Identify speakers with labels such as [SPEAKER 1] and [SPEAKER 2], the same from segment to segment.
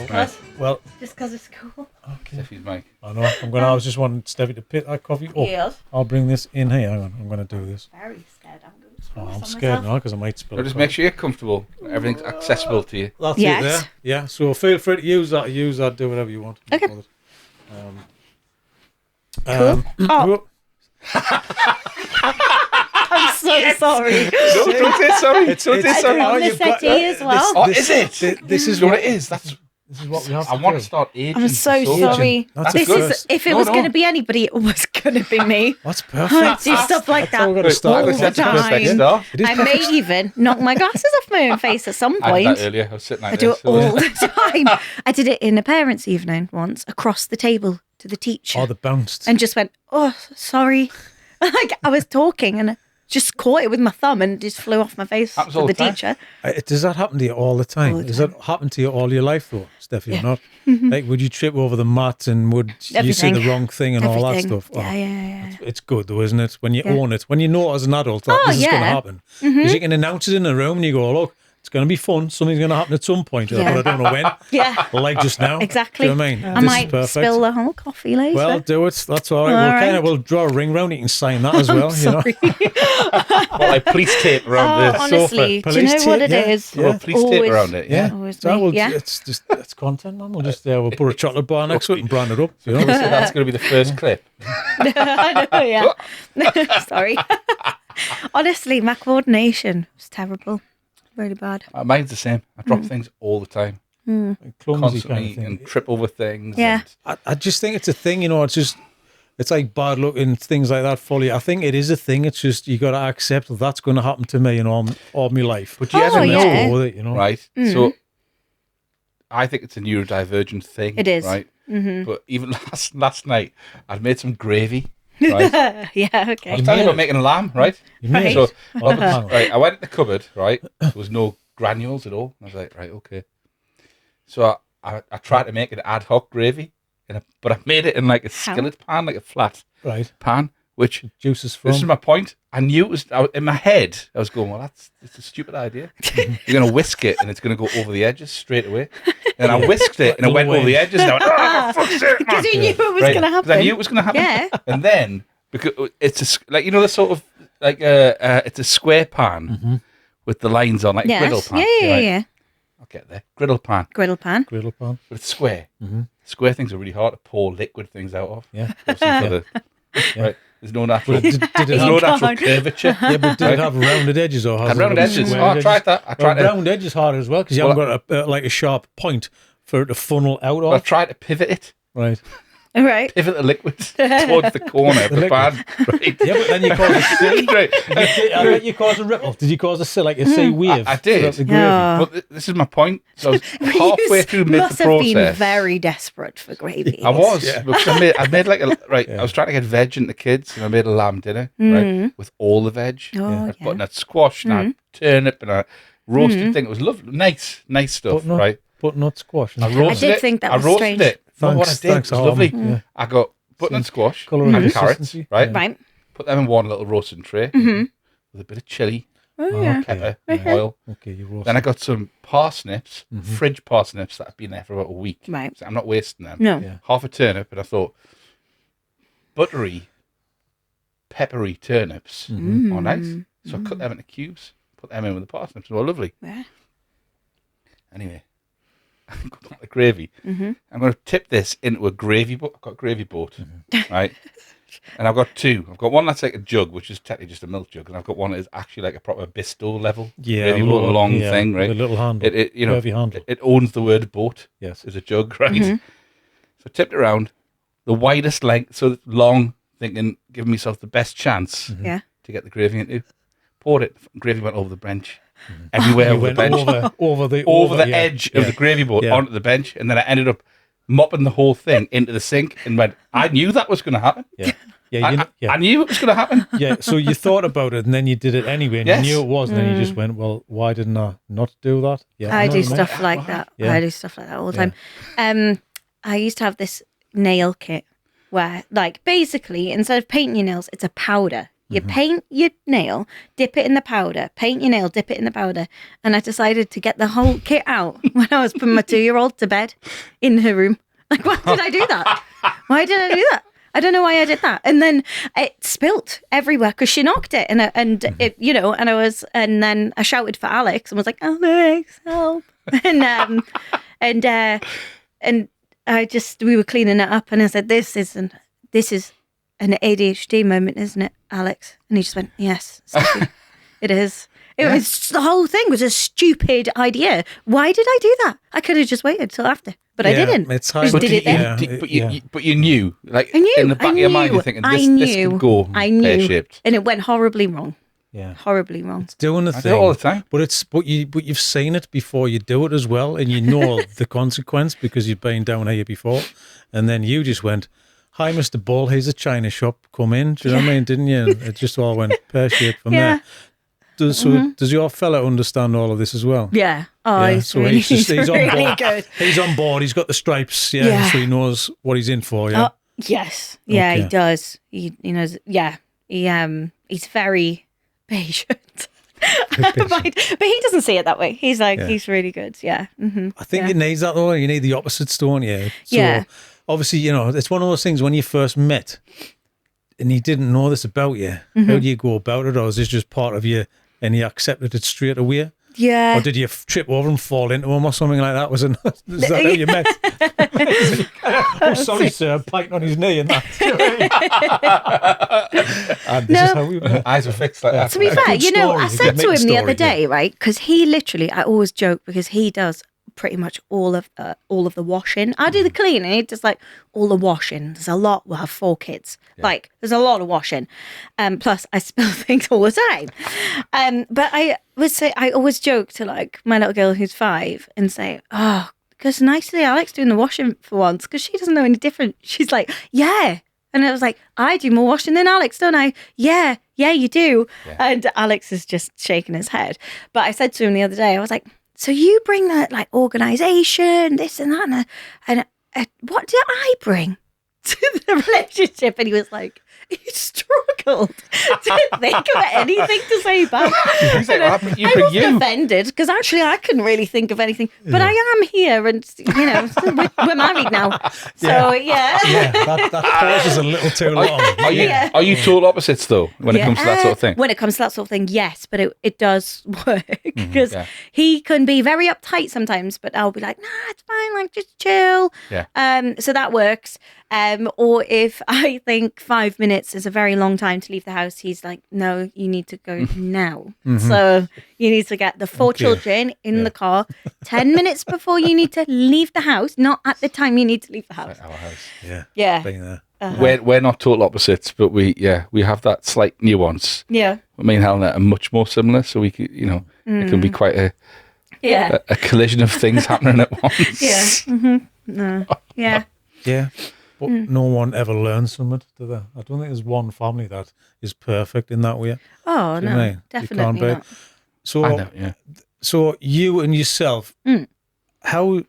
[SPEAKER 1] Because
[SPEAKER 2] Well,
[SPEAKER 1] just because it's cool.
[SPEAKER 2] okay.
[SPEAKER 3] Steffi's mic.
[SPEAKER 2] I know. I was just wanting Steffi to pick that coffee up.
[SPEAKER 1] Yes.
[SPEAKER 2] I'll bring this in here. Hang on. I'm going to do this.
[SPEAKER 1] Very scared. I'm going to
[SPEAKER 2] Oh,
[SPEAKER 1] spill
[SPEAKER 2] I'm
[SPEAKER 1] this on
[SPEAKER 2] scared
[SPEAKER 1] myself.
[SPEAKER 2] now because I might spill
[SPEAKER 3] So
[SPEAKER 2] it.
[SPEAKER 3] just make sure you're comfortable. Everything's accessible to you.
[SPEAKER 2] That's
[SPEAKER 1] Yes.
[SPEAKER 2] it there. Yeah. So feel free to use that. Do whatever you want.
[SPEAKER 1] Okay.
[SPEAKER 2] Um,
[SPEAKER 1] Oh. I'm so sorry.
[SPEAKER 3] No, don't say sorry.
[SPEAKER 2] It's-
[SPEAKER 3] Don't say
[SPEAKER 2] it's-
[SPEAKER 3] sorry.
[SPEAKER 1] on
[SPEAKER 2] oh,
[SPEAKER 1] the
[SPEAKER 2] you've got-
[SPEAKER 1] settee as well.
[SPEAKER 3] Oh, is it?
[SPEAKER 2] This is
[SPEAKER 3] what it is.
[SPEAKER 2] This is what we have
[SPEAKER 3] I
[SPEAKER 2] to
[SPEAKER 3] want
[SPEAKER 2] do.
[SPEAKER 3] to start aging.
[SPEAKER 1] I'm so
[SPEAKER 3] for
[SPEAKER 1] sorry.
[SPEAKER 2] That's
[SPEAKER 1] This
[SPEAKER 2] a
[SPEAKER 1] is
[SPEAKER 2] first.
[SPEAKER 1] if it
[SPEAKER 3] No,
[SPEAKER 1] was
[SPEAKER 3] no.
[SPEAKER 1] going to be anybody, it was going to be me.
[SPEAKER 2] That's
[SPEAKER 1] I
[SPEAKER 2] perfect.
[SPEAKER 1] do stuff like
[SPEAKER 2] That's how we're
[SPEAKER 1] that
[SPEAKER 2] going to start.
[SPEAKER 1] all
[SPEAKER 2] with.
[SPEAKER 1] the
[SPEAKER 3] That's a perfect
[SPEAKER 1] time.
[SPEAKER 3] start.
[SPEAKER 2] It is
[SPEAKER 1] I
[SPEAKER 2] perfect.
[SPEAKER 1] may even knock my glasses off my own face at some
[SPEAKER 3] I did
[SPEAKER 1] point.
[SPEAKER 3] that earlier. I was sitting like
[SPEAKER 1] I do
[SPEAKER 3] this.
[SPEAKER 1] it all the time. I did it in a parents' evening once, across the table to the teacher,
[SPEAKER 2] Oh, the bounced.
[SPEAKER 1] and just went, "Oh, sorry." Like I was talking and I just caught it with my thumb and just flew off my face
[SPEAKER 3] Happens
[SPEAKER 1] to
[SPEAKER 3] all
[SPEAKER 1] the
[SPEAKER 3] the time.
[SPEAKER 1] teacher.
[SPEAKER 2] Does that happen to you all the time?
[SPEAKER 1] All the
[SPEAKER 2] Does that happen to you all your life, though, Steffi,
[SPEAKER 1] Yeah.
[SPEAKER 2] or not? Like, would you trip over the mat and would you say
[SPEAKER 1] Everything.
[SPEAKER 2] the wrong thing and all that
[SPEAKER 1] Everything.
[SPEAKER 2] stuff? Oh,
[SPEAKER 1] Yeah.
[SPEAKER 2] It's good, though, isn't it? When you
[SPEAKER 1] Yeah.
[SPEAKER 2] own it. When you know as an adult that
[SPEAKER 1] Oh,
[SPEAKER 2] this is going to
[SPEAKER 1] yeah.
[SPEAKER 2] happen. Because you can announce it in a room and you go, look, it's going to be fun. Something's going to happen at some point.
[SPEAKER 1] Yeah.
[SPEAKER 2] But I don't know when.
[SPEAKER 1] Yeah,
[SPEAKER 2] Like just now.
[SPEAKER 1] exactly.
[SPEAKER 2] Do you know what I mean?
[SPEAKER 1] I
[SPEAKER 2] This
[SPEAKER 1] might
[SPEAKER 2] is perfect.
[SPEAKER 1] spill the whole coffee later.
[SPEAKER 2] Well, do it. That's all right.
[SPEAKER 1] All
[SPEAKER 2] We'll
[SPEAKER 1] right.
[SPEAKER 2] kind of we'll draw a ring round it and sign that as well. You know?
[SPEAKER 1] sorry.
[SPEAKER 3] Well, like police tape around the
[SPEAKER 1] Honestly,
[SPEAKER 3] sofa.
[SPEAKER 1] do you know
[SPEAKER 2] Police
[SPEAKER 1] what
[SPEAKER 2] tape,
[SPEAKER 1] it
[SPEAKER 2] yeah.
[SPEAKER 1] is?
[SPEAKER 3] Well, police tape
[SPEAKER 1] Always-
[SPEAKER 3] around it. Yeah.
[SPEAKER 1] Always
[SPEAKER 2] So
[SPEAKER 1] me.
[SPEAKER 2] we'll,
[SPEAKER 1] Yeah.
[SPEAKER 2] it's content, man. We'll just we'll put a chocolate bar next to it and brand it up. You know?
[SPEAKER 3] So that's going to be the first clip.
[SPEAKER 1] I know, yeah. Sorry. Honestly, my coordination was terrible. Really bad.
[SPEAKER 3] Mine's the same. I drop things all the time,
[SPEAKER 2] Clumsy
[SPEAKER 3] constantly,
[SPEAKER 2] kind of thing.
[SPEAKER 3] and trip over things.
[SPEAKER 1] Yeah.
[SPEAKER 2] I just think it's a thing, you know. It's like bad luck and things like that. Fully, I think it is a thing. It's just you got to accept that that's going to happen to me in all my life.
[SPEAKER 3] But you
[SPEAKER 1] Oh,
[SPEAKER 3] ever
[SPEAKER 1] yeah.
[SPEAKER 3] know,
[SPEAKER 2] Go with it, you know.
[SPEAKER 3] right? So I think it's a neurodivergent thing.
[SPEAKER 1] It is.
[SPEAKER 3] right. But even last night, I'd made some gravy. Right, I
[SPEAKER 1] Yeah,
[SPEAKER 3] was
[SPEAKER 1] okay.
[SPEAKER 3] telling you about making a lamb, right?
[SPEAKER 2] You made
[SPEAKER 3] So
[SPEAKER 2] it. Oh, hang on.
[SPEAKER 3] right, I went in the cupboard, right? There was no granules at all. I was like, right, okay. So I tried to make an ad hoc gravy, but I made it in like a skillet pan, like a flat
[SPEAKER 2] Right,
[SPEAKER 3] pan, which
[SPEAKER 2] juices from.
[SPEAKER 3] this is my point. I knew it was in my head. I was going, well, it's a stupid idea. You're going to whisk it and it's going to go over the edges straight away. And I whisked it and it went over the edges. And I went, oh, for fuck's sake, man.
[SPEAKER 1] Because you knew it was
[SPEAKER 3] Right,
[SPEAKER 1] going to
[SPEAKER 3] 'cause
[SPEAKER 1] happen.
[SPEAKER 3] I knew it was going to happen.
[SPEAKER 1] Yeah.
[SPEAKER 3] And then, because it's like, you know, the sort of, like, it's a square pan with the lines on, like a griddle
[SPEAKER 1] Yes.
[SPEAKER 3] pan.
[SPEAKER 1] Yeah.
[SPEAKER 3] right? I'll get there. Griddle pan.
[SPEAKER 1] Griddle pan.
[SPEAKER 2] Griddle pan.
[SPEAKER 3] But it's square. Square things are really hard to pour liquid things out of.
[SPEAKER 2] Yeah.
[SPEAKER 3] Obviously for the, right. There's no natural,
[SPEAKER 2] Did it
[SPEAKER 3] there's
[SPEAKER 2] have,
[SPEAKER 3] no natural
[SPEAKER 1] can't.
[SPEAKER 3] curvature.
[SPEAKER 2] yeah, but did it have rounded edges or has
[SPEAKER 3] And
[SPEAKER 2] it
[SPEAKER 3] round
[SPEAKER 2] got
[SPEAKER 3] edges.
[SPEAKER 2] square
[SPEAKER 3] Oh, I tried that. I
[SPEAKER 2] Well,
[SPEAKER 3] tried to.
[SPEAKER 2] round edge is harder as well because you
[SPEAKER 3] Well,
[SPEAKER 2] haven't got like a sharp point for it to funnel out
[SPEAKER 3] I
[SPEAKER 2] of.
[SPEAKER 3] tried to pivot it.
[SPEAKER 2] Right.
[SPEAKER 1] All right.
[SPEAKER 3] Pivot the liquid towards the corner of the
[SPEAKER 2] liquid.
[SPEAKER 3] pan. Right.
[SPEAKER 2] Yeah, but then you cause a sea.
[SPEAKER 3] Right.
[SPEAKER 2] I bet you caused a ripple. Did you cause a sea, like a sea wave?
[SPEAKER 3] I did.
[SPEAKER 2] throughout the gravy?
[SPEAKER 1] Yeah.
[SPEAKER 3] But this is my point. So I was halfway through mid the
[SPEAKER 1] must have been
[SPEAKER 3] process.
[SPEAKER 1] very desperate for gravy.
[SPEAKER 3] I was.
[SPEAKER 2] Yeah.
[SPEAKER 3] Because I made like a right. I was trying to get veg into the kids, and I made a lamb dinner right with all the veg.
[SPEAKER 1] Oh,
[SPEAKER 3] I
[SPEAKER 1] yeah.
[SPEAKER 3] put in a squash and a turnip and a roasted thing. It was lovely, nice stuff.
[SPEAKER 2] Butternut,
[SPEAKER 3] Right.
[SPEAKER 2] butternut squash.
[SPEAKER 3] I roasted
[SPEAKER 1] did
[SPEAKER 3] it.
[SPEAKER 1] think that
[SPEAKER 3] I
[SPEAKER 1] was
[SPEAKER 3] roasted
[SPEAKER 1] strange.
[SPEAKER 3] it. No, what I
[SPEAKER 2] Thanks-
[SPEAKER 3] did
[SPEAKER 2] thanks,
[SPEAKER 3] was
[SPEAKER 2] Harm.
[SPEAKER 3] lovely.
[SPEAKER 2] Yeah.
[SPEAKER 3] I got butternut squash
[SPEAKER 2] Colour and
[SPEAKER 3] and carrots.
[SPEAKER 2] consistency.
[SPEAKER 3] Right.
[SPEAKER 2] Yeah.
[SPEAKER 1] Right.
[SPEAKER 3] Put them in one little roasting tray with a bit of chili,
[SPEAKER 1] Oh, yeah.
[SPEAKER 3] pepper, oil.
[SPEAKER 2] Okay, you roast.
[SPEAKER 3] Then I got some parsnips, fridge parsnips that have been there for about a week.
[SPEAKER 1] Right.
[SPEAKER 3] So I'm not wasting them.
[SPEAKER 1] No.
[SPEAKER 2] Yeah.
[SPEAKER 3] Half a turnip, and I thought buttery, peppery turnips are nice. So I cut them into cubes, put them in with the parsnips. They were lovely.
[SPEAKER 1] Yeah.
[SPEAKER 3] Anyway, go back to the gravy. I'm going to tip this into a gravy boat. I've got a gravy boat, right? And I've got two. I've got one that's like a jug, which is technically just a milk jug, and I've got one that is actually like a proper bistro level gravy boat, a long thing, right?
[SPEAKER 2] With a little handle.
[SPEAKER 3] It you know,
[SPEAKER 2] Heavy handle.
[SPEAKER 3] it owns the word boat.
[SPEAKER 2] Yes.
[SPEAKER 3] As a jug, right? So I tipped it around the widest length, so it's long, thinking, giving myself the best chance
[SPEAKER 1] Yeah.
[SPEAKER 3] to get the gravy into. Poured it. Gravy went over the bench, everywhere
[SPEAKER 2] You
[SPEAKER 3] over the
[SPEAKER 2] went
[SPEAKER 3] bench,
[SPEAKER 2] over
[SPEAKER 3] the
[SPEAKER 2] yeah,
[SPEAKER 3] edge
[SPEAKER 2] yeah.
[SPEAKER 3] of the gravy boat
[SPEAKER 2] Yeah.
[SPEAKER 3] onto the bench, and then I ended up mopping the whole thing into the sink and went, I knew that was going to happen.
[SPEAKER 2] Yeah. Yeah,
[SPEAKER 3] I knew it was going to happen.
[SPEAKER 2] yeah. So you thought about it and then you did it anyway, and
[SPEAKER 3] Yes.
[SPEAKER 2] you knew it was, and then you just went, "Well, why didn't I not do that?" Yeah,
[SPEAKER 1] I
[SPEAKER 2] know
[SPEAKER 1] do
[SPEAKER 2] what mean?
[SPEAKER 1] stuff like that.
[SPEAKER 2] Yeah.
[SPEAKER 1] I do stuff like that all the time. I used to have this nail kit where, like, basically, instead of painting your nails, it's a powder You paint your nail, dip it in the powder, paint your nail, dip it in the powder. And I decided to get the whole kit out when I was putting my 2-year-old to bed in her room. Like, why did I do that? Why did I do that? I don't know why I did that. And then it spilt everywhere because she knocked it. And it, you know, and then I shouted for Alex and was like, Alex, help. And we were cleaning it up and I said, this is an ADHD moment, isn't it, Alex? And he just went, yes, Steffi, it is. It was, the whole thing was a stupid idea. Why did I do that? I could have just waited till after, but I didn't.
[SPEAKER 2] It's
[SPEAKER 1] I just did it then.
[SPEAKER 3] But you knew, like,
[SPEAKER 1] I knew,
[SPEAKER 3] in the back of your mind, you're thinking, this could go pear-shaped.
[SPEAKER 1] And it went horribly wrong.
[SPEAKER 2] Yeah,
[SPEAKER 1] horribly wrong.
[SPEAKER 2] It's doing the
[SPEAKER 3] I
[SPEAKER 2] thing
[SPEAKER 3] do it all the time.
[SPEAKER 2] But you've seen it before you do it as well, and you know the consequence because you've been down here before, and then you just went, "Hi, Mr. Bull, here's a china shop. Come in." Do you know what I mean? Didn't you? And it just all went pear-shaped from there. Does your fella understand all of this as well?
[SPEAKER 1] Yeah. Oh, he's
[SPEAKER 2] so
[SPEAKER 1] really,
[SPEAKER 2] he's on
[SPEAKER 1] really
[SPEAKER 2] board.
[SPEAKER 1] good.
[SPEAKER 2] He's on board. He's got the stripes. Yeah. So he knows what he's in for. Yeah.
[SPEAKER 1] Yes. Yeah,
[SPEAKER 2] Okay.
[SPEAKER 1] he does. He knows. Yeah. He's very patient. But he doesn't see it that way. He's like, he's really good. Yeah. Mm-hmm.
[SPEAKER 2] I think it needs that though. You need the opposites, don't you? So obviously, you know, it's one of those things when you first met and he didn't know this about you. How do you go about it? Or is this just part of you and you accepted it straight away?
[SPEAKER 1] Yeah.
[SPEAKER 2] Or did you trip over and fall into him or something like that? Is that how you met? Oh, sorry, sir. I'm biting on his knee and that. And this is how we met.
[SPEAKER 3] Eyes were fixed like that.
[SPEAKER 1] To be fair, you know,
[SPEAKER 2] story.
[SPEAKER 1] I
[SPEAKER 2] You
[SPEAKER 1] said
[SPEAKER 2] could
[SPEAKER 1] to
[SPEAKER 2] make a
[SPEAKER 1] him the
[SPEAKER 2] story,
[SPEAKER 1] other day, right? Because he literally, I always joke because he does pretty much all of the washing. I do the cleaning. He does like all the washing. There's a lot. We'll have 4 kids. Like there's a lot of washing. Plus I spill things all the time. But I would say I always joke to like my little girl who's 5 and say, "Oh, because nice to see Alex doing the washing for once because she doesn't know any different." She's like, "Yeah." And I was like, "I do more washing than Alex, don't I?" Yeah, you do. Yeah. And Alex is just shaking his head. But I said to him the other day, I was like, "So you bring that like organisation, this and that, and what do I bring to the relationship?" And he was like, "You struggled to think of anything to say back."
[SPEAKER 3] He's like,
[SPEAKER 1] I wasn't offended because actually I couldn't really think of anything. But I am here, and you know we're married now, so yeah.
[SPEAKER 2] That pause is a little too long.
[SPEAKER 3] Are you total opposites though when it comes to that sort of thing?
[SPEAKER 1] When it comes to that sort of thing, yes, but it does work because he can be very uptight sometimes, but I'll be like, "Nah, it's fine, like just chill." Yeah. So that works. Or if I think 5 minutes is a very long time to leave the house, he's like, "No, you need to go now." So you need to get the 4 children in the car 10 minutes before you need to leave the house, not at the time you need to leave the house.
[SPEAKER 3] Our house.
[SPEAKER 1] Yeah.
[SPEAKER 2] Being there.
[SPEAKER 3] We're not total opposites, but we have that slight nuance.
[SPEAKER 1] Yeah.
[SPEAKER 3] Me and Helena are much more similar, so we could, you know, it can be quite a collision of things happening at once.
[SPEAKER 1] Yeah. Mm-hmm. No. Yeah.
[SPEAKER 2] Yeah. But no one ever learns from it, do they? I don't think there's one family that is perfect in that way.
[SPEAKER 1] Oh,
[SPEAKER 2] Do you
[SPEAKER 1] no,
[SPEAKER 2] mean?
[SPEAKER 1] definitely not.
[SPEAKER 2] So,
[SPEAKER 3] I know,
[SPEAKER 2] so you and yourself, how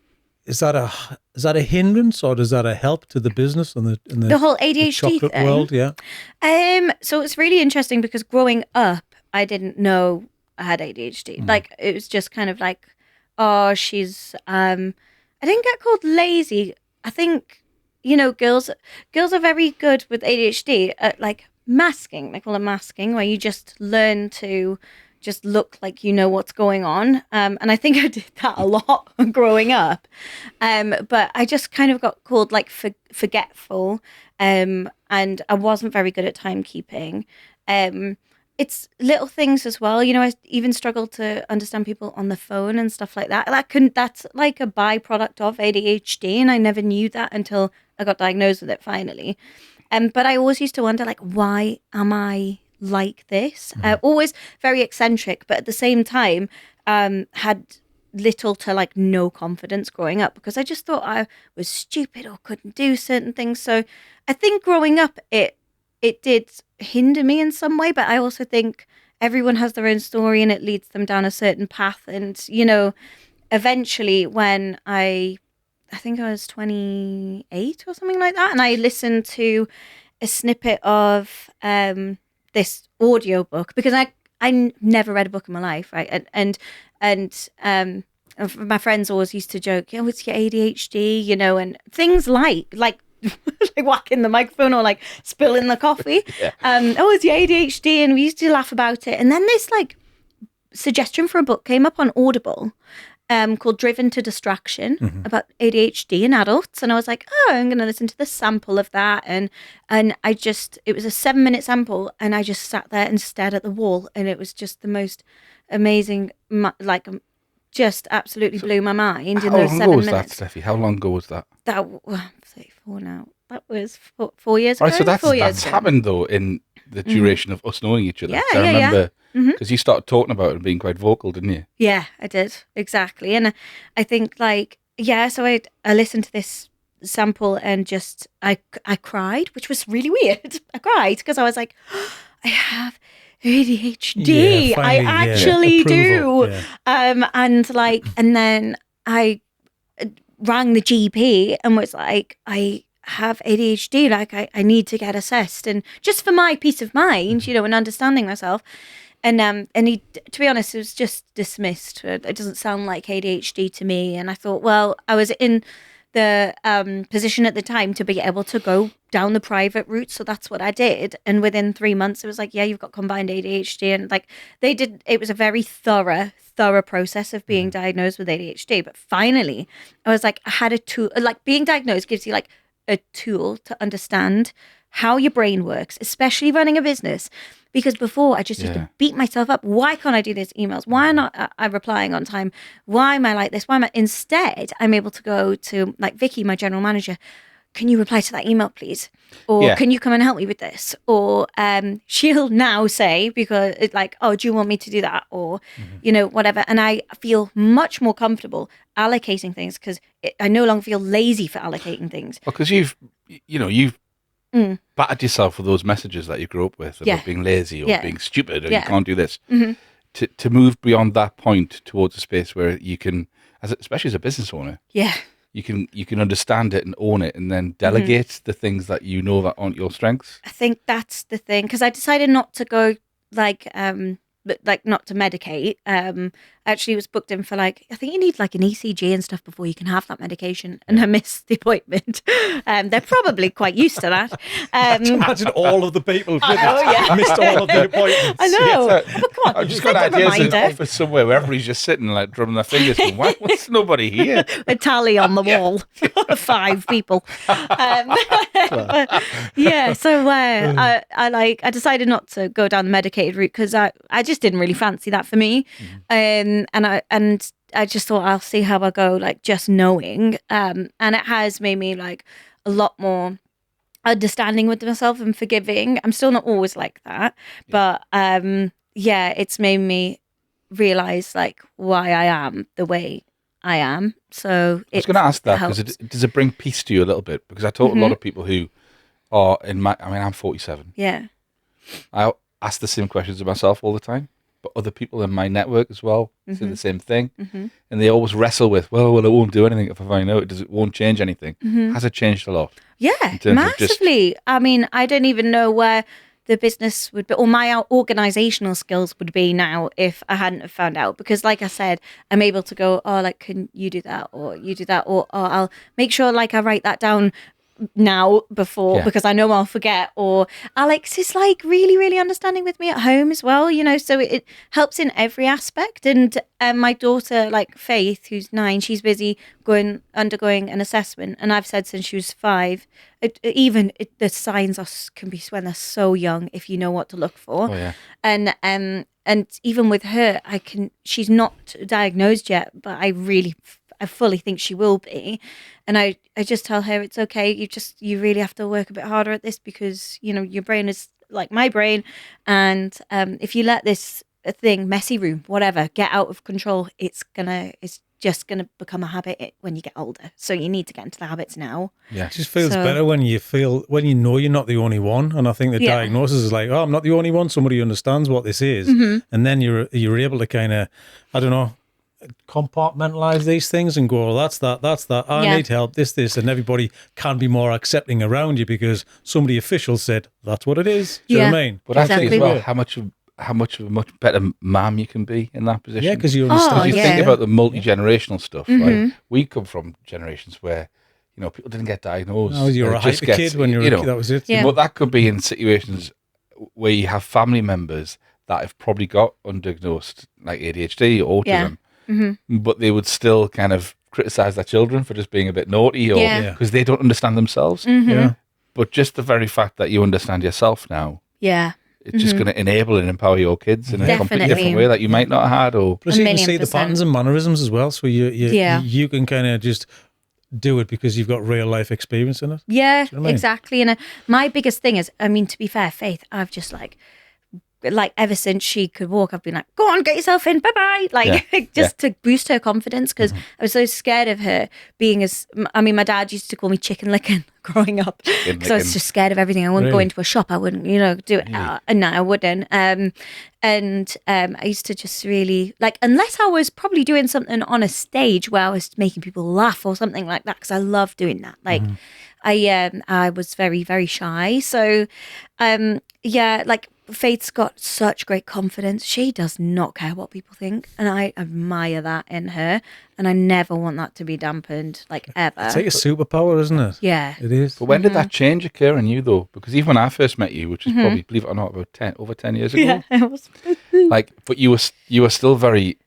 [SPEAKER 2] is that a hindrance or is that a help to the business and
[SPEAKER 1] the whole ADHD
[SPEAKER 2] the chocolate
[SPEAKER 1] thing?
[SPEAKER 2] world? Yeah.
[SPEAKER 1] So it's really interesting because growing up, I didn't know I had ADHD. Like it was just kind of like, oh, she's. I didn't get called lazy. I think. You know, girls are very good with ADHD at like masking. They call it masking, where you just learn to just look like you know what's going on. And I think I did that a lot growing up. But I just kind of got called like forgetful. And I wasn't very good at timekeeping. It's little things as well. You know, I even struggled to understand people on the phone and stuff like that. That's like a byproduct of ADHD, and I never knew that until I got diagnosed with it finally. But I always used to wonder, like, why am I like this? Always very eccentric, but at the same time, had little to like no confidence growing up because I just thought I was stupid or couldn't do certain things. So I think growing up, it did hinder me in some way, but I also think everyone has their own story and it leads them down a certain path. And, you know, eventually when I think I was 28 or something like that, and I listened to a snippet of the this audio book because I never read a book in my life, right? And my friends always used to joke, "Oh, it's your ADHD," you know, and things like like whacking the microphone or like spilling the coffee.
[SPEAKER 3] Yeah.
[SPEAKER 1] Oh, it's your ADHD, and we used to laugh about it. And then this like suggestion for a book came up on Audible. Called Driven to Distraction about ADHD in adults, and I was like, oh, I'm going to listen to the sample of that, and it was a 7-minute sample, and I just sat there and stared at the wall, and it was just the most amazing, just absolutely blew my mind in those 7 minutes.
[SPEAKER 3] How long ago was that, Steffi? How long ago was that?
[SPEAKER 1] I'm 34 now. That was 4 years ago.
[SPEAKER 3] Right, so that's
[SPEAKER 1] 4 years ago.
[SPEAKER 3] happened though in the duration of us knowing each other.
[SPEAKER 1] Yeah,
[SPEAKER 3] So I remember
[SPEAKER 1] Mm-hmm.
[SPEAKER 3] because you started talking about it and being quite vocal, didn't you?
[SPEAKER 1] Yeah, I did. Exactly. And I think like, yeah, so I listened to this sample and just, I cried, which was really weird. I cried because I was like, oh, I have ADHD.
[SPEAKER 2] Yeah, finally,
[SPEAKER 1] I actually do.
[SPEAKER 2] Yeah.
[SPEAKER 1] And like, and then I rang the GP and was like, I have ADHD, like I need to get assessed, and just for my peace of mind, you know, and understanding myself. And he, to be honest, it was just dismissed. It doesn't sound like ADHD to me. And I thought, well, I was in the position at the time to be able to go down the private route, so that's what I did. And within 3 months, it was like, yeah, you've got combined ADHD, and like it was a very thorough process of being diagnosed with ADHD. But finally, I was like, I had a tool. Like being diagnosed gives you like a tool to understand how your brain works, especially running a business. Because before I just used to beat myself up. Why can't I do this emails? Why not I replying on time? Why am I like this? Why am I? Instead, I'm able to go to like Vicky, my general manager. Can you reply to that email, please? Or can you come and help me with this? Or she'll now say, because it's like, oh, do you want me to do that? Or, you know, whatever. And I feel much more comfortable allocating things because I no longer feel lazy for allocating things.
[SPEAKER 3] Well, because you've battered yourself with those messages that you grew up with about being lazy or being stupid or you can't do this. To move beyond that point towards a space where you can, especially as a business owner, you can understand it and own it, and then delegate the things that you know that aren't your strengths.
[SPEAKER 1] I think that's the thing, because I decided not to go like not to medicate. Actually was booked in for like, I think you need like an ECG and stuff before you can have that medication, and I missed the appointment. They're probably quite used to that.
[SPEAKER 2] Imagine all of the people with
[SPEAKER 1] I know,
[SPEAKER 2] missed all of the appointments.
[SPEAKER 1] I know.
[SPEAKER 3] Yeah,
[SPEAKER 1] But come on,
[SPEAKER 3] I've just
[SPEAKER 1] like
[SPEAKER 3] got
[SPEAKER 1] a
[SPEAKER 3] ideas in
[SPEAKER 1] reminder.
[SPEAKER 3] an office somewhere where everybody's just sitting like drumming their fingers going, why was nobody here?
[SPEAKER 1] A tally on the wall. 5 people. So I decided not to go down the medicated route because I just didn't really fancy that for me. And I just thought I'll see how I go, like just knowing. And it has made me like a lot more understanding with myself and forgiving. I'm still not always like that, but it's made me realize like why I am the way I am. So
[SPEAKER 3] I was going to ask that because does it bring peace to you a little bit? Because I talk to a lot of people who are I'm 47.
[SPEAKER 1] Yeah.
[SPEAKER 3] I ask the same questions of myself all the time, but other people in my network as well say the same thing. And they always wrestle with, well, it won't do anything if I find out. It won't change anything. Has it changed a lot?
[SPEAKER 1] Yeah, massively. I mean, I don't even know where the business would be, or my organizational skills would be now if I hadn't have found out. Because like I said, I'm able to go, oh, like, can you do that? Or you do that? Or I'll make sure like I write that down now before because I know I'll forget. Or Alex is like really, really understanding with me at home as well, you know, so it helps in every aspect. And my daughter, like Faith, who's 9, she's busy undergoing an assessment, and I've said since she was 5, the signs can be when they're so young if you know what to look for. And even with her, she's not diagnosed yet, but I fully think she will be. And I just tell her it's okay. You really have to work a bit harder at this because, you know, your brain is like my brain. And if you let this messy room, whatever, get out of control, it's just going to become a habit when you get older. So you need to get into the habits now.
[SPEAKER 2] Yeah. It just feels better when you know you're not the only one. And I think the diagnosis is like, oh, I'm not the only one. Somebody understands what this is. And then you're able to kind of, I don't know, compartmentalize these things and go, oh, that's that. I need help, this, and everybody can be more accepting around you because somebody official said that's what it is. Do you know what I mean?
[SPEAKER 3] But I think as well, how much of a much better mum you can be in that position.
[SPEAKER 2] Yeah, because you understand.
[SPEAKER 3] You think about the multi-generational stuff. Right? We come from generations where people didn't get diagnosed.
[SPEAKER 2] Oh, you were a hyper kid when you were a kid. That was it.
[SPEAKER 1] Yeah.
[SPEAKER 3] But that could be in situations where you have family members that have probably got undiagnosed, like ADHD or autism, but they would still kind of criticize their children for just being a bit naughty or because they don't understand themselves.
[SPEAKER 2] Yeah.
[SPEAKER 3] But just the very fact that you understand yourself now, it's just going to enable and empower your kids in a completely different way that you might not have had. Or
[SPEAKER 2] plus, you can see the patterns and mannerisms as well, so you can kind of just do it because you've got real life experience in it.
[SPEAKER 1] Yeah,
[SPEAKER 2] you know what I mean?
[SPEAKER 1] exactly. And my biggest thing is, to be fair, Faith, I've just like ever since she could walk, I've been like, go on, get yourself in, bye-bye. To boost her confidence because I was so scared of her being my dad used to call me chicken licking growing up because I was just scared of everything. I wouldn't go into a shop. I wouldn't, do it. No, I wouldn't. I used to just really unless I was probably doing something on a stage where I was making people laugh or something like that because I love doing that. I was very, very shy. So, Faith's got such great confidence. She does not care what people think. And I admire that in her. And I never want that to be dampened, ever.
[SPEAKER 2] It's like a superpower, isn't it?
[SPEAKER 1] Yeah.
[SPEAKER 2] It is.
[SPEAKER 3] But when did that change occur in you, though? Because even when I first met you, which is probably, believe it or not, about over 10 years ago.
[SPEAKER 1] Yeah, it was.
[SPEAKER 3] But you were still very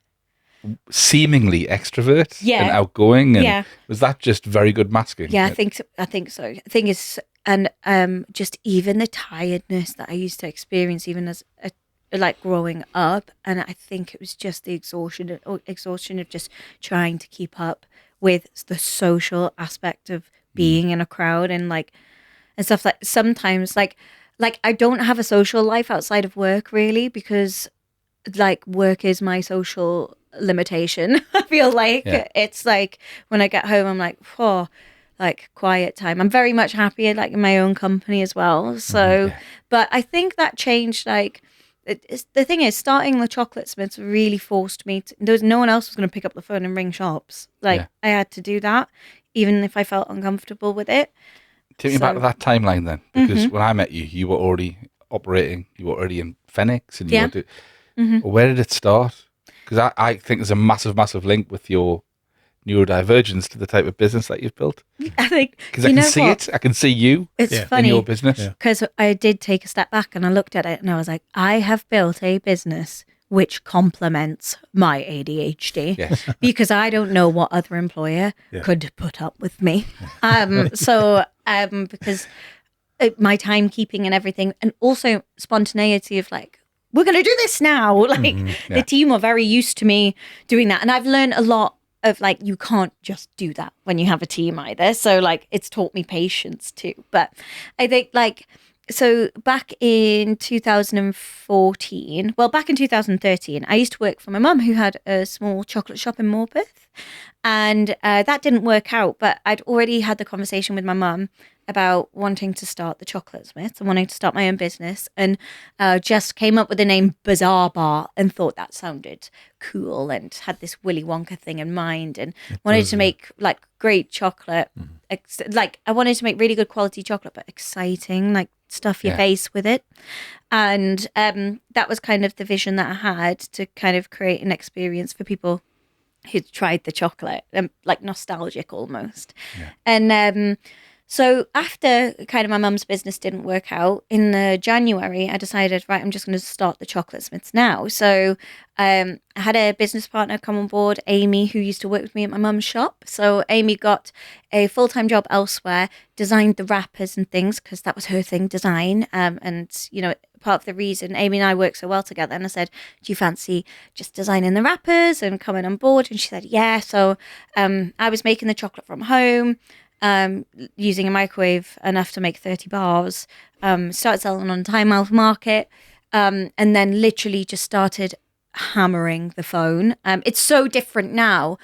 [SPEAKER 3] seemingly extrovert and outgoing. And was that just very good masking?
[SPEAKER 1] Yeah, I think so. The thing is, and just even the tiredness that I used to experience even as growing up, and I think it was just the exhaustion of just trying to keep up with the social aspect of being in a crowd and stuff. Sometimes I don't have a social life outside of work really because work is my social limitation. I feel it's when I get home I'm like, oh, quiet time. I'm very much happier in my own company as well. So, but I think that changed. The thing is, starting the Chocolate Smiths really forced me to. There was no one else was going to pick up the phone and ring shops. I had to do that, even if I felt uncomfortable with it.
[SPEAKER 3] Take me back to that timeline then, because when I met you, you were already operating. You were already in Phoenix, and where did it start? Because I think there's a massive, massive link with your neurodivergence to the type of business that you've built.
[SPEAKER 1] I think
[SPEAKER 3] because I can see it. I can see you.
[SPEAKER 1] It's funny
[SPEAKER 3] in your business
[SPEAKER 1] because I did take a step back and I looked at it and I was like, I have built a business which complements my ADHD because I don't know what other employer could put up with me. Because my timekeeping and everything, and also spontaneity of we're going to do this now. The team are very used to me doing that. And I've learned a lot of you can't just do that when you have a team either. So it's taught me patience too. But I think so back in 2013, I used to work for my mum who had a small chocolate shop in Morpeth. And that didn't work out, but I'd already had the conversation with my mum about wanting to start the Chocolate Smiths and wanting to start my own business, and just came up with the name Bazaar Bar and thought that sounded cool and had this Willy Wonka thing in mind and wanted to make great chocolate. I wanted to make really good quality chocolate, but exciting, stuff your face with it. And that was kind of the vision that I had, to kind of create an experience for people who'd tried the chocolate, nostalgic almost. And so after kind of my mum's business didn't work out, in January, I decided, right, I'm just going to start the Chocolate Smiths now. So I had a business partner come on board, Amy, who used to work with me at my mum's shop. So Amy got a full-time job elsewhere, designed the wrappers and things, because that was her thing, design. And, part of the reason Amy and I work so well together. And I said, do you fancy just designing the wrappers and coming on board? And she said, yeah. So I was making the chocolate from home, using a microwave enough to make 30 bars, started selling on Time Out Market, and then literally just started hammering the phone. It's so different now.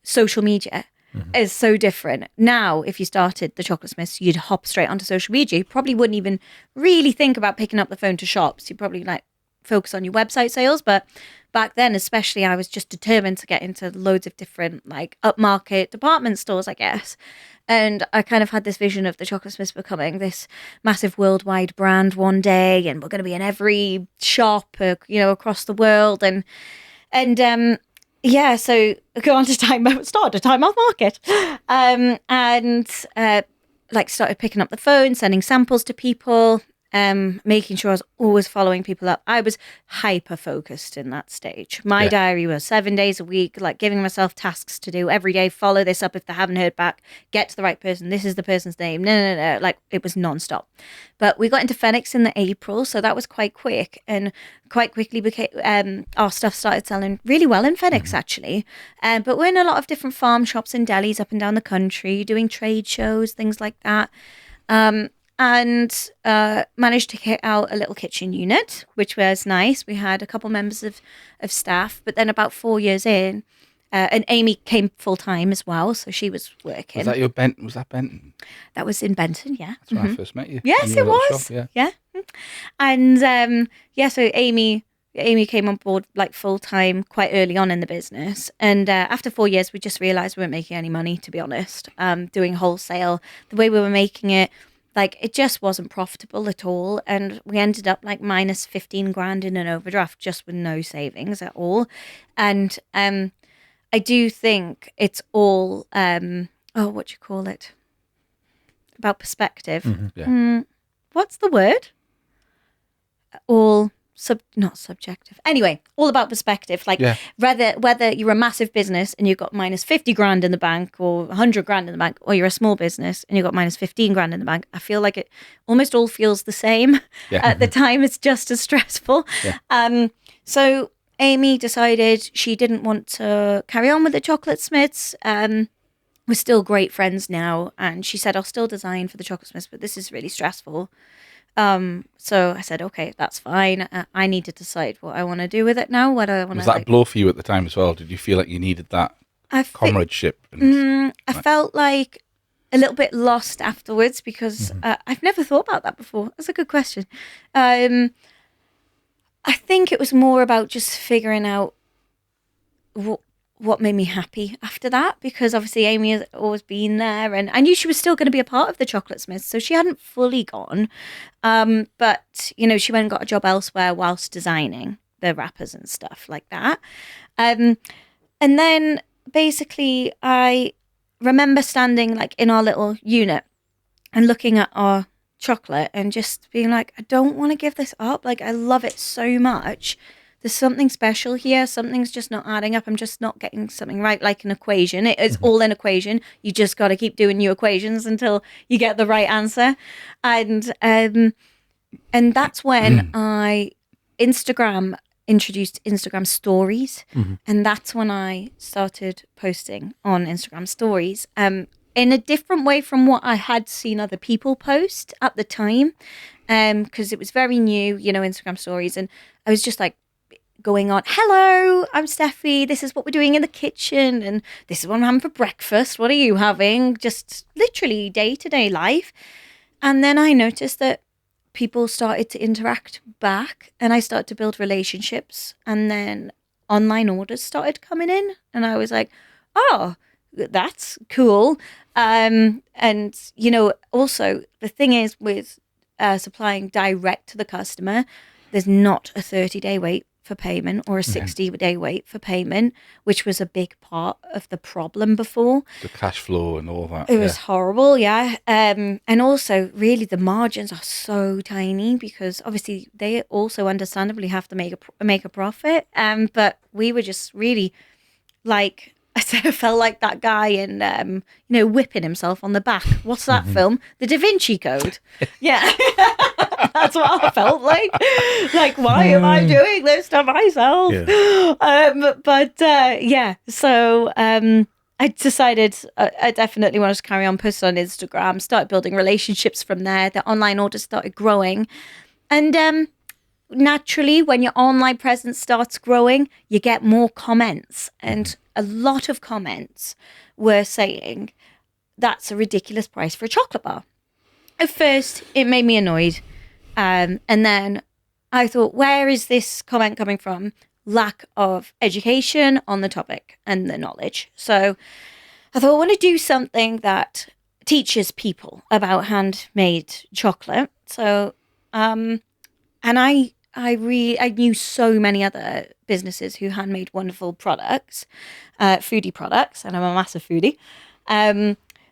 [SPEAKER 1] Social media is so different. Now, if you started the Chocolate Smiths, you'd hop straight onto social media. You probably wouldn't even really think about picking up the phone to shops. You'd probably focus on your website sales. But back then especially, I was just determined to get into loads of different like upmarket department stores, I guess. And I kind of had this vision of the Chocolate Smiths becoming this massive worldwide brand one day, and we're going to be in every shop, across the world. And so go on to start a time off market, started picking up the phone, sending samples to people, making sure I was always following people up. I was hyper focused in that stage. My diary was 7 days a week, like giving myself tasks to do every day. Follow this up if they haven't heard back. Get to the right person. This is the person's name. No. Like it was nonstop. But we got into Phoenix in the April, so that was quite quick, and quite quickly became our stuff started selling really well in Phoenix actually. But we're in a lot of different farm shops and delis up and down the country, doing trade shows, things like that. And managed to get out a little kitchen unit, which was nice. We had a couple members of staff, but then about 4 years in, and Amy came full time as well, so she was working.
[SPEAKER 3] Was that your Benton? Was that Benton?
[SPEAKER 1] That was in Benton, yeah.
[SPEAKER 3] That's when I first met you.
[SPEAKER 1] Yes, it was.
[SPEAKER 3] Shop,
[SPEAKER 1] yeah. And so Amy came on board like full time quite early on in the business. And after 4 years, we just realised we weren't making any money, to be honest. Doing wholesale, the way we were making it, like it just wasn't profitable at all, and we ended up like minus 15 grand in an overdraft, just with no savings at all. And I do think it's all what do you call it? About perspective. What's the word? Not subjective. Anyway, all about perspective. Like whether you're a massive business and you've got minus 50 grand in the bank, or 100 grand in the bank, or you're a small business and you've got minus 15 grand in the bank, I feel like it almost all feels the same. At the time. It's just as stressful. So Amy decided she didn't want to carry on with the Chocolate Smiths. We're still great friends now, and she said, I'll still design for the Chocolate Smiths, but this is really stressful. So I said, okay, that's fine. I need to decide what I want to do with it now. What I want.
[SPEAKER 3] Was that a blow for you at the time as well? Did you feel like you needed that comradeship?
[SPEAKER 1] I felt like a little bit lost afterwards, because I've never thought about that before. That's a good question. I think it was more about just figuring out what made me happy after that, because obviously Amy has always been there, and I knew she was still going to be a part of the Chocolate Smiths, so she hadn't fully gone. But she went and got a job elsewhere whilst designing the wrappers and stuff like that. And then basically I remember standing like in our little unit and looking at our chocolate and just being like, I don't want to give this up. Like, I love it so much. There's something special here. Something's just not adding up. I'm just not getting something right, like an equation. It is all an equation. You just got to keep doing new equations until you get the right answer. And that's when I introduced Instagram stories. And that's when I started posting on Instagram stories in a different way from what I had seen other people post at the time, because it was very new, Instagram stories. And I was just like, going on, hello, I'm Steffi, this is what we're doing in the kitchen, and this is what I'm having for breakfast, what are you having? Just literally day-to-day life. And then I noticed that people started to interact back, and I started to build relationships, and then online orders started coming in, and I was like, oh, that's cool. And also the thing is with supplying direct to the customer, there's not a 30-day wait for payment or a 60-day wait for payment, which was a big part of the problem before.
[SPEAKER 3] The cash flow and all that.
[SPEAKER 1] It was horrible, yeah. And also, really, the margins are so tiny, because obviously they also understandably have to make a profit. But we were just really like, I felt like that guy in, whipping himself on the back. What's that film? The Da Vinci Code. Yeah. That's what I felt like. Like, why am I doing this to myself? Yeah. So I decided I definitely wanted to carry on posting on Instagram, start building relationships from there. The online orders started growing. And naturally, when your online presence starts growing, you get more comments. And a lot of comments were saying, that's a ridiculous price for a chocolate bar. At first, it made me annoyed. And then I thought, where is this comment coming from? lack of education on the topic and the knowledge. So I thought I want to do something that teaches people about handmade chocolate. So, and I knew so many other businesses who handmade wonderful products, foodie products, and I'm a massive foodie.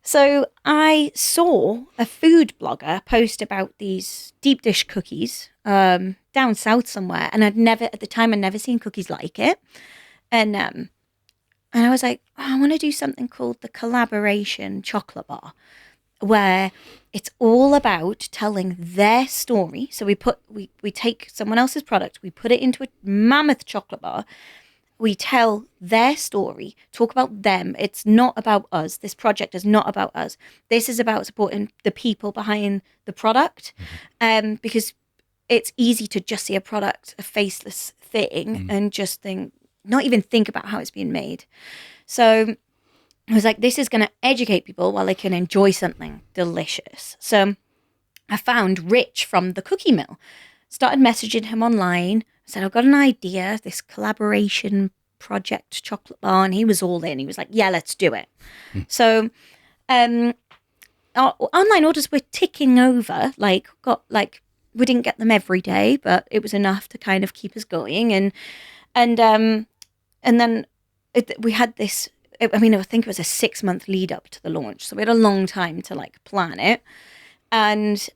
[SPEAKER 1] So I saw a food blogger post about these deep dish cookies down south somewhere, and at the time I'd never seen cookies like it, and I was like, oh, I want to do something called the collaboration chocolate bar, where it's all about telling their story. So we take someone else's product, we put it into a mammoth chocolate bar. We tell their story, talk about them. It's not about us. This project is not about us. This is about supporting the people behind the product, because it's easy to just see a product, a faceless thing, and just not even think about how it's being made. So I was like, this is going to educate people while they can enjoy something delicious. So I found Rich from the Cookie Mill, started messaging him online, said, I've got an idea, this collaboration project chocolate bar, and he was all in. He was like, yeah, let's do it. So our online orders were ticking over, we didn't get them every day, but it was enough to kind of keep us going. And then we had this, I think it was a 6-month lead up to the launch. So we had a long time to plan it. And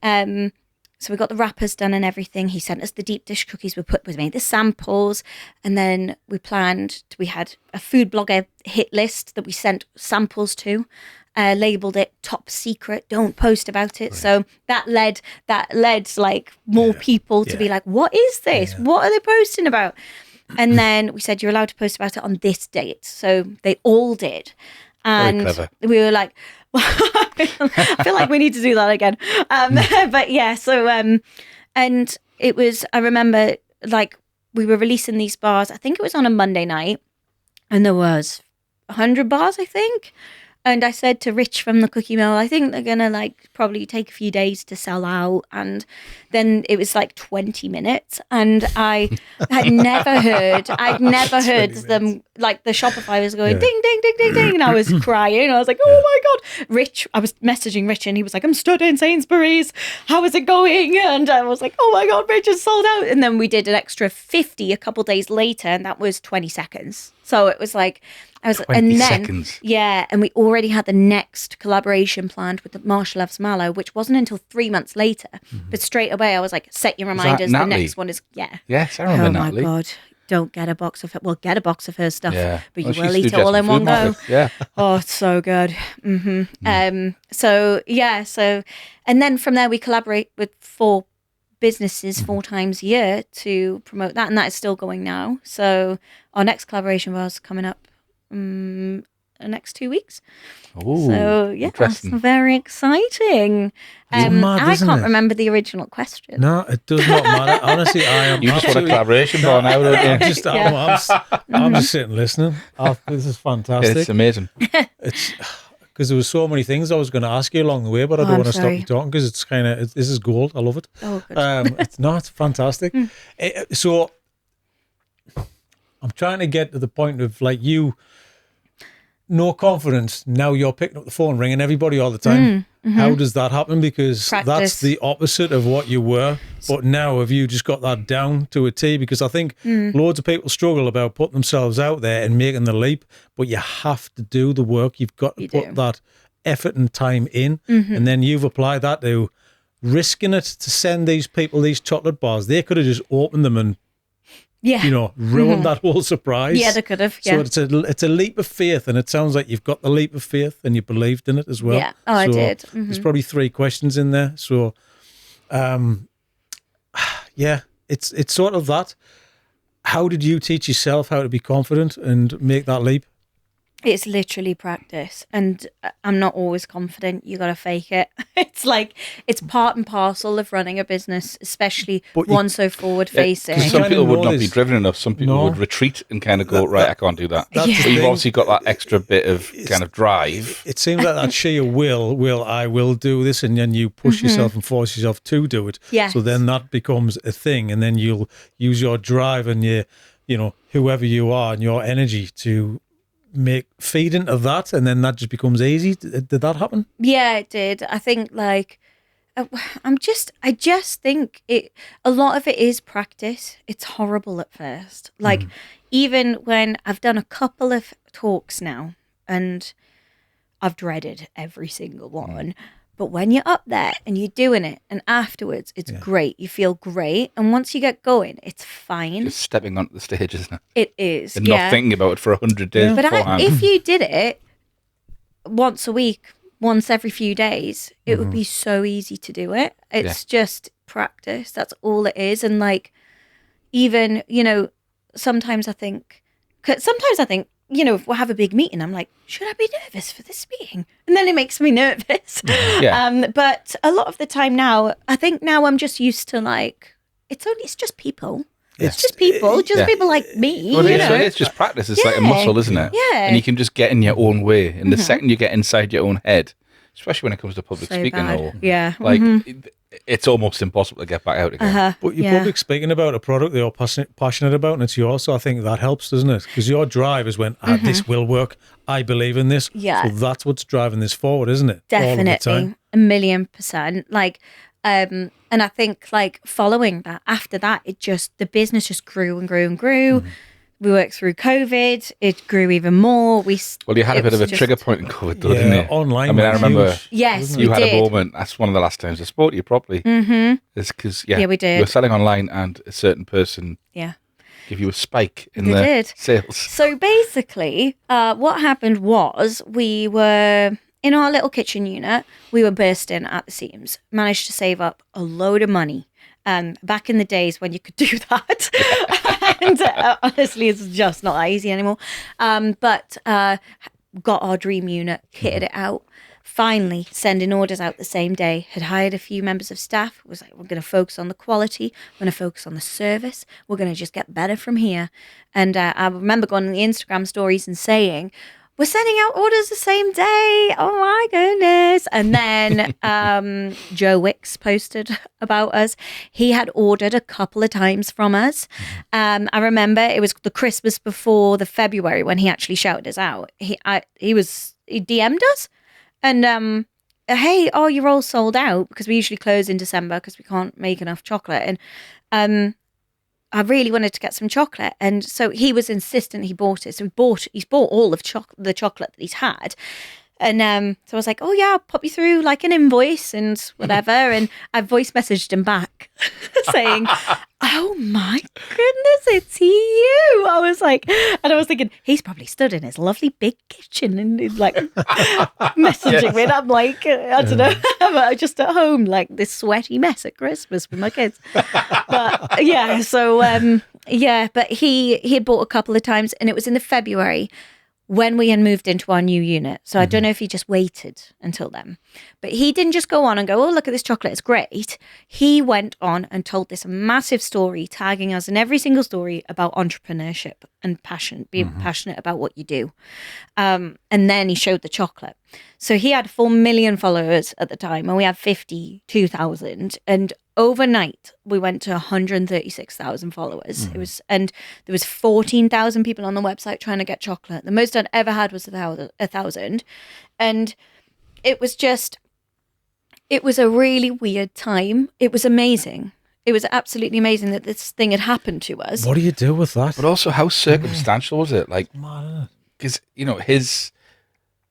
[SPEAKER 1] so we got the wrappers done and everything. He sent us the deep dish cookies. We made the samples, and then we had a food blogger hit list that we sent samples to, labeled it top secret, don't post about it. Right. So that led more people to be like, what is this? Yeah. What are they posting about? And then we said, you're allowed to post about it on this date. So they all did. And we were like, I feel like we need to do that again. But yeah, so, and it was, I remember we were releasing these bars, I think it was on a Monday night, and there was 100 bars, I think. And I said to Rich from the Cookie Mill, I think they're going to probably take a few days to sell out. And then it was 20 minutes. And I had never heard them, the Shopify was going ding, ding, ding, ding, ding. And I was crying. I was like, oh my God. Rich, I was messaging Rich and he was like, I'm stood in Sainsbury's. How is it going? And I was like, oh my God, Rich is sold out. And then we did an extra 50 a couple days later, and that was 20 seconds. So it was
[SPEAKER 3] 20 seconds.
[SPEAKER 1] Yeah, and we already had the next collaboration planned with the Marshall Loves Mallow, which wasn't until 3 months later. Mm-hmm. But straight away, I was like, set your reminders. The next one is,
[SPEAKER 3] Yes, I remember Natalie.
[SPEAKER 1] Oh my God. Don't get a box of it. Well, get a box of her stuff, but you will eat it all in one go.
[SPEAKER 3] Yeah.
[SPEAKER 1] Oh, it's so good. Mm-hmm. So, and then from there, we collaborate with 4 businesses 4 times a year to promote that, and that is still going now. So our next collaboration was coming up the next 2 weeks.
[SPEAKER 3] Ooh,
[SPEAKER 1] so yeah, that's very exciting.
[SPEAKER 2] Mad,
[SPEAKER 1] I can't remember the original question.
[SPEAKER 2] No, it does not matter. Honestly, I am.
[SPEAKER 3] You just want a collaboration bar now, don't you?
[SPEAKER 2] I'm just sitting listening. This is fantastic.
[SPEAKER 3] It's amazing.
[SPEAKER 2] It's because there was so many things I was going to ask you along the way, but I don't want to stop you talking because it's this is gold. I love it.
[SPEAKER 1] Oh, good.
[SPEAKER 2] It's fantastic. So I'm trying to get to the point of you. No confidence. Now you're picking up the phone, ringing everybody all the time. How does that happen? Because that's the opposite of what you were. But now have you just got that down to a T? Because I think loads of people struggle about putting themselves out there and making the leap. But you have to do the work. You've got to put that effort and time in. And then you've applied that to risking it to send these people these chocolate bars. They could have just opened them and ruined that whole surprise.
[SPEAKER 1] Yeah, they could have. Yeah.
[SPEAKER 2] So it's a leap of faith, and it sounds like you've got the leap of faith and you believed in it as well.
[SPEAKER 1] Yeah, I did.
[SPEAKER 2] There's probably 3 questions in there. So, it's sort of that. How did you teach yourself how to be confident and make that leap?
[SPEAKER 1] It's literally practice, and I'm not always confident. You got to fake it. It's part and parcel of running a business, especially one so forward facing.
[SPEAKER 3] Some people would not be driven enough. Some people would retreat and kind of go, right, I can't do that. But you've obviously got that extra bit of kind of drive.
[SPEAKER 2] It seems like that sheer I will do this, and then you push yourself and force yourself to do it.
[SPEAKER 1] Yes.
[SPEAKER 2] So then that becomes a thing, and then you'll use your drive and your whoever you are and your energy to feed into that, and then that just becomes easy. Did that happen?
[SPEAKER 1] Yeah, it did. I think like I just think a lot of it is practice. It's horrible at first. Like even when I've done a couple of talks now and I've dreaded every single one. But when you're up there and you're doing it and afterwards it's great. You feel great. And once you get going, it's fine.
[SPEAKER 3] Just stepping onto the stage, isn't it?
[SPEAKER 1] It is.
[SPEAKER 3] And not thinking about it for 100 days
[SPEAKER 1] But
[SPEAKER 3] beforehand.
[SPEAKER 1] if you did it once a week, once every few days, it would be so easy to do it. It's just practice. That's all it is. And like, even, sometimes I think, if we have a big meeting, I'm like, should I be nervous for this meeting? And then it makes me nervous. But a lot of the time now, I think now I'm just used to like, it's just people. It's just people, people like me.
[SPEAKER 3] Well, it's just practice. It's like a muscle, isn't it?
[SPEAKER 1] Yeah.
[SPEAKER 3] And you can just get in your own way. And the second you get inside your own head, especially when it comes to public speaking, it's almost impossible to get back out again.
[SPEAKER 2] But you're public speaking about a product that you're passionate about, and it's yours. So I think that helps, doesn't it? Because your drive is when this will work. I believe in this.
[SPEAKER 1] Yeah.
[SPEAKER 2] So that's what's driving this forward, isn't it?
[SPEAKER 1] Definitely.
[SPEAKER 2] All of the time.
[SPEAKER 1] 1,000,000%. Like, and I think like following that, after that, the business just grew and grew and grew. We worked through COVID. It grew even more.
[SPEAKER 3] Well, you had a bit of a trigger point in COVID, though, didn't you?
[SPEAKER 2] Online.
[SPEAKER 3] I mean, I remember.
[SPEAKER 1] Yes,
[SPEAKER 3] you
[SPEAKER 1] we
[SPEAKER 3] had
[SPEAKER 1] did.
[SPEAKER 3] a moment. That's one of the last times I spoke to you properly. It's because
[SPEAKER 1] we did.
[SPEAKER 3] You were selling online, and a certain person give you a spike in the sales.
[SPEAKER 1] So basically, what happened was we were in our little kitchen unit. We were bursting at the seams. Managed to save up a load of money. Back in the days when you could do that. And honestly, it's just not that easy anymore. But got our dream unit, kitted it out. Finally, sending orders out the same day. Had hired a few members of staff. Was like, we're going to focus on the quality. We're going to focus on the service. We're going to just get better from here. And I remember going on the Instagram stories and saying, we're sending out orders the same day. Oh my goodness. And then Joe Wicks posted about us. He had ordered a couple of times from us. I remember it was the Christmas before the February when he actually shouted us out. He DM'd us and hey, you're all sold out, because we usually close in December because we can't make enough chocolate. And I really wanted to get some chocolate, and so he was insistent. He bought it, so he's bought all of the chocolate that he's had, and so I was like, "Oh yeah, I'll pop you through like an invoice and whatever." And I voice messaged him back, saying, "Oh my goodness, it's you!" I was like, and I was thinking he's probably stood in his lovely big kitchen and he's like messaging me, and I'm like, I don't know, I'm just at home like this sweaty mess at Christmas with my kids. But yeah, so but he had bought a couple of times, and it was in the February when we had moved into our new unit. So I don't know if he just waited until then. But he didn't just go on and go, oh, look at this chocolate, it's great. He went on and told this massive story, tagging us in every single story about entrepreneurship and passion, being passionate about what you do. And then he showed the chocolate. So he had 4 million followers at the time, and we had 52,000. And overnight, we went to 136,000 followers. And there was 14,000 people on the website trying to get chocolate. The most I'd ever had was 1,000. And it was a really weird time. It was amazing. It was absolutely amazing that this thing had happened to us.
[SPEAKER 2] What do you do with that?
[SPEAKER 3] But also, how circumstantial was it? Like, because,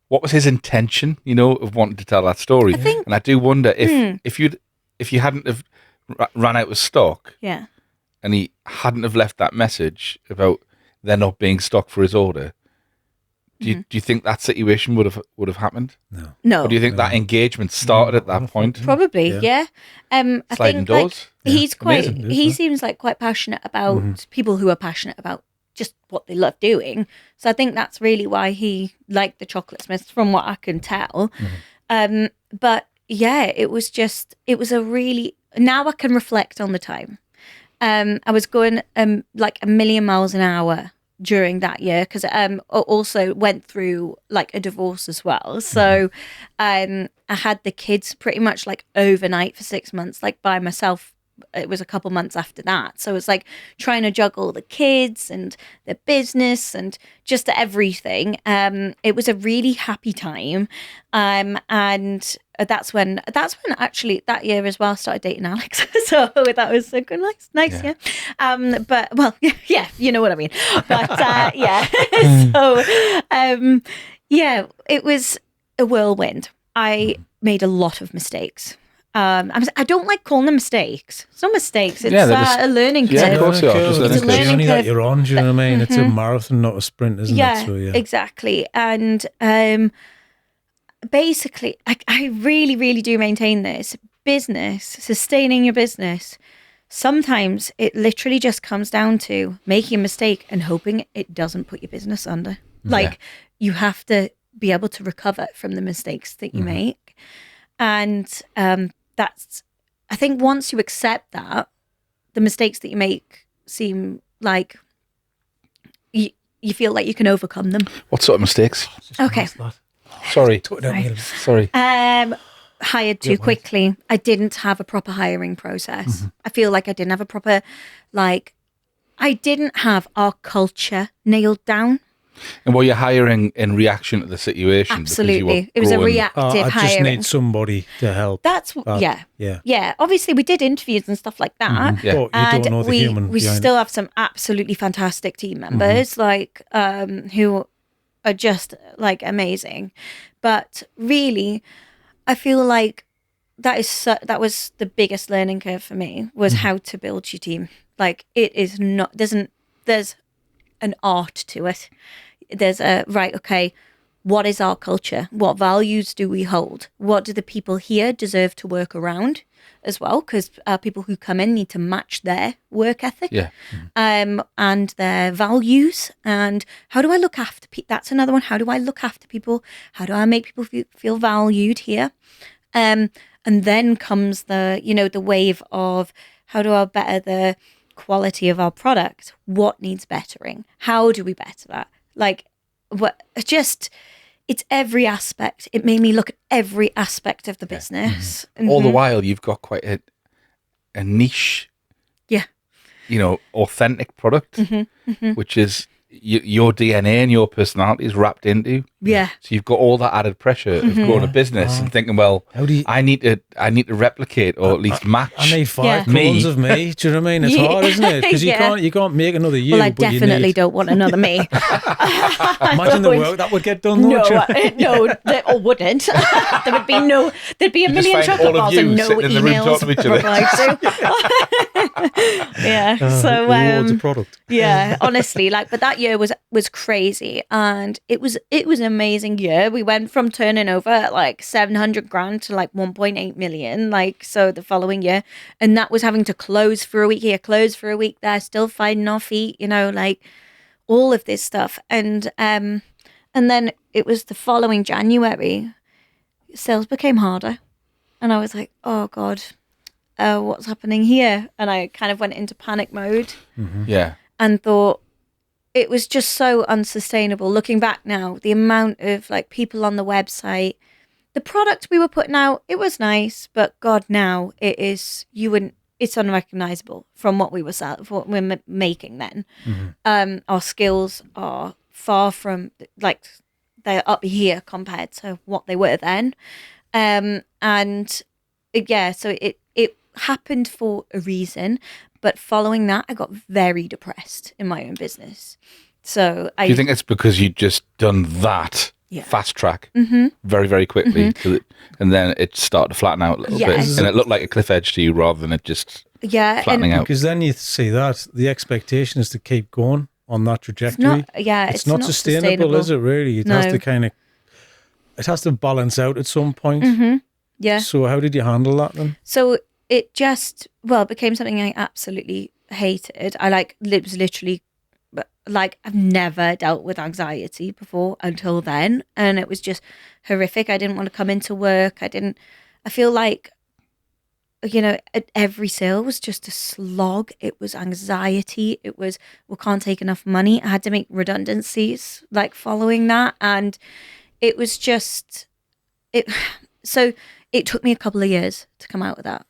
[SPEAKER 3] what was his intention, of wanting to tell that story? And I do wonder if you hadn't have ran out of stock, and he hadn't have left that message about there not being stock for his order, do you think that situation would have happened?
[SPEAKER 1] No.
[SPEAKER 3] Or do you think that engagement started at that point?
[SPEAKER 1] Probably, yeah. I
[SPEAKER 3] Sliding
[SPEAKER 1] think
[SPEAKER 3] doors.
[SPEAKER 1] Like,
[SPEAKER 3] Amazing.
[SPEAKER 1] he seems like quite passionate about people who are passionate about just what they love doing. So I think that's really why he liked the Chocolate Smiths, from what I can tell. But yeah, it was a really, now I can reflect on the time. I was going like 1,000,000 miles an hour during that year, because I also went through like a divorce as well. So I had the kids pretty much like overnight for 6 months, like by myself, it was a couple months after that. So it's like trying to juggle the kids and the business and just everything. It was a really happy time. And that's when actually that year as well I started dating Alex. So that was a good, nice year. But well, yeah, you know what I mean. But yeah, so yeah, it was a whirlwind. I made a lot of mistakes. I don't like calling them mistakes. It's not mistakes. It's a learning curve.
[SPEAKER 3] Yeah, of course they are. Just
[SPEAKER 1] It's a learning
[SPEAKER 2] journey
[SPEAKER 1] curve.
[SPEAKER 2] that you're on. Do you know what I mean? It's a marathon, not a sprint, isn't it? So, yeah,
[SPEAKER 1] exactly. And basically, I really, really do maintain this. Business, sustaining your business, sometimes it literally just comes down to making a mistake and hoping it doesn't put your business under. Like, you have to be able to recover from the mistakes that you make. And that's, I think once you accept that, the mistakes that you make seem like you feel like you can overcome them.
[SPEAKER 3] What sort of mistakes?
[SPEAKER 1] Okay.
[SPEAKER 3] Sorry.
[SPEAKER 1] Hired too quickly. I didn't have a proper hiring process. I feel like I didn't have a proper, I didn't have our culture nailed down.
[SPEAKER 3] And were you hiring in reaction to the situation?
[SPEAKER 1] Absolutely. It was a reactive
[SPEAKER 2] I
[SPEAKER 1] hiring.
[SPEAKER 2] just need somebody to help.
[SPEAKER 1] That's, yeah. Obviously, we did interviews and stuff like that.
[SPEAKER 3] Yeah.
[SPEAKER 2] But you
[SPEAKER 1] And
[SPEAKER 2] don't know the human
[SPEAKER 1] we
[SPEAKER 2] behind
[SPEAKER 1] still have some absolutely fantastic team members, who are just amazing. But really, I feel like that was the biggest learning curve for me, was how to build your team. Like, it is not, there's an art to it. There's what is our culture? What values do we hold? What do the people here deserve to work around as well? Because people who come in need to match their work ethic, and their values. And how do I look after people? That's another one. How do I look after people? How do I make people feel valued here? And then comes the wave of how do I better the quality of our product? What needs bettering? How do we better that? It's every aspect. It made me look at every aspect of the business.
[SPEAKER 3] All the while, you've got quite a niche, authentic product, which is your DNA and your personality is wrapped into.
[SPEAKER 1] Yeah.
[SPEAKER 3] So you've got all that added pressure of growing a business and thinking, well, I need to replicate or at least match.
[SPEAKER 2] I need 5 clones of me. Do you know what I mean? It's hard, isn't it? Because you can't make another you.
[SPEAKER 1] Well, I
[SPEAKER 2] but
[SPEAKER 1] definitely don't want another me.
[SPEAKER 2] Imagine the work that would get done.
[SPEAKER 1] No, or wouldn't. There'd be a million
[SPEAKER 3] find
[SPEAKER 1] chocolate
[SPEAKER 3] all of
[SPEAKER 1] bars
[SPEAKER 3] you
[SPEAKER 1] and no
[SPEAKER 3] sitting in the room
[SPEAKER 1] emails
[SPEAKER 3] talking to each other.
[SPEAKER 1] Yeah. So
[SPEAKER 2] rewards a product.
[SPEAKER 1] yeah, honestly, but that year was crazy, and it was an amazing year. We went from turning over at 700 grand to 1.8 million, so the following year, and that was having to close for a week here, close for a week there, still finding our feet, all of this stuff, and then it was the following January, sales became harder, and I was like, oh God, what's happening here? And I kind of went into panic mode.
[SPEAKER 3] Yeah.
[SPEAKER 1] And thought it was just so unsustainable. Looking back now, the amount of people on the website, the product we were putting out, it was nice, but God, now it's unrecognizable from what we were selling, what we're making then. Our skills are far from they're up here compared to what they were then. So it happened for a reason. But following that, I got very depressed in my own business. So
[SPEAKER 3] Do you think it's because you'd just done that fast track very, very quickly, and then it started to flatten out a little bit, and it looked like a cliff edge to you rather than it just flattening out?
[SPEAKER 2] Because then you see that the expectation is to keep going on that trajectory. It's not sustainable, is it? Really, it has to balance out at some point.
[SPEAKER 1] Yeah.
[SPEAKER 2] So how did you handle that then?
[SPEAKER 1] So it just became something I absolutely hated. It was literally I've never dealt with anxiety before until then, and it was just horrific. I didn't want to come into work. I feel like every sale was just a slog. It was anxiety. It was, we can't take enough money. I had to make redundancies following that, and it was just so it took me a couple of years to come out of that.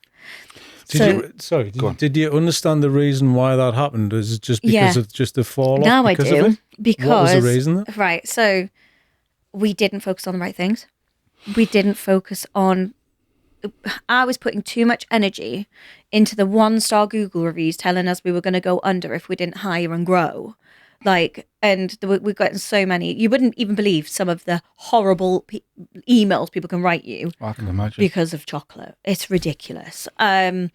[SPEAKER 2] Did you understand the reason why that happened? Is it just because of just the fall off?
[SPEAKER 1] Now I
[SPEAKER 2] because
[SPEAKER 1] do.
[SPEAKER 2] Of it?
[SPEAKER 1] Because
[SPEAKER 2] what was the reason?
[SPEAKER 1] Right. So we didn't focus on the right things. We didn't focus on. I was putting too much energy into the 1-star Google reviews telling us we were going to go under if we didn't hire and grow. And we've gotten so many. You wouldn't even believe some of the horrible emails people can write you.
[SPEAKER 3] I can imagine.
[SPEAKER 1] Because of chocolate. It's ridiculous. It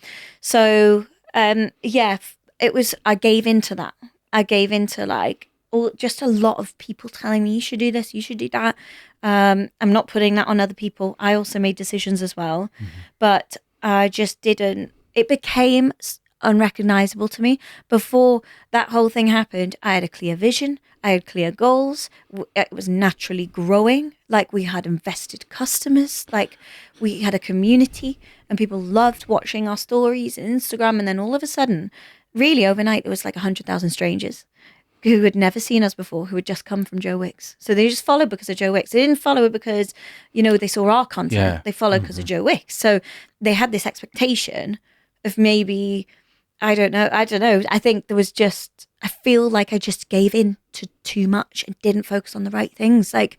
[SPEAKER 1] was, I gave into that. I gave into just a lot of people telling me, you should do this, you should do that. I'm not putting that on other people. I also made decisions as well. But I just didn't. It became unrecognizable to me. Before that whole thing happened, I had a clear vision. I had clear goals. It was naturally growing. We had invested customers. We had a community and people loved watching our stories and Instagram. And then all of a sudden, really overnight, there was 100,000 strangers who had never seen us before, who had just come from Joe Wicks. So they just followed because of Joe Wicks. They didn't follow it because, they saw our content.
[SPEAKER 3] Yeah.
[SPEAKER 1] They followed because of Joe Wicks. So they had this expectation of maybe, I don't know. I think there was I feel like I just gave in to too much and didn't focus on the right things.
[SPEAKER 3] It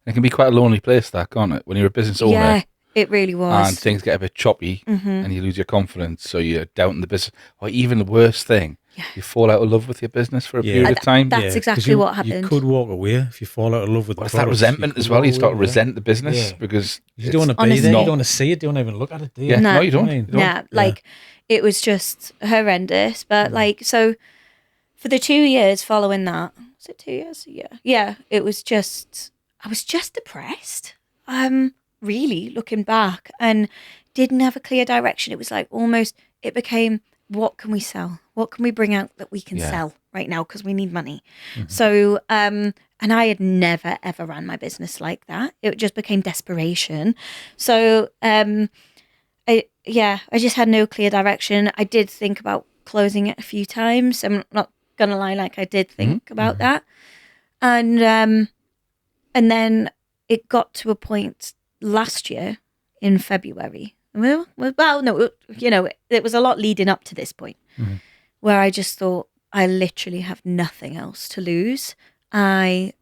[SPEAKER 3] can be quite a lonely place, that, can't it? When you're a business owner.
[SPEAKER 1] Yeah, it really was.
[SPEAKER 3] And things get a bit choppy and you lose your confidence. So you're doubting the business. Or even the worst thing, you fall out of love with your business for a period of time.
[SPEAKER 1] That's exactly what happened.
[SPEAKER 2] You could walk away if you fall out of love with the
[SPEAKER 3] product.
[SPEAKER 2] product.
[SPEAKER 3] That resentment as well. You start to resent the business because
[SPEAKER 2] you don't want to be there. You don't want to see it. You don't even look at it, do you?
[SPEAKER 3] Yeah. No, you don't.
[SPEAKER 1] It was just horrendous. But so for the 2 years following that, was it 2 years? Yeah. It was I was just depressed. Really looking back, and didn't have a clear direction. It was almost, it became, what can we sell? What can we bring out that we can sell right now? Because we need money. So, and I had never, ever ran my business like that. It just became desperation. So, I just had no clear direction. I did think about closing it a few times. I'm not going to lie, I did think about that. And then it got to a point last year in February. Well, no, it was a lot leading up to this point where I just thought, I literally have nothing else to lose. I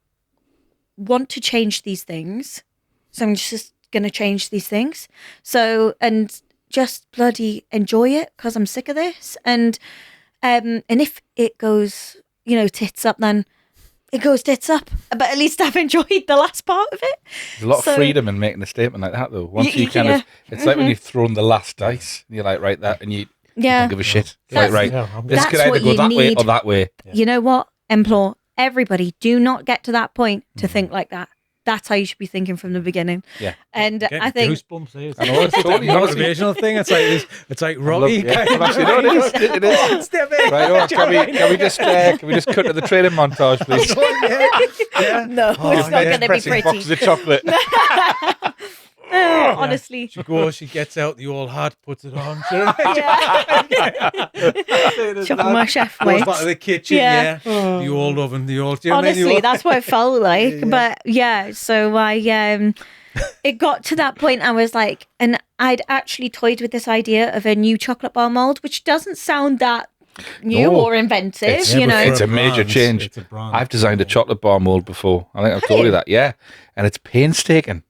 [SPEAKER 1] want to change these things. So I'm just going to change these things. So, and just bloody enjoy it because I'm sick of this. And if it goes, tits up, then it goes tits up. But at least I've enjoyed the last part of it.
[SPEAKER 3] There's a lot of freedom in making a statement like that, though. Once you kind of, it's like when you've thrown the last dice, and you're right, that, and you don't give a shit. This could either go that way or that way.
[SPEAKER 1] Yeah. You know what? Implore everybody, do not get to that point to think like that. That's how you should be thinking from the beginning.
[SPEAKER 3] Yeah.
[SPEAKER 1] And I think
[SPEAKER 2] goosebumps here. I know, it's a totally motivational thing. It's like Rocky.
[SPEAKER 3] It is. Right, can we just cut to the training montage, please?
[SPEAKER 1] No, it's not going to be pretty.
[SPEAKER 3] Boxes of chocolate.
[SPEAKER 1] Honestly.
[SPEAKER 2] She goes, she gets out the old hat, puts it on.
[SPEAKER 1] Chocolate my chef
[SPEAKER 2] goes back to the kitchen, the old oven, the old...
[SPEAKER 1] Honestly, that's what it felt like. But so I... it got to that point, I was like... And I'd actually toyed with this idea of a new chocolate bar mould, which doesn't sound that new or inventive,
[SPEAKER 3] It's a major change. I've designed a chocolate bar mould before. I think I've told you that, and it's painstaking.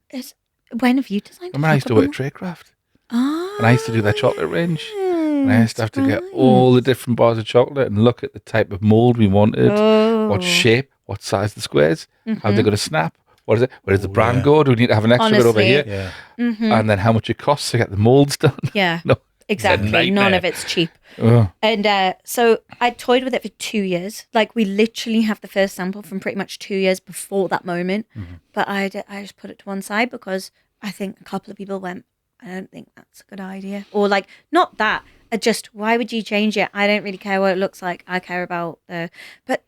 [SPEAKER 1] When have you designed?
[SPEAKER 3] When I used to work at Tradecraft, and I used to do their chocolate range, and I used to have to get all the different bars of chocolate and look at the type of mould we wanted, what shape, what size the squares, how they're going to snap, what is it, where does the brand go? Do we need to have an extra bit over here? And then how much it costs to get the moulds done?
[SPEAKER 1] Yeah.
[SPEAKER 3] No,
[SPEAKER 1] exactly. None of it's cheap. And so I toyed with it for 2 years. We literally have the first sample from pretty much 2 years before that moment. But I just put it to one side because I think a couple of people went, I don't think that's a good idea. Or not that. Just, why would you change it? I don't really care what it looks like. I care about but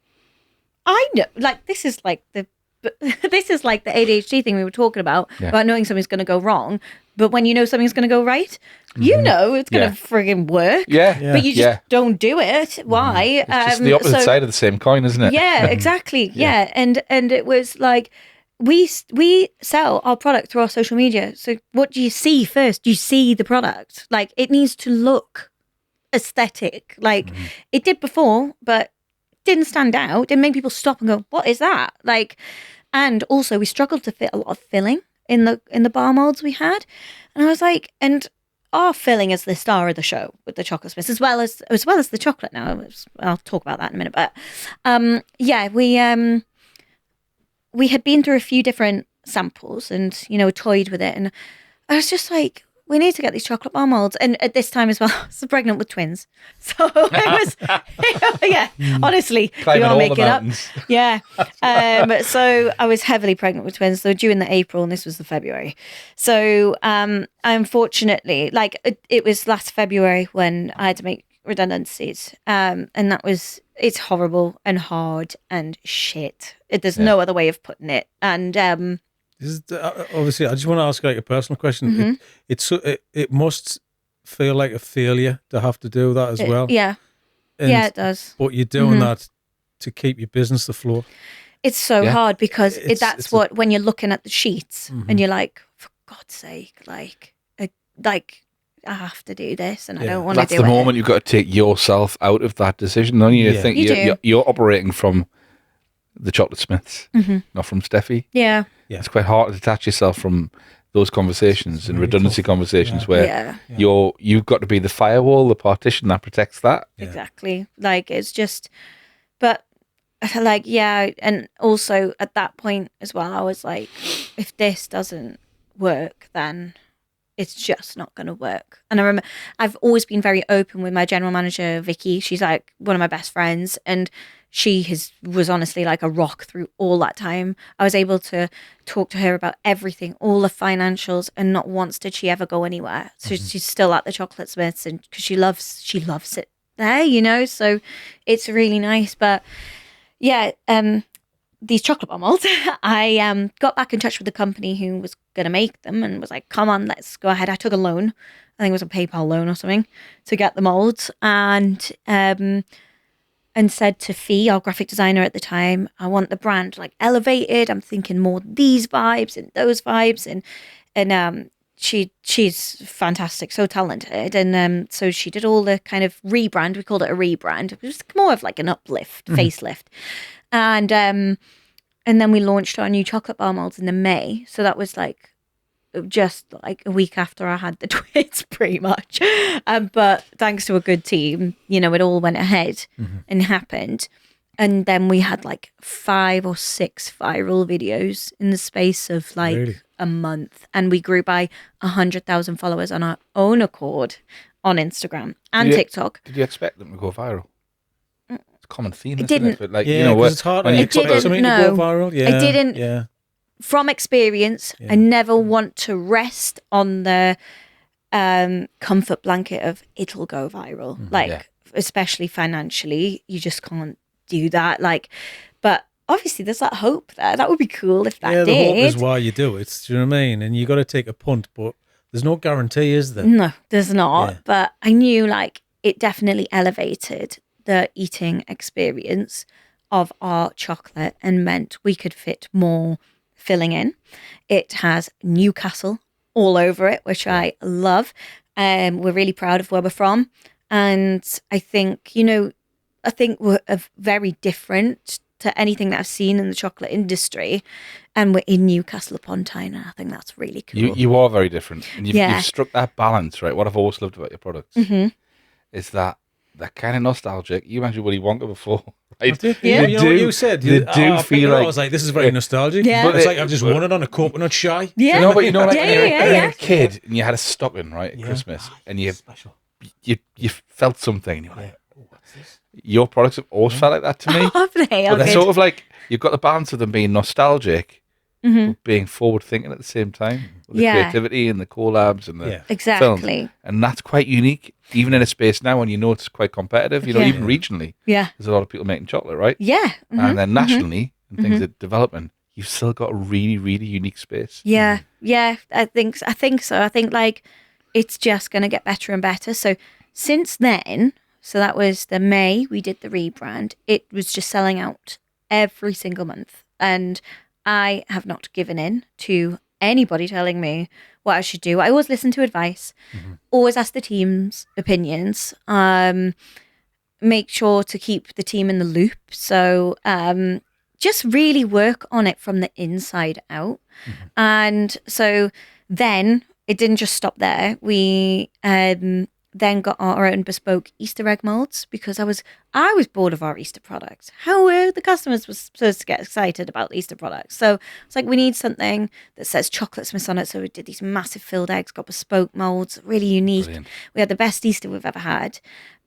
[SPEAKER 1] I know, this is like the ADHD thing we were talking about knowing something's going to go wrong. But when you know something's going to go right, you know it's going to friggin' work. But you just don't do it. Why?
[SPEAKER 3] It's just the opposite side of the same coin, isn't it?
[SPEAKER 1] Yeah, exactly. And it was we sell our product through our social media. So what do you see first? You see the product. Like, it needs to look aesthetic. Like it did before, but didn't stand out. Didn't make people stop and go, "What is that?" Like, and also we struggled to fit a lot of filling in the bar molds we had, and I was like, and our filling is the star of the show with the chocolate Smiths, as well as the chocolate. Now I'll talk about that in a minute, but yeah, we had been through a few different samples and toyed with it, and I was just like, we need to get these chocolate bar molds. And at this time as well, I was pregnant with twins. So it was, yeah, honestly,
[SPEAKER 3] Climbing
[SPEAKER 1] you
[SPEAKER 3] all
[SPEAKER 1] all make
[SPEAKER 3] the
[SPEAKER 1] it up.
[SPEAKER 3] mountains.
[SPEAKER 1] Yeah. So I was heavily pregnant with twins. They were due in the April and this was the February. So unfortunately, like it was last February when I had to make redundancies. And it's horrible and hard and shit. There's no other way of putting it. And
[SPEAKER 2] Obviously, I just want to ask like a personal question. It must feel like a failure to have to do that as well.
[SPEAKER 1] Yeah.
[SPEAKER 2] And,
[SPEAKER 1] yeah, it does.
[SPEAKER 2] But you're doing that to keep your business afloat.
[SPEAKER 1] It's so hard because when you're looking at the sheets and you're like, for God's sake, like I have to do this and I don't want to do it.
[SPEAKER 3] That's the moment you've got to take yourself out of that decision, don't you? You think you're operating from the Chocolate Smiths, not from Steffi.
[SPEAKER 1] Yeah.
[SPEAKER 3] It's quite hard to detach yourself from those conversations and redundancy conversations where you've got to be the firewall, the partition that protects that.
[SPEAKER 1] Exactly. Like, it's just, but like, yeah. And also at that point as well, I was like, if this doesn't work, then it's just not going to work. And I remember I've always been very open with my general manager, Vicky. She's like one of my best friends, and she was honestly like a rock through all that time. I was able to talk to her about everything, all the financials, and not once did she ever go anywhere. So she's still at the Chocolate Smiths, and because she loves it there, so it's really nice. But yeah, these chocolate bar molds, I got back in touch with the company who was going to make them and was like, come on, let's go ahead. I took a loan. I think it was a PayPal loan or something to get the molds, and said to Fee, our graphic designer at the time, I want the brand like elevated. I'm thinking more these vibes and those vibes. And she's fantastic, so talented. And so she did all the kind of rebrand. We called it a rebrand. It was more of like an uplift, facelift. And then we launched our new chocolate bar molds in the May. So that was like just like a week after I had the twins, pretty much. But thanks to a good team, it all went ahead and happened. And then we had like 5 or 6 viral videos in the space of like a month. And we grew by 100,000 followers on our own accord on Instagram and TikTok.
[SPEAKER 3] Did you expect them to go viral? It's a common theme,
[SPEAKER 1] It
[SPEAKER 3] isn't
[SPEAKER 1] didn't.
[SPEAKER 3] it? But like,
[SPEAKER 2] it's hard when you expect something to go viral. Yeah,
[SPEAKER 1] I didn't.
[SPEAKER 2] Yeah.
[SPEAKER 1] From experience, I never want to rest on the comfort blanket of it'll go viral. Especially financially, you just can't do that. But obviously there's that hope there. That would be cool if that did.
[SPEAKER 2] The hope is why you do it. Do you know what I mean? And you got to take a punt, but there's no guarantee, is there?
[SPEAKER 1] No, there's not. Yeah. But I knew it definitely elevated the eating experience of our chocolate and meant we could fit more filling in. It has Newcastle all over it, which I love. We're really proud of where we're from. And I think, we're very different to anything that I've seen in the chocolate industry. And we're in Newcastle upon Tyne. And I think that's really cool.
[SPEAKER 3] You are very different. And you've struck that balance, right? What I've always loved about your products is that kind of nostalgic. You mentioned Willy Wonka before. Right?
[SPEAKER 2] Yeah, you know what you said.
[SPEAKER 3] Feel like
[SPEAKER 2] I was like, this is very nostalgic.
[SPEAKER 1] Yeah.
[SPEAKER 2] But it's like I've just won it on a coconut shy.
[SPEAKER 1] Yeah.
[SPEAKER 3] But when you were
[SPEAKER 1] yeah.
[SPEAKER 3] a kid and you had a stocking, right, at Christmas, and you felt something, and you're like, oh, what's this? Your products have always felt like that to me.
[SPEAKER 1] Have they?
[SPEAKER 3] But they're sort of like, you've got the balance of them being nostalgic, but being forward thinking at the same time. With the creativity and the collabs and the
[SPEAKER 1] exactly
[SPEAKER 3] films. And that's quite unique, even in a space now when it's quite competitive, even regionally.
[SPEAKER 1] Yeah.
[SPEAKER 3] There's a lot of people making chocolate, right?
[SPEAKER 1] Yeah.
[SPEAKER 3] And then nationally, and things are developing, you've still got a really, really unique space.
[SPEAKER 1] Yeah. Yeah. I think so. I think it's just going to get better and better. So since then, so that was the May, we did the rebrand. It was just selling out every single month. And I have not given in to anybody telling me what I should do. I always listen to advice, always ask the team's opinions, make sure to keep the team in the loop. So just really work on it from the inside out. And so then it didn't just stop there. We then got our own bespoke Easter egg molds because I was bored of our Easter products. How were the customers were supposed to get excited about the Easter products? So it's like we need something that says Chocolate Smiths on it. So we did these massive filled eggs, got bespoke molds, really unique.
[SPEAKER 3] Brilliant.
[SPEAKER 1] We had the best Easter we've ever had.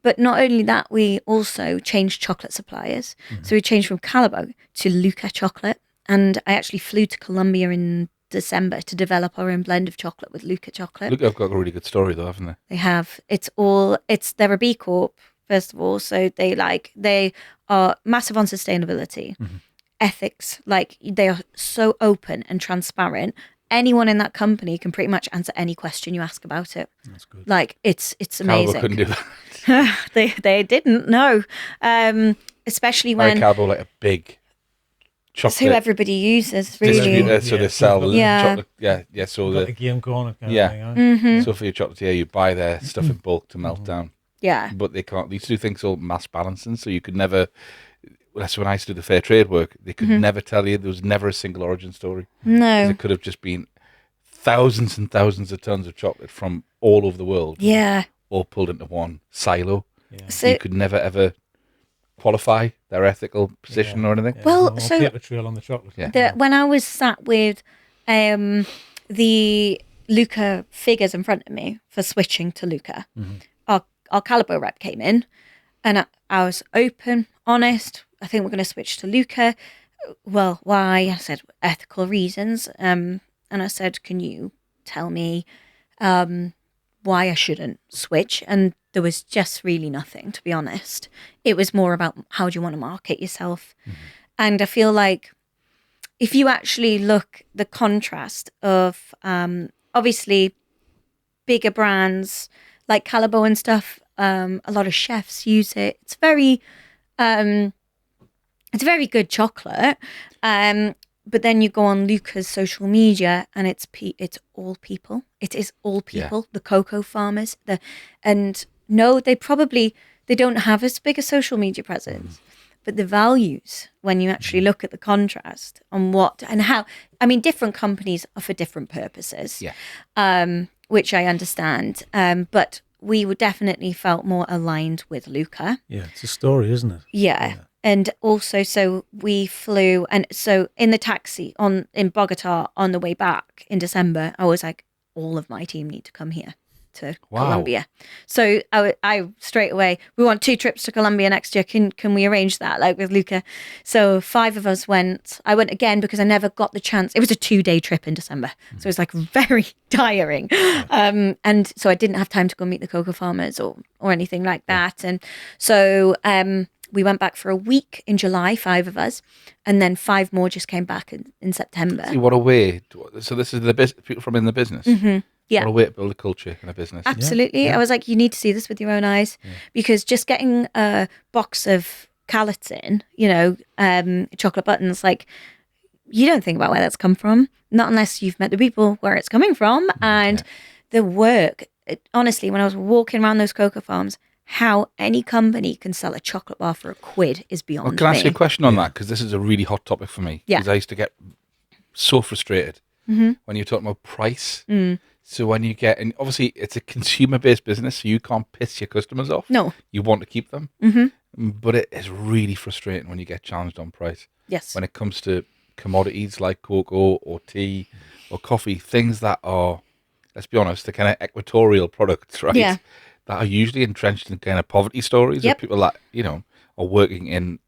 [SPEAKER 1] But not only that, we also changed chocolate suppliers. So we changed from Calabo to Luca chocolate. And I actually flew to Colombia in December to develop our own blend of chocolate with Luca chocolate.
[SPEAKER 3] Look, I've got a really good story though, haven't they?
[SPEAKER 1] They have. They're a B Corp, first of all. So they are massive on sustainability, ethics. Like they are so open and transparent. Anyone in that company can pretty much answer any question you ask about it.
[SPEAKER 2] That's good.
[SPEAKER 1] Like it's
[SPEAKER 3] Calvo
[SPEAKER 1] amazing.
[SPEAKER 3] couldn't do that.
[SPEAKER 1] they didn't know, especially when
[SPEAKER 3] Calvo like a big chocolate.
[SPEAKER 1] it's who everybody uses really.
[SPEAKER 3] distributor, so they sell
[SPEAKER 1] Yeah.
[SPEAKER 3] chocolate. Yeah. So
[SPEAKER 2] Got a
[SPEAKER 3] the
[SPEAKER 2] game corner kind
[SPEAKER 3] Yeah.
[SPEAKER 2] of thing, huh?
[SPEAKER 3] so for your chocolatier, you buy their stuff in bulk to melt down,
[SPEAKER 1] Yeah,
[SPEAKER 3] but they can't. These two things all mass balancing, so you could never. That's when I used to do the fair trade work. They could never tell you. There was never a single origin story.
[SPEAKER 1] no,
[SPEAKER 3] It could have just been thousands and thousands of tons of chocolate from all over the world,
[SPEAKER 1] yeah.
[SPEAKER 3] all pulled into one silo.
[SPEAKER 2] Yeah.
[SPEAKER 1] So
[SPEAKER 3] You could never ever qualify their ethical position or anything.
[SPEAKER 1] Well,
[SPEAKER 2] More
[SPEAKER 1] so-
[SPEAKER 2] paper trail on the chocolate.
[SPEAKER 3] Yeah.
[SPEAKER 1] when I was sat with the Luca figures in front of me for switching to Luca, our Calabo rep came in, and I was open, honest. I think we're going to switch to Luca. Well, why? I said ethical reasons. And I said, can you tell me why I shouldn't switch? And there was just really nothing, to be honest. It was more about how do you want to market yourself. And I feel like if you actually look the contrast of obviously bigger brands like Calabo and stuff, a lot of chefs use it. It's very good chocolate. But then you go on Luca's social media and it's all people. It is all people, the cocoa farmers. No, they don't have as big a social media presence. But the values, when you actually look at the contrast on what and how, I mean, different companies are for different purposes, which I understand. But we would definitely felt more aligned with Luca.
[SPEAKER 2] Yeah, it's a story, isn't it?
[SPEAKER 1] Yeah. And also, so we flew, and so in the taxi in Bogota on the way back in December, I was like, all of my team need to come here to Colombia. So I straight away, we want 2 trips to Colombia next year. Can we arrange that, like with Luca? So 5 of us went. I went again because I never got the chance. It was a 2-day trip in December, so it was like very tiring, and so I didn't have time to go meet the cocoa farmers or anything like that. And so we went back for a week in July, 5 of us, and then 5 more just came back in September.
[SPEAKER 3] See, what a way. So this is people from in the business.
[SPEAKER 1] Yeah.
[SPEAKER 3] What a way to build a culture in a business.
[SPEAKER 1] Absolutely. I was like, you need to see this with your own eyes, because just getting a box of Calatin, chocolate buttons, like, you don't think about where that's come from, not unless you've met the people where it's coming from. And the work, honestly, when I was walking around those cocoa farms, how any company can sell a chocolate bar for £1 is beyond me.
[SPEAKER 3] Can I ask you a question on that? Because this is a really hot topic for me.
[SPEAKER 1] Yeah.
[SPEAKER 3] Because I used to get so frustrated when you're talking about price. So when you get, and obviously it's a consumer-based business, so you can't piss your customers off.
[SPEAKER 1] No.
[SPEAKER 3] You want to keep them. But it is really frustrating when you get challenged on price.
[SPEAKER 1] Yes.
[SPEAKER 3] When it comes to commodities like cocoa or tea or coffee, things that are, let's be honest, the kind of equatorial products, right?
[SPEAKER 1] Yeah.
[SPEAKER 3] That are usually entrenched in kind of poverty stories of people that, are working in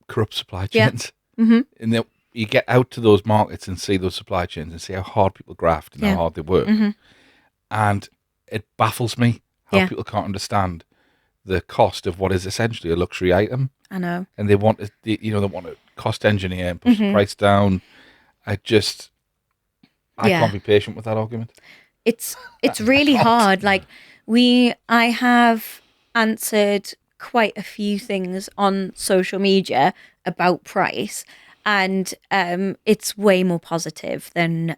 [SPEAKER 3] corrupt supply chains. And then you get out to those markets and see those supply chains and see how hard people graft and how hard they work. And it baffles me how people can't understand the cost of what is essentially a luxury item.
[SPEAKER 1] I know.
[SPEAKER 3] And they want to, they want to cost engineer and push the price down. I can't be patient with that argument.
[SPEAKER 1] It's really hard. Like I have answered quite a few things on social media about price, and it's way more positive than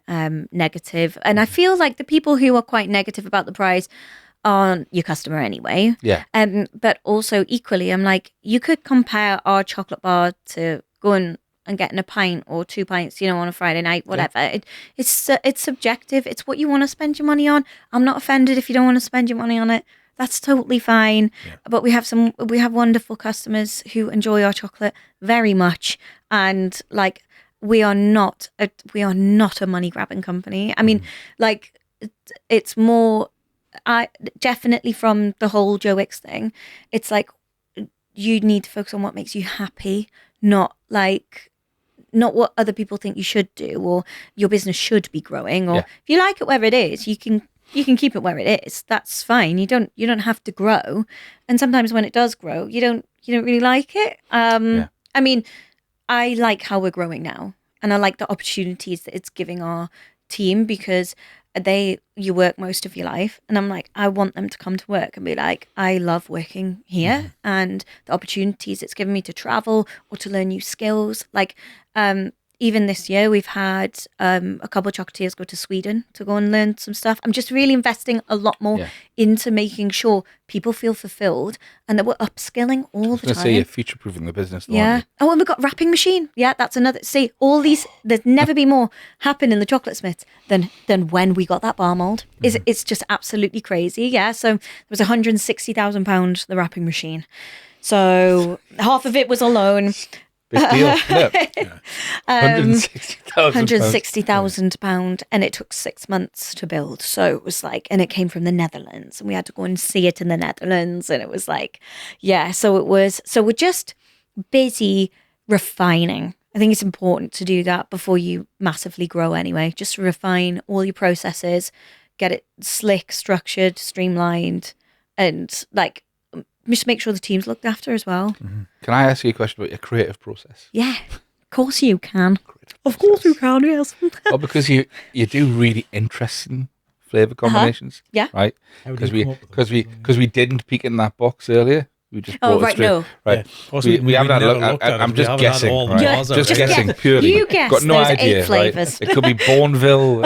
[SPEAKER 1] negative. And I feel like the people who are quite negative about the price aren't your customer anyway.
[SPEAKER 3] Yeah.
[SPEAKER 1] But also equally, I'm like, you could compare our chocolate bar to going and getting a pint or 2 pints, on a Friday night, whatever. It's subjective. It's what you want to spend your money on. I'm not offended if you don't want to spend your money on it. That's totally fine. Yeah. But we have wonderful customers who enjoy our chocolate very much, and like we are not a money grabbing company. I mean, like it's more. I definitely, from the whole Joe Wicks thing, it's like you need to focus on what makes you happy, not what other people think you should do or your business should be growing. Or if you like it where it is, you can keep it where it is. That's fine. You don't have to grow. And sometimes when it does grow, you don't really like it. I mean, I like how we're growing now, and I like the opportunities that it's giving our team, because you work most of your life, and I'm like, I want them to come to work and be like, I love working here, and the opportunities it's given me to travel or to learn new skills. Like even this year we've had a couple of chocolatiers go to Sweden to go and learn some stuff. I'm just really investing a lot more into making sure people feel fulfilled and that we're upskilling all the time.
[SPEAKER 3] Say you're future-proofing the business.
[SPEAKER 1] Yeah. Oh, and we've got wrapping machine. Yeah, that's another. See, all these. There's never been more happen in the Chocolate Smiths than when we got that bar mold. It's just absolutely crazy. Yeah. So it was £160,000 the wrapping machine. So half of it was a loan.
[SPEAKER 3] Big deal. Yeah.
[SPEAKER 1] £160,000, and it took 6 months to build. So it was like, and it came from the Netherlands, and we had to go and see it in the Netherlands, and it was like, so we're just busy refining. I think it's important to do that before you massively grow anyway. Just refine all your processes, get it slick, structured, streamlined, and like just make sure the team's looked after as well.
[SPEAKER 3] Can I ask you a question about your creative process?
[SPEAKER 1] Yeah, of course you can. Of course you can, yes.
[SPEAKER 3] Well, because you do really interesting flavour combinations.
[SPEAKER 1] Yeah.
[SPEAKER 3] Right? Because we didn't peek in that box earlier. We just brought it straight.
[SPEAKER 1] No.
[SPEAKER 3] Right.
[SPEAKER 2] Yeah.
[SPEAKER 3] We haven't had a look. I'm just guessing. Right? Just guessing purely.
[SPEAKER 1] You guess.
[SPEAKER 3] Got no
[SPEAKER 1] There's
[SPEAKER 3] idea.
[SPEAKER 1] 8 flavours.
[SPEAKER 3] Right? It could be Bourneville.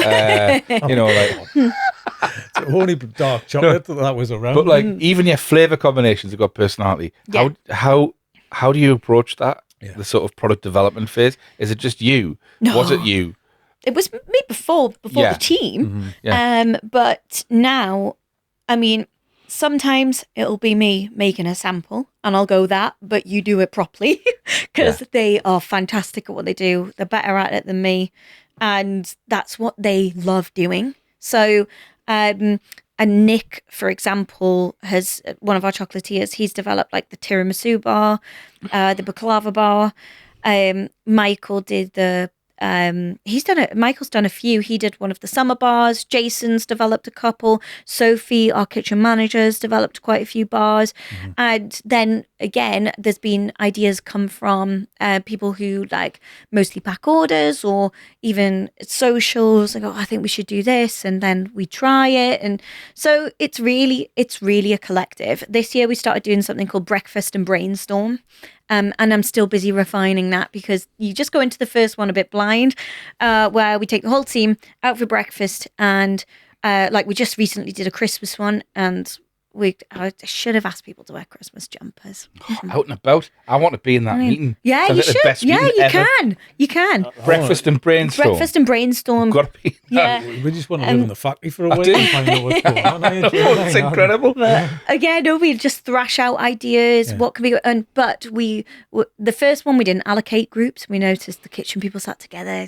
[SPEAKER 2] It's only dark chocolate that was around.
[SPEAKER 3] But like even your flavour combinations have got personality.
[SPEAKER 1] Yeah.
[SPEAKER 3] How do you approach that? Yeah. The sort of product development phase? Is it just you?
[SPEAKER 1] No.
[SPEAKER 3] Was it you?
[SPEAKER 1] It was me before the team. Yeah. But now, I mean, sometimes it'll be me making a sample and I'll go that, but you do it properly because they are fantastic at what they do. They're better at it than me. And that's what they love doing. So, and Nick, for example, has one of our chocolatiers. He's developed like the tiramisu bar, the baklava bar. Michael did Michael's done a few. He did one of the summer bars. Jason's developed a couple. Sophie, our kitchen manager's developed quite a few bars. And then again, there's been ideas come from people who like mostly pack orders or even socials. Like, I think we should do this, and then we try it. And so it's really a collective. This year we started doing something called Breakfast and Brainstorm. And I'm still busy refining that because you just go into the first one a bit blind, where we take the whole team out for breakfast, and like we just recently did a Christmas one, and I should have asked people to wear Christmas jumpers.
[SPEAKER 3] Out and about. I want to be in that meeting.
[SPEAKER 1] Yeah,
[SPEAKER 3] Sounds
[SPEAKER 1] you
[SPEAKER 3] like the
[SPEAKER 1] should.
[SPEAKER 3] best
[SPEAKER 1] Yeah,
[SPEAKER 3] meeting
[SPEAKER 1] you
[SPEAKER 3] ever.
[SPEAKER 1] can. You can.
[SPEAKER 3] Breakfast and brainstorm.
[SPEAKER 1] Breakfast and brainstorm.
[SPEAKER 3] Got to be.
[SPEAKER 1] Yeah.
[SPEAKER 2] We just want to live in the factory for a while and find out what's going on.
[SPEAKER 3] It's incredible.
[SPEAKER 1] But again, we just thrash out ideas. What can we? But the first one we didn't allocate groups. We noticed the kitchen people sat together.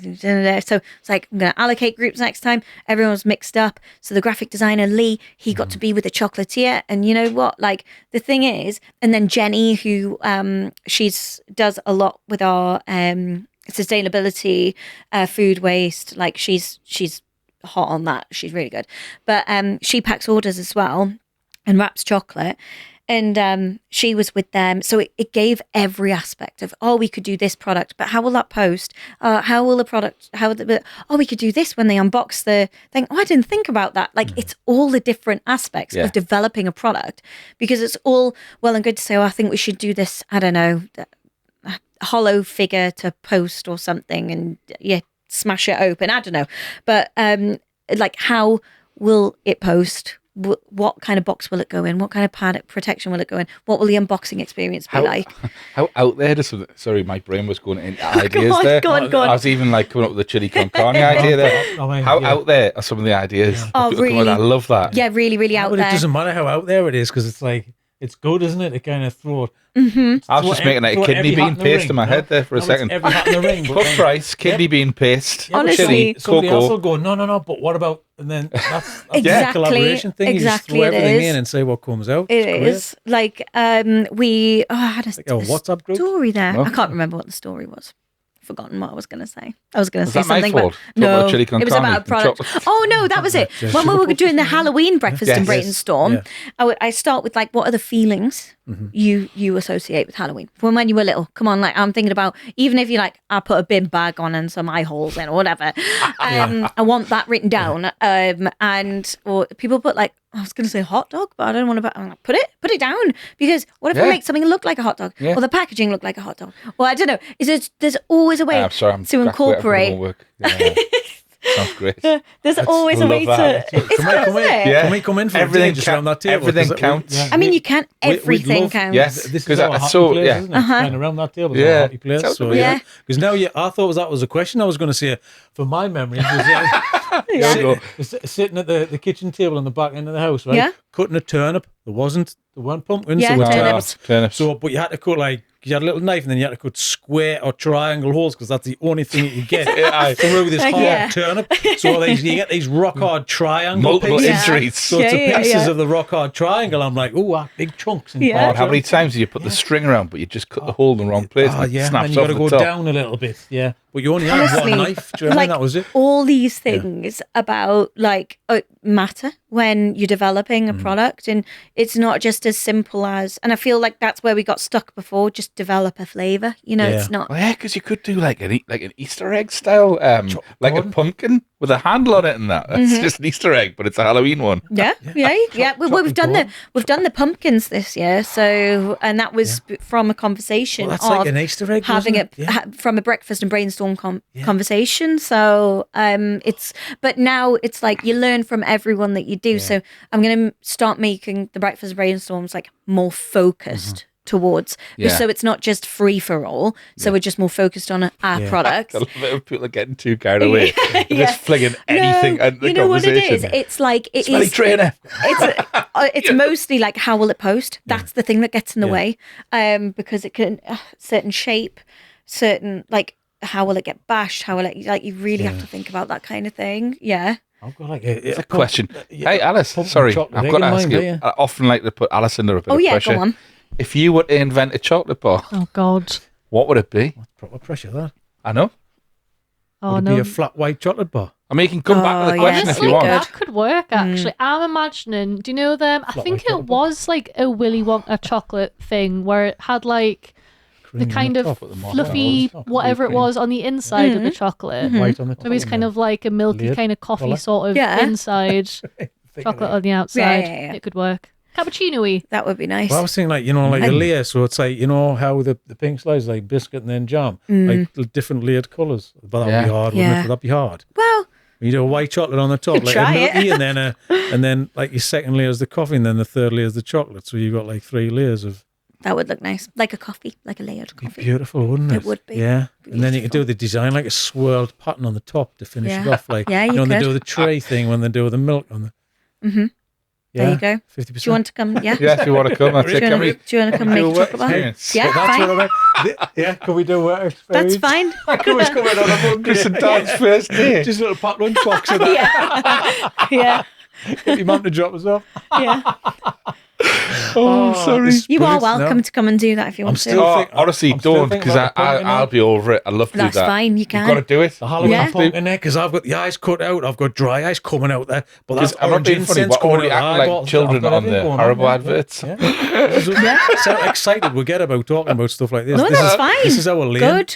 [SPEAKER 1] So it's like, I'm going to allocate groups next time. Everyone was mixed up. So the graphic designer Lee, he got to be with the chocolatier, and you know what? Like the thing is, and then Jenny, who does a lot with our sustainability, food waste. Like she's hot on that. She's really good. But she packs orders as well and wraps chocolate. And she was with them. So it gave every aspect of, we could do this product, but how will that post? How will the product, we could do this when they unbox the thing. I didn't think about that. Like, it's all the different aspects of developing a product, because it's all well and good to say, I think we should do this, I don't know, a hollow figure to post or something, and smash it open. I don't know. But like, how will it post? What kind of box will it go in? What kind of pad protection will it go in? What will the unboxing experience be like?
[SPEAKER 3] How out there does something? Sorry, my brain was going into ideas there.
[SPEAKER 1] Go on.
[SPEAKER 3] I was even like coming up with the chili con carne idea there. How out there are some of the ideas?
[SPEAKER 1] Yeah. Oh, really?
[SPEAKER 3] I love that.
[SPEAKER 1] Yeah, really, really out there.
[SPEAKER 2] It doesn't matter how out there it is, because it's like, it's good, isn't it? To kind of throw it.
[SPEAKER 3] I was just making like a kidney bean paste in my head there for a second.
[SPEAKER 2] Every hat in the ring.
[SPEAKER 3] Put price, kidney bean paste,
[SPEAKER 1] Honestly,
[SPEAKER 3] chili,
[SPEAKER 2] somebody else will
[SPEAKER 3] cocoa.
[SPEAKER 2] go, no, but what about, and then that's
[SPEAKER 1] Exactly,
[SPEAKER 2] a collaboration thing. You just
[SPEAKER 1] exactly
[SPEAKER 2] throw
[SPEAKER 1] it
[SPEAKER 2] everything
[SPEAKER 1] is.
[SPEAKER 2] in and say what comes out.
[SPEAKER 1] It is. Like, I had a
[SPEAKER 2] WhatsApp group?
[SPEAKER 1] story there.
[SPEAKER 3] No?
[SPEAKER 1] I can't remember what the story was. Forgotten what I was going to say. I was going to
[SPEAKER 3] Was
[SPEAKER 1] say
[SPEAKER 3] that my
[SPEAKER 1] something
[SPEAKER 3] fault?
[SPEAKER 1] about no.
[SPEAKER 3] Chili con
[SPEAKER 1] It was
[SPEAKER 3] carne
[SPEAKER 1] about a
[SPEAKER 3] and
[SPEAKER 1] product.
[SPEAKER 3] chocolate?
[SPEAKER 1] Oh no, that was it. When we were doing the Halloween breakfast and
[SPEAKER 3] Yes.
[SPEAKER 1] brainstorm, I start with like, what are the feelings you associate with Halloween from when you were little? Come on, like, I'm thinking about, even if you like, I put a bin bag on and some eye holes in or whatever. I want that written down. Or people put like, I was going to say hot dog, but I don't want to. I'm like, put it down, because what if we make something look like a hot dog, or the packaging look like a hot dog? Well, I don't know. There's always a way
[SPEAKER 3] I'm sorry, I'm
[SPEAKER 1] to incorporate.
[SPEAKER 3] Yeah. Sounds great.
[SPEAKER 1] There's always a way
[SPEAKER 3] that.
[SPEAKER 1] to. It's hard, isn't it?
[SPEAKER 3] Yeah.
[SPEAKER 2] Can we come in for
[SPEAKER 3] Everything
[SPEAKER 2] a day just around that table?
[SPEAKER 3] everything
[SPEAKER 2] 'Cause
[SPEAKER 3] counts.
[SPEAKER 1] I mean, you can't.
[SPEAKER 2] we'd
[SPEAKER 1] Everything
[SPEAKER 2] love-
[SPEAKER 1] counts.
[SPEAKER 3] Yes.
[SPEAKER 2] This
[SPEAKER 3] 'Cause
[SPEAKER 2] is our
[SPEAKER 3] I
[SPEAKER 2] happy
[SPEAKER 3] saw-
[SPEAKER 2] place,
[SPEAKER 3] yeah.
[SPEAKER 2] isn't it? Kind of around that table is
[SPEAKER 3] Yeah.
[SPEAKER 2] our happy place.
[SPEAKER 3] Totally.
[SPEAKER 2] So,
[SPEAKER 1] Yeah.
[SPEAKER 2] Because now I thought that was a question I was going to say, for my memory, was sitting at the kitchen table in the back end of the house, right?
[SPEAKER 1] Yeah.
[SPEAKER 2] Cutting a turnip. There weren't pumpkins,
[SPEAKER 1] Yeah,
[SPEAKER 2] there were
[SPEAKER 1] turnips.
[SPEAKER 3] Turnips.
[SPEAKER 2] So, but you had to cut you had a little knife, and then you had to cut square or triangle holes, because that's the only thing you get through this hard turnip. So you get these rock hard triangle
[SPEAKER 3] Multiple
[SPEAKER 2] pieces.
[SPEAKER 3] injuries.
[SPEAKER 2] So it's the pieces of the rock hard triangle. I'm like, big chunks.
[SPEAKER 1] Yeah.
[SPEAKER 3] God, how many times do you put the string around, but you just cut the hole in the wrong place?
[SPEAKER 2] Oh,
[SPEAKER 3] and it
[SPEAKER 2] yeah,
[SPEAKER 3] snaps
[SPEAKER 2] and you
[SPEAKER 3] off
[SPEAKER 2] got to
[SPEAKER 3] the
[SPEAKER 2] go
[SPEAKER 3] top.
[SPEAKER 2] down a little bit, yeah. But you only had
[SPEAKER 1] Honestly,
[SPEAKER 2] one knife. Do you know what I mean? That was it.
[SPEAKER 1] All these things about like matter when you're developing a product, and it's not just as simple as. And I feel like that's where we got stuck before. Just develop a flavor. You know, it's not.
[SPEAKER 3] Well, yeah, because you could do like an Easter egg style, like a pumpkin with a handle on it, and that. That's just an Easter egg, but it's a Halloween one.
[SPEAKER 1] Yeah. We've done the pumpkins this year, so, and that was from a conversation
[SPEAKER 2] Well, that's
[SPEAKER 1] of
[SPEAKER 2] like an Easter egg,
[SPEAKER 1] having
[SPEAKER 2] wasn't
[SPEAKER 1] it from a breakfast and brainstorm conversation. So but now it's like you learn from everyone that you do. So I'm going to start making the breakfast brainstorms like more focused towards, so it's not just free for all. So we're just more focused on our product.
[SPEAKER 3] I love it when people are getting too carried away. They're just flinging anything at the
[SPEAKER 1] you know what it
[SPEAKER 3] conversation.
[SPEAKER 1] is? It's like it
[SPEAKER 3] Smelly
[SPEAKER 1] is.
[SPEAKER 3] trainer.
[SPEAKER 1] It's mostly like, how will it post? That's the thing that gets in the way, because it can certain shape, certain like, how will it get bashed? How will it, like, you really have to think about that kind of thing. Yeah.
[SPEAKER 2] I've got like
[SPEAKER 3] a question. Hey, Alice, sorry, I've got to ask you. I often like to put Alice under a bit of pressure.
[SPEAKER 1] Go on.
[SPEAKER 3] If you were to invent a chocolate bar,
[SPEAKER 4] Oh God.
[SPEAKER 3] what would it be?
[SPEAKER 2] proper pressure, that.
[SPEAKER 3] I know.
[SPEAKER 4] Oh
[SPEAKER 2] Would it
[SPEAKER 4] no.
[SPEAKER 2] be a flat white chocolate bar?
[SPEAKER 3] I mean, you can come back to the
[SPEAKER 1] yeah.
[SPEAKER 3] question
[SPEAKER 1] That's
[SPEAKER 3] if you
[SPEAKER 1] like
[SPEAKER 3] want.
[SPEAKER 4] That could work actually. I'm imagining. Do you know them? I
[SPEAKER 2] Flat
[SPEAKER 4] think
[SPEAKER 2] white
[SPEAKER 4] it
[SPEAKER 2] chocolate bar.
[SPEAKER 4] was like a Willy Wonka chocolate thing where it had like the
[SPEAKER 2] Cream on
[SPEAKER 4] kind
[SPEAKER 2] the
[SPEAKER 4] of
[SPEAKER 2] top.
[SPEAKER 4] fluffy
[SPEAKER 2] Oh,
[SPEAKER 4] whatever it
[SPEAKER 2] cream.
[SPEAKER 4] was on the inside of the chocolate.
[SPEAKER 2] White on the top.
[SPEAKER 4] Maybe it's kind of like a milky
[SPEAKER 2] Lid
[SPEAKER 4] kind of coffee
[SPEAKER 2] colour.
[SPEAKER 4] sort of
[SPEAKER 1] Yeah.
[SPEAKER 4] inside, chocolate on the outside.
[SPEAKER 1] Yeah.
[SPEAKER 4] It could work. Cappuccino-y.
[SPEAKER 1] That would be nice.
[SPEAKER 2] Well, I was thinking like, like a layer. So it's like, how the pink slice like biscuit and then jam, like the different layered colours. But that would be hard, wouldn't it? Would that be hard?
[SPEAKER 1] Well,
[SPEAKER 2] You do a white chocolate on the top, like
[SPEAKER 1] try
[SPEAKER 2] a milky,
[SPEAKER 1] it.
[SPEAKER 2] and then like your second layer is the coffee, and then the third layer is the chocolate. So you've got like 3 layers of.
[SPEAKER 1] that would look nice, like a coffee, like a layered
[SPEAKER 2] Be
[SPEAKER 1] coffee.
[SPEAKER 2] beautiful, wouldn't it?
[SPEAKER 1] It would be.
[SPEAKER 2] Yeah. And then you could do
[SPEAKER 1] Beautiful.
[SPEAKER 2] the design like a swirled pattern on the top to finish it
[SPEAKER 1] Yeah.
[SPEAKER 2] off. Like
[SPEAKER 1] Yeah, you
[SPEAKER 2] when they
[SPEAKER 1] could.
[SPEAKER 2] do the tray thing, when they do the milk on the.
[SPEAKER 1] Mhm. There you go.
[SPEAKER 2] 50%.
[SPEAKER 1] Do you want to come? Yeah.
[SPEAKER 3] Yeah, if you want to come, that's
[SPEAKER 1] Do
[SPEAKER 3] it.
[SPEAKER 1] you
[SPEAKER 3] Can
[SPEAKER 1] want
[SPEAKER 3] we
[SPEAKER 1] to come
[SPEAKER 3] do
[SPEAKER 1] make
[SPEAKER 3] a
[SPEAKER 1] a
[SPEAKER 3] work
[SPEAKER 1] chocolate bar?
[SPEAKER 3] experience?
[SPEAKER 1] Yeah,
[SPEAKER 2] That's
[SPEAKER 1] fine.
[SPEAKER 2] what I mean. Yeah, can we do a work experience?
[SPEAKER 1] That's fine.
[SPEAKER 2] Can we come in on a Monday?
[SPEAKER 3] Chris and Dan's first day.
[SPEAKER 2] Just a little packed lunch box of that.
[SPEAKER 1] Yeah.
[SPEAKER 2] Get your mum to drop us off.
[SPEAKER 1] Yeah.
[SPEAKER 3] sorry.
[SPEAKER 1] You are
[SPEAKER 2] brilliant.
[SPEAKER 1] welcome
[SPEAKER 2] No.
[SPEAKER 1] to come and do that if you want
[SPEAKER 2] still
[SPEAKER 1] to.
[SPEAKER 2] think-
[SPEAKER 3] Honestly,
[SPEAKER 2] I'm still
[SPEAKER 3] don't,
[SPEAKER 2] thinking
[SPEAKER 3] because
[SPEAKER 2] about the pumpkin
[SPEAKER 3] I'll
[SPEAKER 2] now.
[SPEAKER 3] be over it. I love to
[SPEAKER 1] That's
[SPEAKER 3] do that.
[SPEAKER 1] fine, you
[SPEAKER 3] You've
[SPEAKER 1] can.
[SPEAKER 3] got to do it.
[SPEAKER 2] The Halloween
[SPEAKER 1] Yeah.
[SPEAKER 2] pumpkin there, because I've got the eyes cut out. I've got dry eyes coming out there. But that's
[SPEAKER 3] I'm not
[SPEAKER 2] orange
[SPEAKER 3] being funny,
[SPEAKER 2] incense
[SPEAKER 3] but
[SPEAKER 2] coming
[SPEAKER 3] already
[SPEAKER 2] out the
[SPEAKER 3] acting like
[SPEAKER 2] eyeballs.
[SPEAKER 3] children
[SPEAKER 2] I've got
[SPEAKER 3] on
[SPEAKER 2] everything
[SPEAKER 3] the
[SPEAKER 2] going
[SPEAKER 3] horrible
[SPEAKER 2] yeah.
[SPEAKER 3] adverts.
[SPEAKER 2] Yeah. So excited we get about talking about stuff like this.
[SPEAKER 1] No,
[SPEAKER 2] This
[SPEAKER 1] that's
[SPEAKER 2] is-
[SPEAKER 1] fine.
[SPEAKER 2] This is our lane.
[SPEAKER 1] Good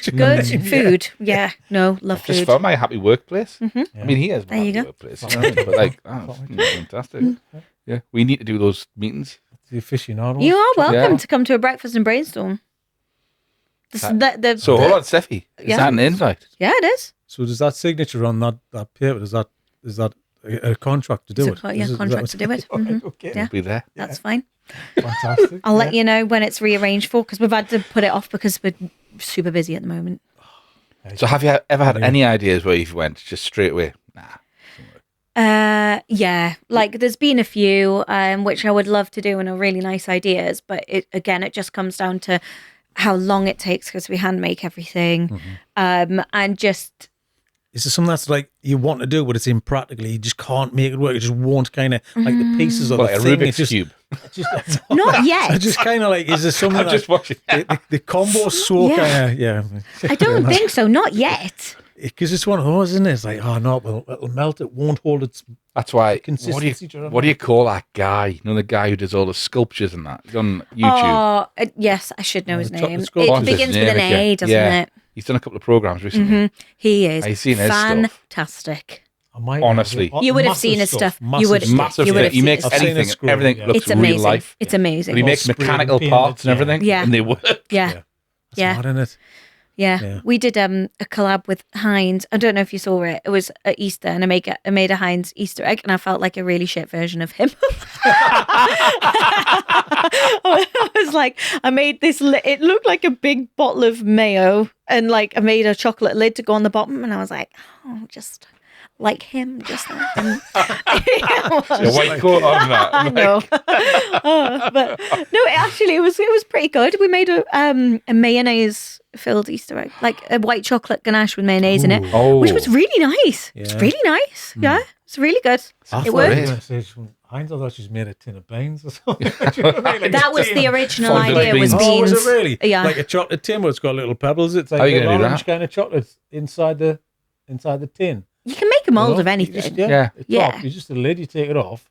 [SPEAKER 1] food. Yeah, no, love
[SPEAKER 3] Just
[SPEAKER 1] food.
[SPEAKER 3] found my happy workplace. I mean, he is my
[SPEAKER 1] There you
[SPEAKER 3] happy
[SPEAKER 1] go.
[SPEAKER 3] workplace. But like, fantastic. Yeah, we need to do those meetings.
[SPEAKER 2] The aficionado.
[SPEAKER 1] You are welcome
[SPEAKER 3] Yeah.
[SPEAKER 1] to come to a breakfast and brainstorm.
[SPEAKER 3] So hold on, Steffi. Is
[SPEAKER 1] Yeah.
[SPEAKER 3] that an invite?
[SPEAKER 1] Yeah, it is.
[SPEAKER 2] So does that signature on that paper? Is that a contract to do
[SPEAKER 1] It's
[SPEAKER 2] it?
[SPEAKER 1] a
[SPEAKER 2] Is
[SPEAKER 1] contract to do it. Mhm.
[SPEAKER 2] Okay.
[SPEAKER 1] Yeah.
[SPEAKER 3] We'll be there.
[SPEAKER 1] That's fine.
[SPEAKER 2] Fantastic.
[SPEAKER 1] I'll let you know when it's rearranged for, because we've had to put it off because we're super busy at the moment.
[SPEAKER 3] So have you ever had any ideas where you went just straight away? Nah.
[SPEAKER 1] Yeah, like there's been a few which I would love to do and are really nice ideas, but it just comes down to how long it takes because we hand make everything, and just
[SPEAKER 2] Is there something that's like you want to do, but it's impractical? You just can't make it work. It just won't kind of like the pieces of
[SPEAKER 3] Like
[SPEAKER 2] the
[SPEAKER 3] a
[SPEAKER 2] thing.
[SPEAKER 3] Rubik's
[SPEAKER 2] It's
[SPEAKER 3] Cube.
[SPEAKER 2] just
[SPEAKER 1] not yet.
[SPEAKER 2] I just kind of like, is there something
[SPEAKER 3] I'm
[SPEAKER 2] that
[SPEAKER 3] just watching.
[SPEAKER 2] the combo so
[SPEAKER 1] Yeah.
[SPEAKER 2] kind of
[SPEAKER 1] I don't think so, not yet.
[SPEAKER 2] because it's one of those, isn't it? It's like, oh no, well, it'll melt. It won't hold its.
[SPEAKER 3] That's why.
[SPEAKER 2] Consistency, do you know
[SPEAKER 3] What do you call that guy? You know, the guy who does all the sculptures and that. He's on YouTube.
[SPEAKER 1] Oh, yes, I should know his
[SPEAKER 2] chocolate
[SPEAKER 1] name.
[SPEAKER 2] sculpture.
[SPEAKER 1] It
[SPEAKER 3] What's his
[SPEAKER 1] begins with
[SPEAKER 3] name
[SPEAKER 1] an
[SPEAKER 3] again?
[SPEAKER 1] A, doesn't
[SPEAKER 3] Yeah.
[SPEAKER 1] it?
[SPEAKER 3] He's done a couple of programs recently.
[SPEAKER 1] He is
[SPEAKER 3] I've seen his stuff.
[SPEAKER 1] fantastic.
[SPEAKER 2] I might
[SPEAKER 3] Honestly.
[SPEAKER 1] You would have
[SPEAKER 2] Massive
[SPEAKER 1] seen his stuff. You would-
[SPEAKER 3] Massive
[SPEAKER 1] You would
[SPEAKER 3] thing.
[SPEAKER 1] have
[SPEAKER 3] He
[SPEAKER 1] seen
[SPEAKER 3] makes
[SPEAKER 1] it.
[SPEAKER 2] I've seen it
[SPEAKER 3] anything.
[SPEAKER 2] scroll,
[SPEAKER 3] Everything
[SPEAKER 2] yeah.
[SPEAKER 3] looks
[SPEAKER 1] It's amazing.
[SPEAKER 3] real life.
[SPEAKER 1] It's amazing.
[SPEAKER 3] But he
[SPEAKER 2] All
[SPEAKER 3] makes
[SPEAKER 2] sprayed and
[SPEAKER 3] mechanical
[SPEAKER 2] painted,
[SPEAKER 3] parts and
[SPEAKER 2] yeah.
[SPEAKER 3] everything.
[SPEAKER 1] Yeah.
[SPEAKER 3] And they work.
[SPEAKER 1] Yeah. Yeah.
[SPEAKER 2] Mad, isn't it?
[SPEAKER 1] Yeah, we did a collab with Heinz. I don't know if you saw it. It was at Easter, and I made a Heinz Easter egg, and I felt like a really shit version of him. I was like, I made this. It looked like a big bottle of mayo, and like I made a chocolate lid to go on the bottom, and I was like, oh, just like him, just like him.
[SPEAKER 3] The white coat on that.
[SPEAKER 1] I know, but no, it was pretty good. We made a mayonnaise filled Easter egg, like a white chocolate ganache with mayonnaise in it,
[SPEAKER 3] Oh.
[SPEAKER 1] which was really nice. It's
[SPEAKER 2] Yeah.
[SPEAKER 1] really nice. Yeah, it's really good.
[SPEAKER 2] I
[SPEAKER 1] It
[SPEAKER 2] thought
[SPEAKER 1] worked.
[SPEAKER 2] you were gonna say Heinz, I thought she's made a tin of beans or something. Do you know what I mean? Like
[SPEAKER 1] That
[SPEAKER 2] a
[SPEAKER 1] was
[SPEAKER 2] tin.
[SPEAKER 1] the original
[SPEAKER 3] Fondant
[SPEAKER 1] idea. Was
[SPEAKER 3] beans.
[SPEAKER 2] Oh,
[SPEAKER 1] beans?
[SPEAKER 2] was it really?
[SPEAKER 1] Yeah.
[SPEAKER 2] Like a chocolate tin where it's got little pebbles. It's like
[SPEAKER 3] How are you
[SPEAKER 2] little
[SPEAKER 3] gonna do
[SPEAKER 2] orange
[SPEAKER 3] that?
[SPEAKER 2] kind of chocolate inside the tin.
[SPEAKER 1] You can make a mold
[SPEAKER 2] You know?
[SPEAKER 1] of
[SPEAKER 2] You
[SPEAKER 1] anything.
[SPEAKER 2] just-
[SPEAKER 3] Yeah.
[SPEAKER 2] the top,
[SPEAKER 1] Yeah.
[SPEAKER 2] You just the lid, you take it off.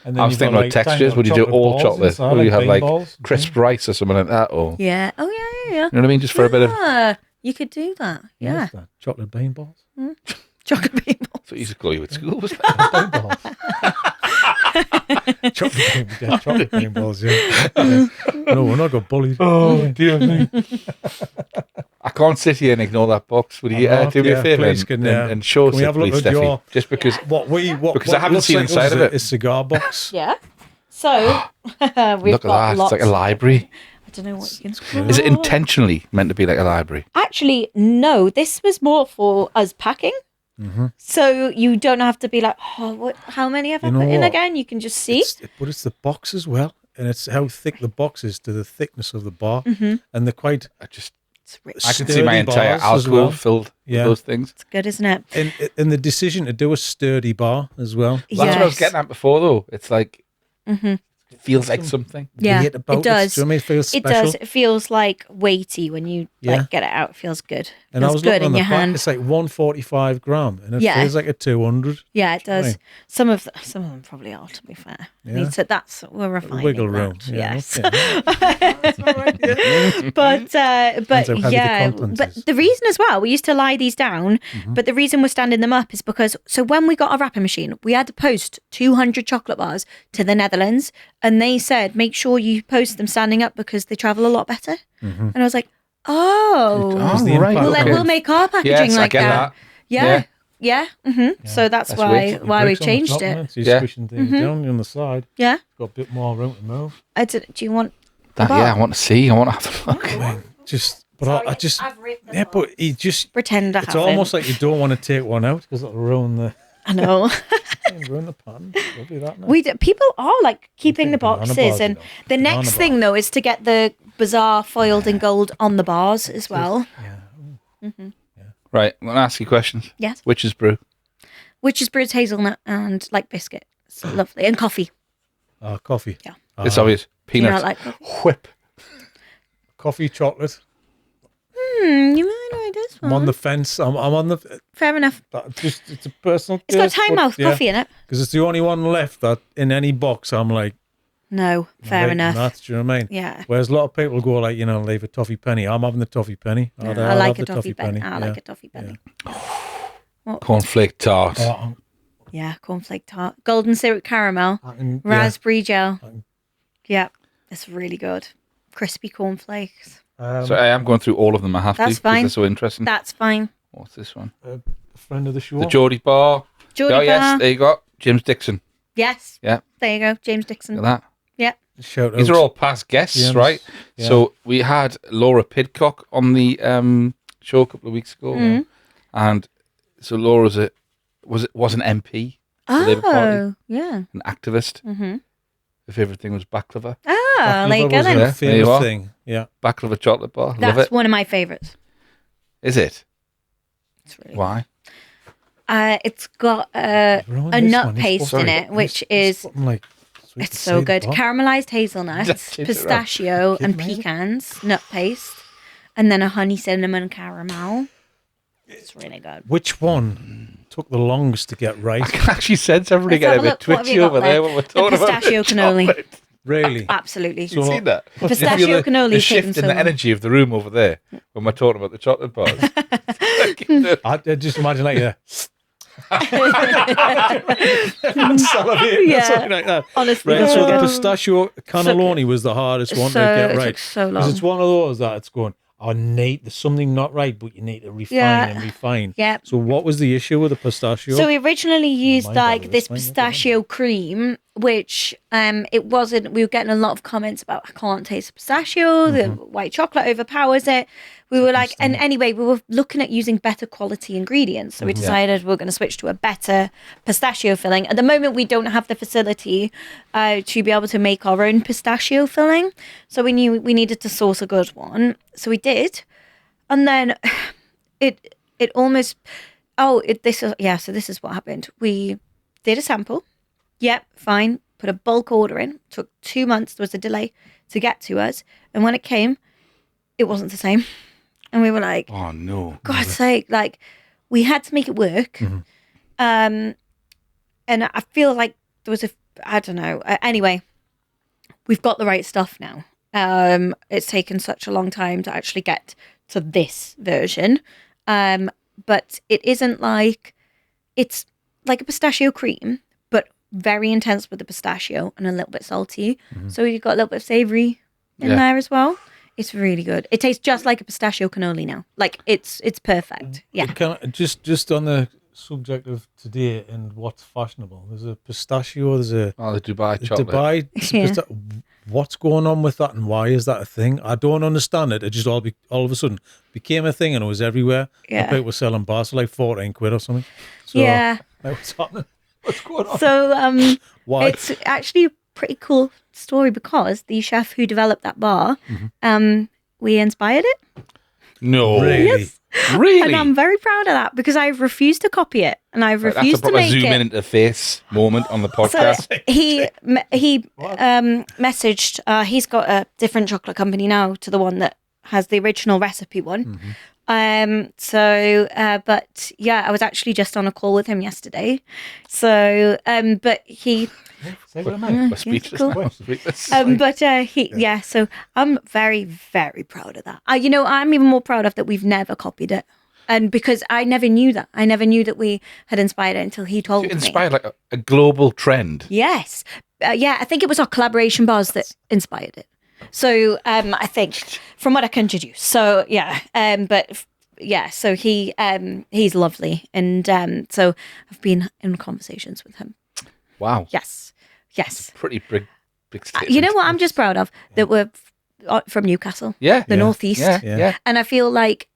[SPEAKER 2] And
[SPEAKER 3] I was
[SPEAKER 2] you've
[SPEAKER 3] thinking
[SPEAKER 2] got,
[SPEAKER 3] about textures.
[SPEAKER 2] tiny
[SPEAKER 3] Would you do all
[SPEAKER 2] balls
[SPEAKER 3] chocolate?
[SPEAKER 2] inside,
[SPEAKER 3] Or do you have
[SPEAKER 2] bean
[SPEAKER 3] like
[SPEAKER 2] balls?
[SPEAKER 3] crisp rice or something like that? Or
[SPEAKER 1] Yeah. Oh yeah, yeah.
[SPEAKER 3] you know what I mean? Just for a bit of.
[SPEAKER 1] Yeah, you could do that.
[SPEAKER 2] Yeah.
[SPEAKER 1] Yeah.
[SPEAKER 2] What's that? Chocolate bean balls.
[SPEAKER 1] Chocolate bean balls.
[SPEAKER 3] That's what you used to call you at school, wasn't
[SPEAKER 2] Bean balls. chocolate bean balls, yeah. No, we're not got bullied.
[SPEAKER 3] Oh, dear me. I can't sit here and ignore that box. Would you
[SPEAKER 2] I'm not,
[SPEAKER 3] do me a
[SPEAKER 2] yeah,
[SPEAKER 3] favour
[SPEAKER 2] please,
[SPEAKER 3] and show us
[SPEAKER 2] can we
[SPEAKER 3] it,
[SPEAKER 2] have a look
[SPEAKER 3] please,
[SPEAKER 2] at
[SPEAKER 3] Steffi?
[SPEAKER 2] your-
[SPEAKER 3] Just because
[SPEAKER 2] Because
[SPEAKER 3] I haven't
[SPEAKER 2] looks
[SPEAKER 3] seen
[SPEAKER 2] like
[SPEAKER 3] inside
[SPEAKER 2] us
[SPEAKER 3] of
[SPEAKER 2] is
[SPEAKER 3] it.
[SPEAKER 2] a cigar box.
[SPEAKER 1] Yeah. So we've
[SPEAKER 3] look at
[SPEAKER 1] got
[SPEAKER 3] that.
[SPEAKER 1] lots.
[SPEAKER 3] It's like a library.
[SPEAKER 1] I don't know what you can.
[SPEAKER 3] Is it intentionally meant to be like a library?
[SPEAKER 1] Actually, no. This was more for us packing. So you don't have to be like, oh, what? How many have I
[SPEAKER 2] You know
[SPEAKER 1] put in
[SPEAKER 2] what?
[SPEAKER 1] again? You can just see.
[SPEAKER 2] But it's the box as well. And it's how thick the box is to the thickness of the bar. And they're quite
[SPEAKER 1] It's
[SPEAKER 3] I can see my
[SPEAKER 2] sturdy
[SPEAKER 3] entire
[SPEAKER 2] bars as
[SPEAKER 3] alcove
[SPEAKER 2] well.
[SPEAKER 3] filled
[SPEAKER 2] Yeah.
[SPEAKER 3] with those things.
[SPEAKER 1] good, isn't it?
[SPEAKER 2] and the decision to do a sturdy bar as well.
[SPEAKER 3] That's what I was
[SPEAKER 1] Yes.
[SPEAKER 3] getting at before, though. It's like, it feels like something.
[SPEAKER 1] Yeah,
[SPEAKER 2] Weight about
[SPEAKER 1] it does.
[SPEAKER 2] Do you know what I mean? It feels
[SPEAKER 1] It
[SPEAKER 2] special.
[SPEAKER 1] does. It feels like weighty when you
[SPEAKER 2] Yeah.
[SPEAKER 1] like get it out. It feels good.
[SPEAKER 2] And I
[SPEAKER 1] Feels
[SPEAKER 2] was
[SPEAKER 1] good
[SPEAKER 2] looking on
[SPEAKER 1] in
[SPEAKER 2] the
[SPEAKER 1] your
[SPEAKER 2] back,
[SPEAKER 1] hand.
[SPEAKER 2] it's like 145 gram, and it
[SPEAKER 1] Yeah.
[SPEAKER 2] feels like a 200.
[SPEAKER 1] Yeah, it does.
[SPEAKER 2] Right.
[SPEAKER 1] Some of them probably are. To be fair,
[SPEAKER 2] Yeah.
[SPEAKER 1] that's we're refining
[SPEAKER 2] Wiggle
[SPEAKER 1] that.
[SPEAKER 2] room.
[SPEAKER 1] Yes.
[SPEAKER 2] Okay.
[SPEAKER 1] but
[SPEAKER 2] Depends how heavy the
[SPEAKER 1] yeah,
[SPEAKER 2] content
[SPEAKER 1] but
[SPEAKER 2] is.
[SPEAKER 1] the reason as well, we used to lie these down, but the reason we're standing them up is because so when we got our wrapping machine, we had to post 200 chocolate bars to the Netherlands, and they said make sure you post them standing up because they travel a lot better. And I was like, oh,
[SPEAKER 2] Was the
[SPEAKER 3] right.
[SPEAKER 2] impact
[SPEAKER 1] well then
[SPEAKER 3] okay.
[SPEAKER 1] we'll make our packaging
[SPEAKER 3] Yes, I
[SPEAKER 1] like
[SPEAKER 3] get
[SPEAKER 1] that.
[SPEAKER 3] that.
[SPEAKER 1] Yeah, yeah. So that's
[SPEAKER 3] That's
[SPEAKER 1] why
[SPEAKER 3] weird.
[SPEAKER 1] why we
[SPEAKER 2] Bricks on the
[SPEAKER 1] changed
[SPEAKER 2] top,
[SPEAKER 1] it.
[SPEAKER 2] man, So you're
[SPEAKER 3] Yeah.
[SPEAKER 2] squishing things down on the side.
[SPEAKER 1] Yeah.
[SPEAKER 2] Got a bit more room to move.
[SPEAKER 1] Do you want?
[SPEAKER 3] That,
[SPEAKER 1] bar?
[SPEAKER 3] yeah, I want to see. I want to have a look.
[SPEAKER 2] Just, but I just, yeah, but he just,
[SPEAKER 1] Pretend I
[SPEAKER 2] it's
[SPEAKER 1] haven't.
[SPEAKER 2] almost like you don't want to take one out because it'll ruin the
[SPEAKER 1] I know.
[SPEAKER 2] pan. We'll do that now.
[SPEAKER 1] People are like keeping the
[SPEAKER 2] banana
[SPEAKER 1] boxes,
[SPEAKER 2] bars,
[SPEAKER 1] and
[SPEAKER 2] you know.
[SPEAKER 1] the
[SPEAKER 2] Banana
[SPEAKER 1] next
[SPEAKER 2] bar.
[SPEAKER 1] thing though is to get the bazaar foiled in gold on the bars as well.
[SPEAKER 3] Right, I'm going to ask you questions.
[SPEAKER 1] Yes.
[SPEAKER 3] Which is brew?
[SPEAKER 1] Which is brewed hazelnut and like biscuit. It's lovely. And coffee.
[SPEAKER 2] Coffee.
[SPEAKER 1] Yeah.
[SPEAKER 3] It's obvious.
[SPEAKER 1] Do you not
[SPEAKER 3] Peanut.
[SPEAKER 1] like coffee?
[SPEAKER 3] Whip.
[SPEAKER 2] Coffee, chocolate.
[SPEAKER 1] You might like this
[SPEAKER 2] I'm
[SPEAKER 1] one.
[SPEAKER 2] on the fence. I'm on the.
[SPEAKER 1] Fair enough.
[SPEAKER 2] It's a personal.
[SPEAKER 1] It's got Time Mouth coffee in it.
[SPEAKER 2] Because it's the only one left that in any box. I'm like,
[SPEAKER 1] No, fair
[SPEAKER 2] I'm
[SPEAKER 1] enough.
[SPEAKER 2] That, do you know what I mean?
[SPEAKER 1] Yeah.
[SPEAKER 2] Whereas a lot of people go like, leave a toffee penny. I'm having the toffee penny.
[SPEAKER 1] No,
[SPEAKER 2] I'll
[SPEAKER 1] I like
[SPEAKER 2] have
[SPEAKER 1] a
[SPEAKER 2] the
[SPEAKER 1] toffee penny. I
[SPEAKER 2] yeah.
[SPEAKER 1] like a toffee penny.
[SPEAKER 3] Cornflake tart.
[SPEAKER 2] Oh,
[SPEAKER 1] Yeah, cornflake tart, golden syrup caramel, raspberry gel. Yeah, it's really good. Crispy cornflakes.
[SPEAKER 3] So I am going through all of them. I have to.
[SPEAKER 1] That's
[SPEAKER 3] 'cause
[SPEAKER 1] fine.
[SPEAKER 3] They're so interesting.
[SPEAKER 1] That's fine.
[SPEAKER 3] What's this one?
[SPEAKER 2] a friend of the show.
[SPEAKER 3] The Geordie Bar.
[SPEAKER 1] Geordie
[SPEAKER 3] Oh,
[SPEAKER 1] bar.
[SPEAKER 3] yes. There you go. James Dixon.
[SPEAKER 1] Yes.
[SPEAKER 3] Yeah.
[SPEAKER 1] There you go, James Dixon.
[SPEAKER 3] Look at that.
[SPEAKER 1] Yeah.
[SPEAKER 2] Shout
[SPEAKER 3] These
[SPEAKER 2] out.
[SPEAKER 3] are all past guests,
[SPEAKER 2] James,
[SPEAKER 3] right?
[SPEAKER 2] yeah.
[SPEAKER 3] So we had Laura Pidcock on the show a couple of weeks ago,
[SPEAKER 1] Mm.
[SPEAKER 3] and so Laura's was an MP, the Labour Party,
[SPEAKER 1] Oh, yeah.
[SPEAKER 3] an activist.
[SPEAKER 1] Mm-hmm.
[SPEAKER 3] Her favourite thing was baklava,
[SPEAKER 1] Ah, there you go
[SPEAKER 2] was
[SPEAKER 1] then.
[SPEAKER 2] a
[SPEAKER 3] Yeah, there you
[SPEAKER 2] famous
[SPEAKER 3] are.
[SPEAKER 2] thing. Yeah.
[SPEAKER 3] baklava chocolate bar. Love
[SPEAKER 1] That's
[SPEAKER 3] it.
[SPEAKER 1] one of my favourites.
[SPEAKER 3] Is it?
[SPEAKER 1] It's really
[SPEAKER 3] Why?
[SPEAKER 1] It's got
[SPEAKER 2] We're on
[SPEAKER 1] a
[SPEAKER 2] this
[SPEAKER 1] nut
[SPEAKER 2] one. It's
[SPEAKER 1] paste
[SPEAKER 2] supposed-
[SPEAKER 1] in it, which is
[SPEAKER 2] like, sweet
[SPEAKER 1] it's
[SPEAKER 2] to
[SPEAKER 1] so
[SPEAKER 2] say
[SPEAKER 1] good.
[SPEAKER 2] the bar.
[SPEAKER 1] Caramelized hazelnuts,
[SPEAKER 3] Just change it around.
[SPEAKER 1] pistachio, and
[SPEAKER 2] Kid, mate.
[SPEAKER 1] pecans, nut paste, and then a honey cinnamon caramel. It's really good.
[SPEAKER 2] Which one took the longest to get right?
[SPEAKER 3] I can actually sense everybody
[SPEAKER 1] Let's have
[SPEAKER 3] getting a
[SPEAKER 1] a
[SPEAKER 3] bit
[SPEAKER 1] look. What have
[SPEAKER 3] twitchy
[SPEAKER 1] you got
[SPEAKER 3] over there
[SPEAKER 1] there?
[SPEAKER 3] when we're
[SPEAKER 1] The
[SPEAKER 3] talking about
[SPEAKER 1] pistachio
[SPEAKER 3] the
[SPEAKER 1] cannoli.
[SPEAKER 3] chocolate.
[SPEAKER 2] Really?
[SPEAKER 1] Absolutely.
[SPEAKER 3] You seen that?
[SPEAKER 1] Pistachio
[SPEAKER 3] You feel
[SPEAKER 1] cannoli
[SPEAKER 3] the
[SPEAKER 1] is hitting
[SPEAKER 3] shift
[SPEAKER 1] so
[SPEAKER 3] in the
[SPEAKER 1] well.
[SPEAKER 3] energy of the room over there when we're talking about the chocolate bars.
[SPEAKER 2] I just imagine like
[SPEAKER 1] Yeah.
[SPEAKER 2] something like that.
[SPEAKER 1] Honestly,
[SPEAKER 2] Right, so
[SPEAKER 1] so
[SPEAKER 2] the
[SPEAKER 1] good.
[SPEAKER 2] pistachio cannelloni was the hardest one to get
[SPEAKER 1] It
[SPEAKER 2] right.
[SPEAKER 1] took so
[SPEAKER 2] Because
[SPEAKER 1] long.
[SPEAKER 2] it's one of those that it's going, there's something not right, but you need to refine
[SPEAKER 1] Yeah.
[SPEAKER 2] and refine.
[SPEAKER 1] Yeah.
[SPEAKER 2] So what was the issue with the pistachio?
[SPEAKER 1] So we originally used
[SPEAKER 2] Mind
[SPEAKER 1] like
[SPEAKER 2] boggling.
[SPEAKER 1] this
[SPEAKER 2] Explain what that
[SPEAKER 1] pistachio cream, which it wasn't. We were getting a lot of comments about I can't taste the pistachio. The white chocolate overpowers it. We were like, and anyway, we were looking at using better quality ingredients. So we decided we're going to switch to a better pistachio filling. At the moment, we don't have the facility to be able to make our own pistachio filling. So we knew we needed to source a good one. So we did. And then it almost so this is what happened. We did a sample. Yep, fine. Put a bulk order in. Took 2 months. There was a delay to get to us. And when it came, it wasn't the same. And we were like,
[SPEAKER 3] Oh no!
[SPEAKER 1] God's sake, like we had to make it work. And I feel like there was I don't know. Anyway, we've got the right stuff now. It's taken such a long time to actually get to this version. But it isn't like, it's like a pistachio cream, but very intense with the pistachio and a little bit salty. So you've got a little bit of savory in
[SPEAKER 3] Yeah.
[SPEAKER 1] there as well. It's really good. It tastes just like a pistachio cannoli now. Like it's perfect. Yeah.
[SPEAKER 2] Just on the subject of today and what's fashionable, there's a pistachio, there's a
[SPEAKER 3] Oh, the Dubai chocolate.
[SPEAKER 2] Dubai.
[SPEAKER 1] Yeah.
[SPEAKER 2] What's going on with that and why is that a thing? I don't understand it. It just all of a sudden became a thing and it was everywhere.
[SPEAKER 1] Yeah.
[SPEAKER 2] And people were selling bars for like 14 quid or something. So,
[SPEAKER 1] Yeah.
[SPEAKER 2] like, what's happening? What's going on?
[SPEAKER 1] So
[SPEAKER 2] Why?
[SPEAKER 1] it's actually a pretty cool story because the chef who developed that bar, we inspired it.
[SPEAKER 3] No,
[SPEAKER 2] Really?
[SPEAKER 1] Yes.
[SPEAKER 3] really.
[SPEAKER 1] And I'm very proud of that because I've refused to copy it and I've
[SPEAKER 3] Right, that's a
[SPEAKER 1] refused to
[SPEAKER 3] proper
[SPEAKER 1] make
[SPEAKER 3] zoom in
[SPEAKER 1] it.
[SPEAKER 3] into the face moment on the
[SPEAKER 1] So
[SPEAKER 3] podcast.
[SPEAKER 1] he messaged. He's got a different chocolate company now to the one that has the original recipe one. But yeah, I was actually just on a call with him yesterday. So, but he.
[SPEAKER 2] Say what I meant.
[SPEAKER 3] We're speechless.
[SPEAKER 1] cool.
[SPEAKER 3] now. We're speechless.
[SPEAKER 1] So I'm very, very proud of that. I'm even more proud of that we've never copied it. And because I never knew that. I never knew that we had inspired it until he told
[SPEAKER 3] You
[SPEAKER 1] me.
[SPEAKER 3] inspired like a global trend.
[SPEAKER 1] Yes. I think it was our collaboration bars that inspired it. So I think from what I can deduce. So so he's lovely. And so I've been in conversations with him.
[SPEAKER 3] Wow.
[SPEAKER 1] Yes.
[SPEAKER 3] Pretty big statement.
[SPEAKER 1] You know what I'm just proud of? That we're from Newcastle.
[SPEAKER 3] Yeah.
[SPEAKER 1] The Northeast.
[SPEAKER 3] Yeah.
[SPEAKER 1] And I feel like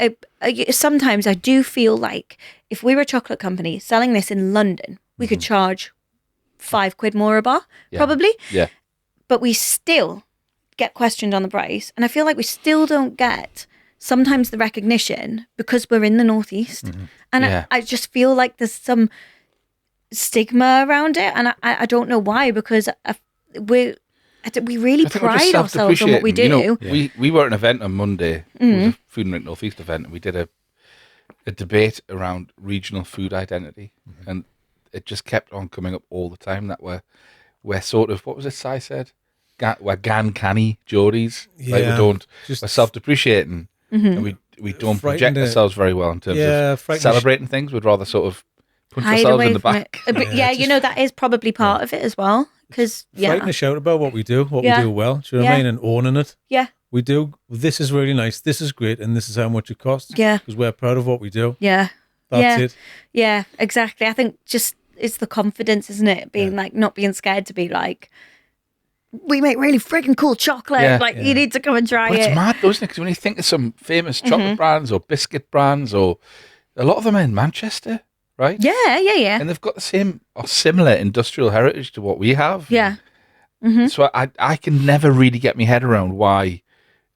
[SPEAKER 1] sometimes I do feel like if we were a chocolate company selling this in London, we could charge £5 more a bar, probably.
[SPEAKER 3] Yeah.
[SPEAKER 1] But we still get questioned on the price. And I feel like we still don't get sometimes the recognition because we're in the Northeast. And
[SPEAKER 3] Yeah.
[SPEAKER 1] I just feel like there's some stigma around it. And I don't know why, because we really
[SPEAKER 3] I think we're just
[SPEAKER 1] pride ourselves on what we do.
[SPEAKER 3] self-depreciating. You know, we were at an event on Monday. It was a Food and Drink Northeast event, and we did a debate around regional food identity, and it just kept on coming up all the time that we're sort of, what was it Si said? We're canny Geordies. Like we're self-depreciating, and we don't project ourselves very well in terms of celebrating things. We'd rather sort of punch ourselves in the back.
[SPEAKER 1] But you know, that is probably part of it as well. Because
[SPEAKER 2] frighten a shout about what we do well. Do you know what I mean? And owning it.
[SPEAKER 1] Yeah.
[SPEAKER 2] We do. This is really nice. This is great, and this is how much it costs.
[SPEAKER 1] Yeah.
[SPEAKER 2] Because we're proud of what we do.
[SPEAKER 1] Yeah.
[SPEAKER 2] That's it.
[SPEAKER 1] Yeah, exactly. I think just it's the confidence, isn't it? Being like, not being scared to be like, we make really freaking cool chocolate. You need to come and try
[SPEAKER 3] but
[SPEAKER 1] it.
[SPEAKER 3] It's mad, though, isn't it? Because when you think of some famous chocolate brands or biscuit brands, or a lot of them are in Manchester, right?
[SPEAKER 1] Yeah.
[SPEAKER 3] And they've got the same or similar industrial heritage to what we have.
[SPEAKER 1] Yeah.
[SPEAKER 3] So I can never really get my head around why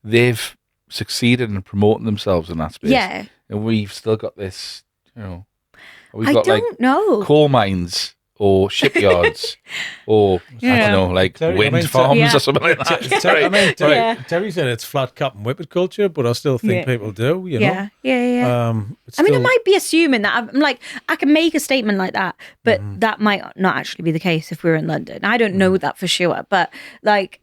[SPEAKER 3] they've succeeded in promoting themselves in that space.
[SPEAKER 1] Yeah.
[SPEAKER 3] And we've still got this, you know,
[SPEAKER 1] I don't know.
[SPEAKER 3] coal mines or shipyards or I don't know, like wind farms or something like that.
[SPEAKER 2] Terry said it's flat cap and whippet culture, but I still think people do. You know.
[SPEAKER 1] Yeah. I mean, it might be assuming that I'm like, I can make a statement like that, but that might not actually be the case if we're in London. I don't know that for sure, but like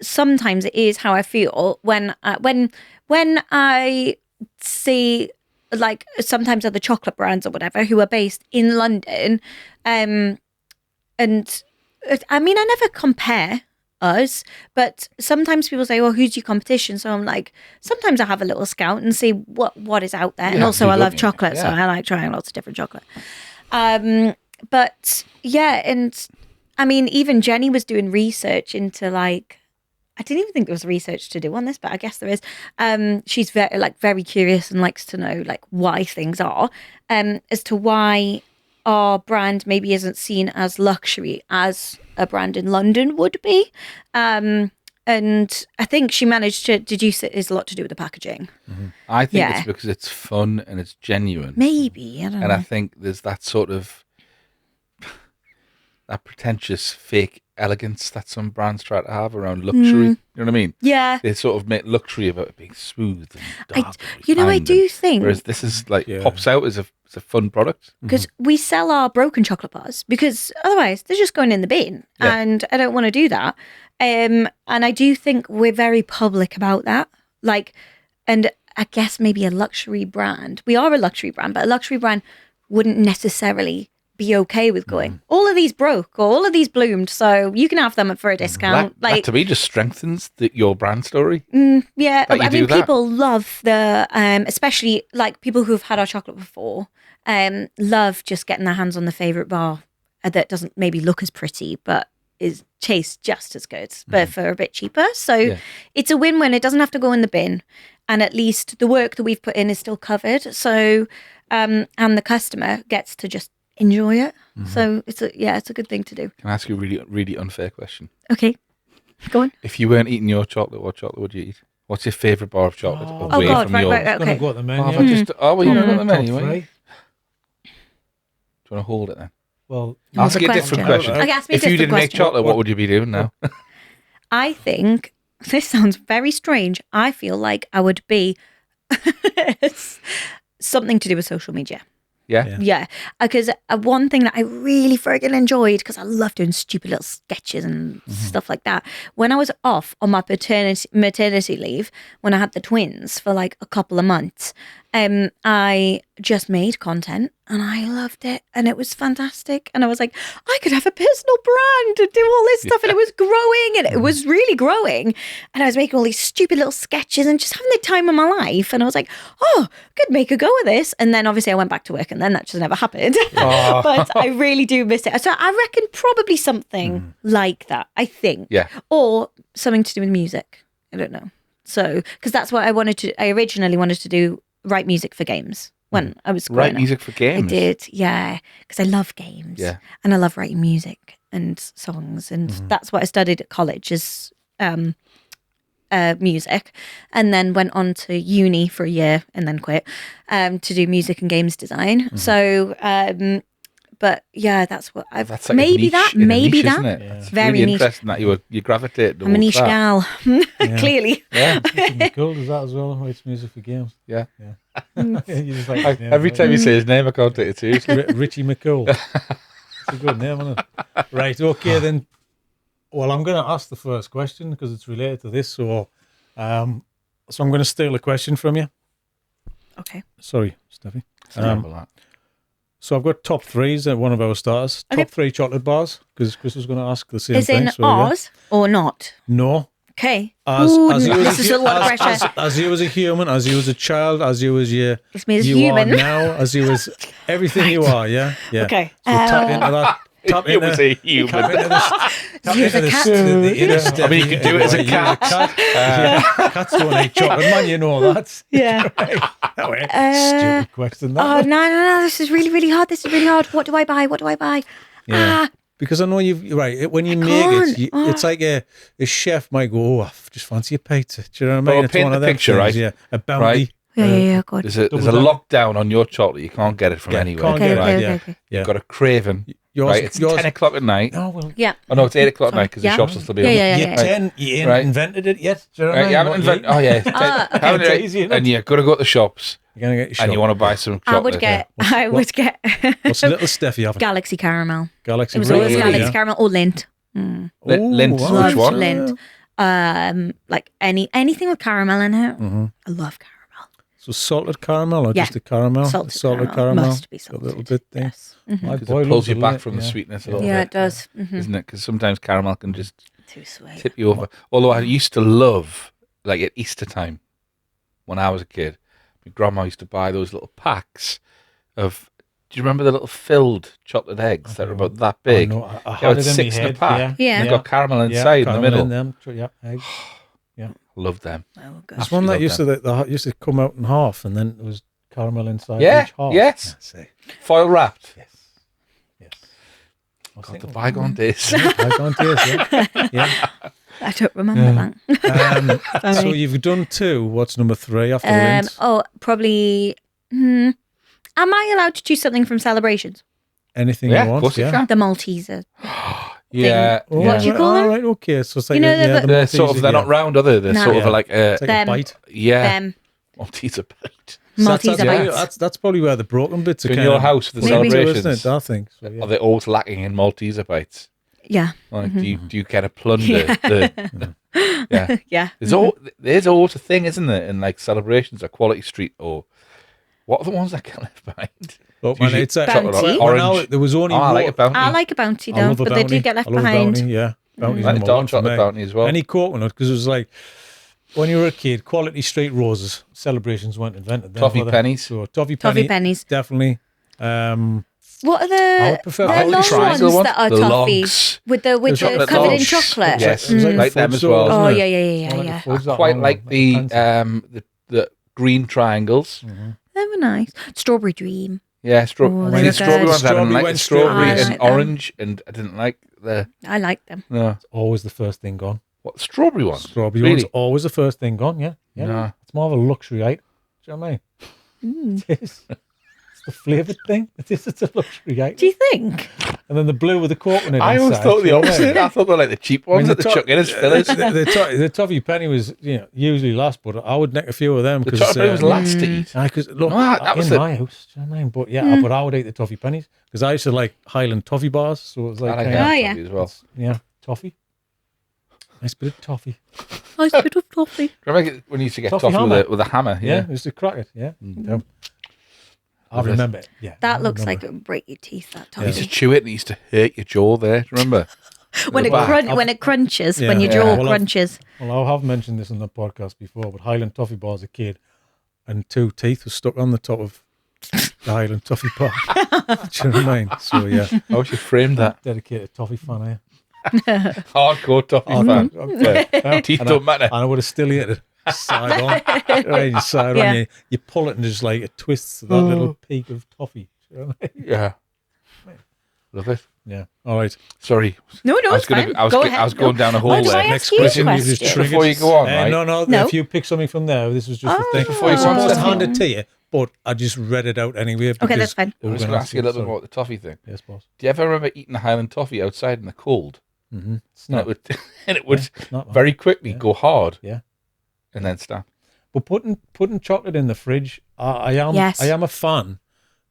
[SPEAKER 1] sometimes it is how I feel when I see like sometimes other chocolate brands or whatever who are based in London, and I mean, I never compare us, but sometimes people say, well, who's your competition? So I'm like, sometimes I have a little scout and see what is out there. And also I love chocolate, so I like trying lots of different chocolate. But yeah, and I mean, even Jenny was doing research into like, I didn't even think there was research to do on this, but I guess there is. She's very curious and likes to know like why things are, as to why our brand maybe isn't seen as luxury as a brand in London would be. And I think she managed to deduce it is a lot to do with the packaging.
[SPEAKER 3] I think it's because it's fun and it's genuine.
[SPEAKER 1] Maybe, I don't know.
[SPEAKER 3] And I think there's that sort of that pretentious fake elegance that some brands try to have around luxury. You know what I mean?
[SPEAKER 1] Yeah.
[SPEAKER 3] They sort of make luxury about it being smooth and dark.
[SPEAKER 1] I do think.
[SPEAKER 3] Whereas this is like pops out as a fun product.
[SPEAKER 1] Because we sell our broken chocolate bars because otherwise they're just going in the bin, and I don't want to do that. And I do think we're very public about that. Like, and I guess maybe a luxury brand. We are a luxury brand, but a luxury brand wouldn't necessarily be okay with going, all of these broke or all of these bloomed, so you can have them for a discount.
[SPEAKER 3] That to me just strengthens your brand story.
[SPEAKER 1] Yeah, I mean, people love the, especially like people who've had our chocolate before, love just getting their hands on the favourite bar that doesn't maybe look as pretty, but tastes just as good, but for a bit cheaper. So it's a win-win. It doesn't have to go in the bin, and at least the work that we've put in is still covered. So, and the customer gets to just enjoy it. So it's a good thing to do.
[SPEAKER 3] Can I ask you a really, really unfair question?
[SPEAKER 1] Okay, go on.
[SPEAKER 3] If you weren't eating your chocolate, what chocolate would you eat? What's your favourite bar of chocolate away from yours?
[SPEAKER 1] Right, okay.
[SPEAKER 2] Go at the menu.
[SPEAKER 3] Well, you're going to go at the menu,
[SPEAKER 2] Top
[SPEAKER 3] are you?
[SPEAKER 2] three.
[SPEAKER 3] Do you want to hold it then?
[SPEAKER 2] Well,
[SPEAKER 3] Ask you a different question.
[SPEAKER 1] Okay, ask me a
[SPEAKER 3] If you
[SPEAKER 1] different
[SPEAKER 3] didn't make
[SPEAKER 1] question.
[SPEAKER 3] chocolate, what would you be doing now?
[SPEAKER 1] I think this sounds very strange. I feel like I would be something to do with social media.
[SPEAKER 3] Yeah.
[SPEAKER 1] Because one thing that I really friggin' enjoyed, because I love doing stupid little sketches and stuff like that, when I was off on my maternity leave, when I had the twins for like a couple of months, I just made content and I loved it and it was fantastic. And I was like, I could have a personal brand and do all this stuff. And it was growing and it was really growing. And I was making all these stupid little sketches and just having the time of my life. And I was like, oh, I could make a go of this. And then obviously I went back to work and then that just never happened. But I really do miss it. So I reckon probably something like that, I think.
[SPEAKER 3] Yeah.
[SPEAKER 1] Or something to do with music. I don't know. So, because that's what I originally wanted to do, write music for games when I was growing
[SPEAKER 3] Write music for games?
[SPEAKER 1] I did, yeah, because I love games.
[SPEAKER 3] Yeah.
[SPEAKER 1] And I love writing music and songs, and that's what I studied at college is music, and then went on to uni for a year and then quit to do music and games design. So, But yeah, that's what I've.
[SPEAKER 3] That's like
[SPEAKER 1] maybe
[SPEAKER 3] a niche,
[SPEAKER 1] maybe
[SPEAKER 3] isn't
[SPEAKER 1] that.
[SPEAKER 3] it?
[SPEAKER 2] Yeah.
[SPEAKER 3] It's
[SPEAKER 1] Very
[SPEAKER 3] really
[SPEAKER 1] niche.
[SPEAKER 3] interesting that you gravitate towards
[SPEAKER 1] I'm a niche
[SPEAKER 3] that.
[SPEAKER 1] gal,
[SPEAKER 2] Yeah.
[SPEAKER 1] clearly.
[SPEAKER 3] Yeah,
[SPEAKER 2] Cool, does that as well? Writes music for games.
[SPEAKER 3] yeah.
[SPEAKER 2] You just like his name,
[SPEAKER 3] Every
[SPEAKER 2] right?
[SPEAKER 3] time you say his name, I can't take it seriously.
[SPEAKER 2] Richie McCool. It's a good name, isn't it? Right, okay then. Well, I'm going to ask the first question because it's related to this. So I'm going to steal a question from you.
[SPEAKER 1] Okay.
[SPEAKER 2] Sorry, Steffi.
[SPEAKER 3] Remember that.
[SPEAKER 2] So I've got top threes at one of our starters.
[SPEAKER 1] Okay.
[SPEAKER 2] Top 3 chocolate bars because Chris was going to ask the same
[SPEAKER 1] Is
[SPEAKER 2] thing.
[SPEAKER 1] in
[SPEAKER 2] so, yeah.
[SPEAKER 1] ours or not?
[SPEAKER 2] No.
[SPEAKER 1] Okay.
[SPEAKER 2] As
[SPEAKER 1] Ooh,
[SPEAKER 2] you
[SPEAKER 1] this
[SPEAKER 2] as
[SPEAKER 1] is a lot of pressure.
[SPEAKER 2] as you as a human, as you as a child, as you as you
[SPEAKER 1] It's me as
[SPEAKER 2] you
[SPEAKER 1] human.
[SPEAKER 2] are now, as you as everything you are. Yeah, yeah.
[SPEAKER 1] Okay.
[SPEAKER 2] So tap into that. Tap
[SPEAKER 3] It was
[SPEAKER 2] into,
[SPEAKER 3] a human.
[SPEAKER 2] tap into the, tap
[SPEAKER 1] You as
[SPEAKER 2] into
[SPEAKER 1] a cat.
[SPEAKER 2] the inner
[SPEAKER 3] I mean, you could do it as a
[SPEAKER 2] Steffi,
[SPEAKER 3] cat.
[SPEAKER 2] Yeah, cats don't eat chocolate, man. You know that.
[SPEAKER 1] Yeah.
[SPEAKER 2] That way. Stupid question. That
[SPEAKER 1] Oh
[SPEAKER 2] one.
[SPEAKER 1] no! This is really, really hard. This is really hard. What do I buy? What do I buy?
[SPEAKER 2] Yeah.
[SPEAKER 1] Ah,
[SPEAKER 2] Because I know you've right when you make
[SPEAKER 1] can't.
[SPEAKER 2] it, it's like a chef might go, "Oh, I just fancy a pizza." Do you know what I
[SPEAKER 3] Well,
[SPEAKER 2] mean? It's
[SPEAKER 3] paint
[SPEAKER 2] one
[SPEAKER 3] the
[SPEAKER 2] of them
[SPEAKER 3] picture,
[SPEAKER 2] things,
[SPEAKER 3] right?
[SPEAKER 2] Yeah, a bounty.
[SPEAKER 3] Right.
[SPEAKER 1] yeah. God.
[SPEAKER 3] There's a
[SPEAKER 2] Double
[SPEAKER 3] lockdown on your chocolate. You can't get it from
[SPEAKER 2] Yeah,
[SPEAKER 3] anywhere.
[SPEAKER 2] can't
[SPEAKER 1] Okay,
[SPEAKER 2] get it,
[SPEAKER 1] okay,
[SPEAKER 2] right?
[SPEAKER 1] okay,
[SPEAKER 2] Yeah,
[SPEAKER 1] okay.
[SPEAKER 2] yeah.
[SPEAKER 3] You've got a craving.
[SPEAKER 2] Yours,
[SPEAKER 3] Right, it's 10 o'clock at night.
[SPEAKER 2] Oh well,
[SPEAKER 1] Yeah.
[SPEAKER 3] Oh no, it's 8 o'clock at night because
[SPEAKER 1] Yeah.
[SPEAKER 3] the shops will still be
[SPEAKER 1] Yeah,
[SPEAKER 3] open.
[SPEAKER 1] yeah,
[SPEAKER 2] you're
[SPEAKER 1] yeah.
[SPEAKER 2] 10. You ain't
[SPEAKER 3] Right.
[SPEAKER 2] invented it yet. Do you know what I
[SPEAKER 3] Right,
[SPEAKER 2] mean?
[SPEAKER 3] you haven't
[SPEAKER 2] What
[SPEAKER 3] invented.
[SPEAKER 2] you
[SPEAKER 3] Oh yeah,
[SPEAKER 2] Okay, it's easy, isn't it?
[SPEAKER 3] and you're gonna go to the shops
[SPEAKER 2] You're gonna get your shop.
[SPEAKER 3] and you want to buy some chocolate.
[SPEAKER 1] I would get. What's
[SPEAKER 2] What's little Steffi having?
[SPEAKER 1] Galaxy caramel.
[SPEAKER 2] Galaxy.
[SPEAKER 1] It was
[SPEAKER 2] Really?
[SPEAKER 1] always
[SPEAKER 3] Really?
[SPEAKER 1] Galaxy
[SPEAKER 3] Yeah.
[SPEAKER 1] caramel or Lint.
[SPEAKER 3] Lint.
[SPEAKER 2] wow.
[SPEAKER 3] Which
[SPEAKER 1] Loved
[SPEAKER 3] one?
[SPEAKER 1] Lint. Like anything with caramel in it.
[SPEAKER 2] Mm-hmm.
[SPEAKER 1] I love caramel.
[SPEAKER 2] So salted caramel or
[SPEAKER 1] Yeah.
[SPEAKER 2] just a caramel?
[SPEAKER 1] Salted caramel. Must be
[SPEAKER 2] A
[SPEAKER 1] salted.
[SPEAKER 2] little bit thing.
[SPEAKER 1] Yes.
[SPEAKER 2] My
[SPEAKER 3] Because
[SPEAKER 2] boy
[SPEAKER 3] it pulls
[SPEAKER 2] loves
[SPEAKER 3] you
[SPEAKER 2] a
[SPEAKER 3] back
[SPEAKER 2] lit,
[SPEAKER 3] from the
[SPEAKER 2] yeah.
[SPEAKER 3] sweetness a little
[SPEAKER 1] Yeah,
[SPEAKER 3] bit,
[SPEAKER 1] it does. Mhm.
[SPEAKER 3] isn't it? Because sometimes caramel can just
[SPEAKER 1] Too sweet.
[SPEAKER 3] tip you over. Although I used to love, like at Easter time, when I was a kid, my grandma used to buy those little packs of. Do you remember the little filled chocolate eggs that were about that big?
[SPEAKER 2] I
[SPEAKER 3] Yeah,
[SPEAKER 2] had
[SPEAKER 3] it's
[SPEAKER 2] it in my
[SPEAKER 3] 6 in a
[SPEAKER 2] head.
[SPEAKER 3] pack.
[SPEAKER 1] Yeah.
[SPEAKER 3] They've got caramel inside in the
[SPEAKER 2] caramel
[SPEAKER 3] middle.
[SPEAKER 2] in them. Yeah, eggs.
[SPEAKER 3] Love them.
[SPEAKER 1] Oh, gosh.
[SPEAKER 2] There's one that
[SPEAKER 3] Absolutely
[SPEAKER 2] used to used to come out in half, and then there was caramel inside
[SPEAKER 3] Yeah,
[SPEAKER 2] each half.
[SPEAKER 3] yes.
[SPEAKER 2] Yeah, see.
[SPEAKER 3] Foil wrapped.
[SPEAKER 2] Yes. Yes. I was
[SPEAKER 3] God, the
[SPEAKER 2] thinking,
[SPEAKER 3] bygone days.
[SPEAKER 2] bygone days, yeah.
[SPEAKER 1] I don't remember that.
[SPEAKER 2] So you've done 2. What's number 3 after Lint?
[SPEAKER 1] Oh, probably. Am I allowed to choose something from celebrations?
[SPEAKER 2] Anything
[SPEAKER 3] Yeah,
[SPEAKER 2] you
[SPEAKER 3] of
[SPEAKER 2] want?
[SPEAKER 3] course you
[SPEAKER 2] yeah.
[SPEAKER 3] can.
[SPEAKER 1] The Malteser.
[SPEAKER 3] Yeah.
[SPEAKER 2] Oh,
[SPEAKER 1] What do you
[SPEAKER 2] right,
[SPEAKER 1] call
[SPEAKER 2] all
[SPEAKER 1] them?
[SPEAKER 2] right, okay. So it's like
[SPEAKER 1] You know,
[SPEAKER 2] yeah,
[SPEAKER 1] the-
[SPEAKER 3] They're sort of,
[SPEAKER 2] Maltesers,
[SPEAKER 3] they're not
[SPEAKER 2] yeah.
[SPEAKER 3] round, are they? They're
[SPEAKER 1] No.
[SPEAKER 3] sort of
[SPEAKER 2] Yeah.
[SPEAKER 3] like,
[SPEAKER 2] It's like
[SPEAKER 1] Them.
[SPEAKER 2] a bite.
[SPEAKER 3] yeah.
[SPEAKER 1] Them.
[SPEAKER 3] Malteser bite.
[SPEAKER 2] So
[SPEAKER 1] Malteser
[SPEAKER 2] that's,
[SPEAKER 1] bites.
[SPEAKER 2] that's probably where the broken bits are
[SPEAKER 3] So in
[SPEAKER 2] kind
[SPEAKER 3] your
[SPEAKER 2] of
[SPEAKER 3] house for the
[SPEAKER 1] Maybe.
[SPEAKER 3] celebrations,
[SPEAKER 2] isn't it? I think. So, yeah.
[SPEAKER 3] are they always lacking in Malteser bites?
[SPEAKER 1] Yeah.
[SPEAKER 3] Like, do you kind of plunder the? Yeah.
[SPEAKER 1] Yeah.
[SPEAKER 3] There's always a thing, isn't there? In like celebrations, at Quality Street, or what are the ones that get left behind?
[SPEAKER 2] Look, man,
[SPEAKER 3] Usually
[SPEAKER 2] it's a,
[SPEAKER 1] Bounty.
[SPEAKER 3] Orange.
[SPEAKER 2] There was only
[SPEAKER 3] I like a bounty.
[SPEAKER 1] I like a bounty
[SPEAKER 2] I
[SPEAKER 1] though,
[SPEAKER 2] love a
[SPEAKER 1] but
[SPEAKER 2] bounty.
[SPEAKER 1] they do get left
[SPEAKER 2] I love a
[SPEAKER 1] behind.
[SPEAKER 2] bounty, yeah. Bounty's
[SPEAKER 3] I like
[SPEAKER 2] number
[SPEAKER 3] dark
[SPEAKER 2] 1 for
[SPEAKER 3] chocolate
[SPEAKER 2] me.
[SPEAKER 3] bounty as well.
[SPEAKER 2] Any coconut, because it was like when you were a kid, Quality Street roses celebrations weren't invented. Then,
[SPEAKER 3] Toffee
[SPEAKER 2] were they?
[SPEAKER 3] pennies.
[SPEAKER 2] So toffee
[SPEAKER 1] Pennies.
[SPEAKER 2] definitely.
[SPEAKER 1] What are
[SPEAKER 2] I
[SPEAKER 1] the
[SPEAKER 2] would prefer
[SPEAKER 1] the
[SPEAKER 2] Holy
[SPEAKER 1] long
[SPEAKER 3] Triangle
[SPEAKER 1] ones that are
[SPEAKER 3] the
[SPEAKER 1] toffee
[SPEAKER 3] logs.
[SPEAKER 1] with the
[SPEAKER 3] chocolate
[SPEAKER 1] covered in
[SPEAKER 3] logs.
[SPEAKER 1] chocolate?
[SPEAKER 3] Yes,
[SPEAKER 2] It was
[SPEAKER 3] like them
[SPEAKER 2] fudge
[SPEAKER 3] as
[SPEAKER 2] dough,
[SPEAKER 3] well.
[SPEAKER 2] wasn't
[SPEAKER 1] Oh
[SPEAKER 2] it?
[SPEAKER 1] yeah.
[SPEAKER 2] Fudge that
[SPEAKER 3] Quite
[SPEAKER 2] long
[SPEAKER 3] like
[SPEAKER 2] one, fancy.
[SPEAKER 3] the green triangles.
[SPEAKER 1] They were nice. Strawberry Dream.
[SPEAKER 3] Yeah,
[SPEAKER 1] Oh, they
[SPEAKER 3] the
[SPEAKER 1] were
[SPEAKER 3] strawberry
[SPEAKER 1] good.
[SPEAKER 3] ones. I didn't
[SPEAKER 2] Strawberry
[SPEAKER 3] like the
[SPEAKER 2] went
[SPEAKER 3] strawberry
[SPEAKER 1] straight. I
[SPEAKER 3] and
[SPEAKER 1] like them.
[SPEAKER 3] orange, and I didn't like the
[SPEAKER 1] I like them.
[SPEAKER 3] no.
[SPEAKER 2] Always the first thing gone.
[SPEAKER 3] What strawberry ones?
[SPEAKER 2] Strawberry
[SPEAKER 3] Really?
[SPEAKER 2] one's always the first thing gone. Yeah, yeah.
[SPEAKER 3] No.
[SPEAKER 2] It's more of a luxury item. Do you know what I mean? It is. It's the flavoured thing. It is. It's a luxury item.
[SPEAKER 1] Do you think?
[SPEAKER 2] And then the blue with the coconut.
[SPEAKER 3] I always
[SPEAKER 2] inside,
[SPEAKER 3] thought
[SPEAKER 2] do
[SPEAKER 3] the
[SPEAKER 2] you know what I mean?
[SPEAKER 3] opposite. I thought they were like the cheap
[SPEAKER 2] I mean,
[SPEAKER 3] ones that they chuck in as fillers.
[SPEAKER 2] The toffee penny was, usually last, but I would nick a few of them
[SPEAKER 3] The
[SPEAKER 2] because
[SPEAKER 3] chocolate penny was last to eat.
[SPEAKER 2] Because look,
[SPEAKER 3] No, that was
[SPEAKER 2] in
[SPEAKER 3] the-
[SPEAKER 2] my house, do you know what I mean? But yeah, but I would eat the toffee pennies because I used to like Highland toffee bars, so it was
[SPEAKER 3] I
[SPEAKER 2] like,
[SPEAKER 3] like
[SPEAKER 2] kinda-
[SPEAKER 3] that
[SPEAKER 1] Oh, yeah.
[SPEAKER 3] toffee as well.
[SPEAKER 2] yeah, toffee, nice bit of toffee.
[SPEAKER 1] Nice bit of toffee.
[SPEAKER 3] Remember when you used to get
[SPEAKER 2] Toffee
[SPEAKER 3] toffee
[SPEAKER 2] hammer.
[SPEAKER 3] with a hammer?
[SPEAKER 2] Yeah,
[SPEAKER 3] Yeah.
[SPEAKER 2] used to crack it. Yeah,
[SPEAKER 3] Mm-hmm.
[SPEAKER 2] Yeah. I remember it. Yeah, I
[SPEAKER 1] That looks
[SPEAKER 2] remember
[SPEAKER 1] like it would break your teeth. That
[SPEAKER 3] You used
[SPEAKER 1] toffee.
[SPEAKER 3] to chew it and it used to hurt your jaw there. Do you remember?
[SPEAKER 1] When
[SPEAKER 3] the
[SPEAKER 1] it
[SPEAKER 3] back.
[SPEAKER 1] when it crunches,
[SPEAKER 2] Yeah.
[SPEAKER 1] when your
[SPEAKER 3] Yeah.
[SPEAKER 1] jaw
[SPEAKER 2] Well, I've-
[SPEAKER 1] crunches.
[SPEAKER 2] Well, I have mentioned this in the podcast before, but Highland toffee bar as a kid, and 2 teeth were stuck on the top of the Highland toffee bar. Do you know what I mean? So yeah,
[SPEAKER 3] I wish you framed that.
[SPEAKER 2] dedicated toffee fan. Eh?
[SPEAKER 3] Hardcore toffee fan. Teeth don't matter.
[SPEAKER 2] And I would have still eaten it side on. Right, you side
[SPEAKER 1] Yeah.
[SPEAKER 2] on. You pull it and just like it twists to that little peak of toffee. Do you know what I mean?
[SPEAKER 3] Yeah. Love it.
[SPEAKER 2] Yeah. All right.
[SPEAKER 3] Sorry.
[SPEAKER 1] No,
[SPEAKER 3] I was
[SPEAKER 1] it's fine.
[SPEAKER 3] I was
[SPEAKER 1] Go
[SPEAKER 3] I
[SPEAKER 1] ahead.
[SPEAKER 3] was going down a hole
[SPEAKER 1] Oh, do I
[SPEAKER 3] there.
[SPEAKER 1] ask
[SPEAKER 2] Next
[SPEAKER 1] you a
[SPEAKER 2] question. You've just
[SPEAKER 1] question?
[SPEAKER 2] triggered.
[SPEAKER 3] Before you go on, right?
[SPEAKER 2] No.
[SPEAKER 1] No.
[SPEAKER 2] If you pick something from there, this was just the thing.
[SPEAKER 1] Before
[SPEAKER 3] you go on,
[SPEAKER 2] I was supposed to
[SPEAKER 3] Steffi.
[SPEAKER 2] hand it to you, but I just read it out anyway.
[SPEAKER 1] Okay, that's fine.
[SPEAKER 3] I'm just going to ask you a little bit more about the toffee thing.
[SPEAKER 2] Yes, boss.
[SPEAKER 3] Do you ever remember eating a Highland toffee outside in the cold?
[SPEAKER 2] Mm-hmm.
[SPEAKER 3] And it would
[SPEAKER 2] it's not
[SPEAKER 3] very quickly go hard.
[SPEAKER 2] Yeah.
[SPEAKER 3] And then stop.
[SPEAKER 2] But putting chocolate in the fridge, I am a fan.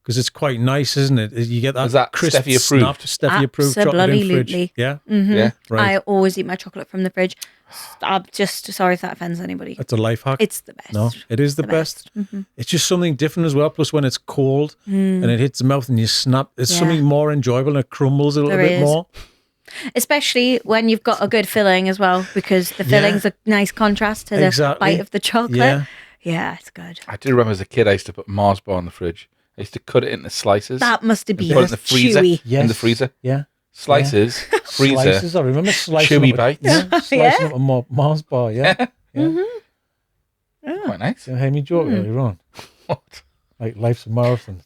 [SPEAKER 2] Because it's quite nice, isn't it? You get that,
[SPEAKER 3] Is that
[SPEAKER 2] crisp
[SPEAKER 3] Steffi approved?
[SPEAKER 2] snap, Steffi approved chocolate in fridge.
[SPEAKER 1] Absolutely.
[SPEAKER 2] Yeah,
[SPEAKER 1] Mm-hmm.
[SPEAKER 3] Yeah.
[SPEAKER 2] right.
[SPEAKER 1] I always eat my chocolate from the fridge. I'm just sorry if that offends anybody.
[SPEAKER 2] That's a life hack.
[SPEAKER 1] It's the best.
[SPEAKER 2] No, it is the best.
[SPEAKER 1] Mm-hmm.
[SPEAKER 2] It's just something different as well. Plus, when it's cold and it hits the mouth and you snap, it's
[SPEAKER 1] Yeah.
[SPEAKER 2] something more enjoyable and it crumbles a little
[SPEAKER 1] There
[SPEAKER 2] bit
[SPEAKER 1] is.
[SPEAKER 2] more.
[SPEAKER 1] Especially when you've got a good filling as well, because the filling's a nice contrast to the
[SPEAKER 2] Exactly.
[SPEAKER 1] bite of the chocolate.
[SPEAKER 2] Yeah.
[SPEAKER 1] Yeah, it's good.
[SPEAKER 3] I do remember as a kid, I used to put Mars bar in the fridge. I used to cut it into slices.
[SPEAKER 1] That must have been
[SPEAKER 3] put it in the freezer.
[SPEAKER 1] chewy.
[SPEAKER 2] Yes.
[SPEAKER 3] In the freezer.
[SPEAKER 2] Yeah.
[SPEAKER 3] Slices, freezer,
[SPEAKER 2] Slices. I remember slicing
[SPEAKER 3] chewy
[SPEAKER 2] up
[SPEAKER 3] bites.
[SPEAKER 2] slicing up a Mars bar. Yeah. Yeah.
[SPEAKER 3] Quite nice.
[SPEAKER 2] You heard me joke earlier on.
[SPEAKER 3] What?
[SPEAKER 2] Like life's a marathon.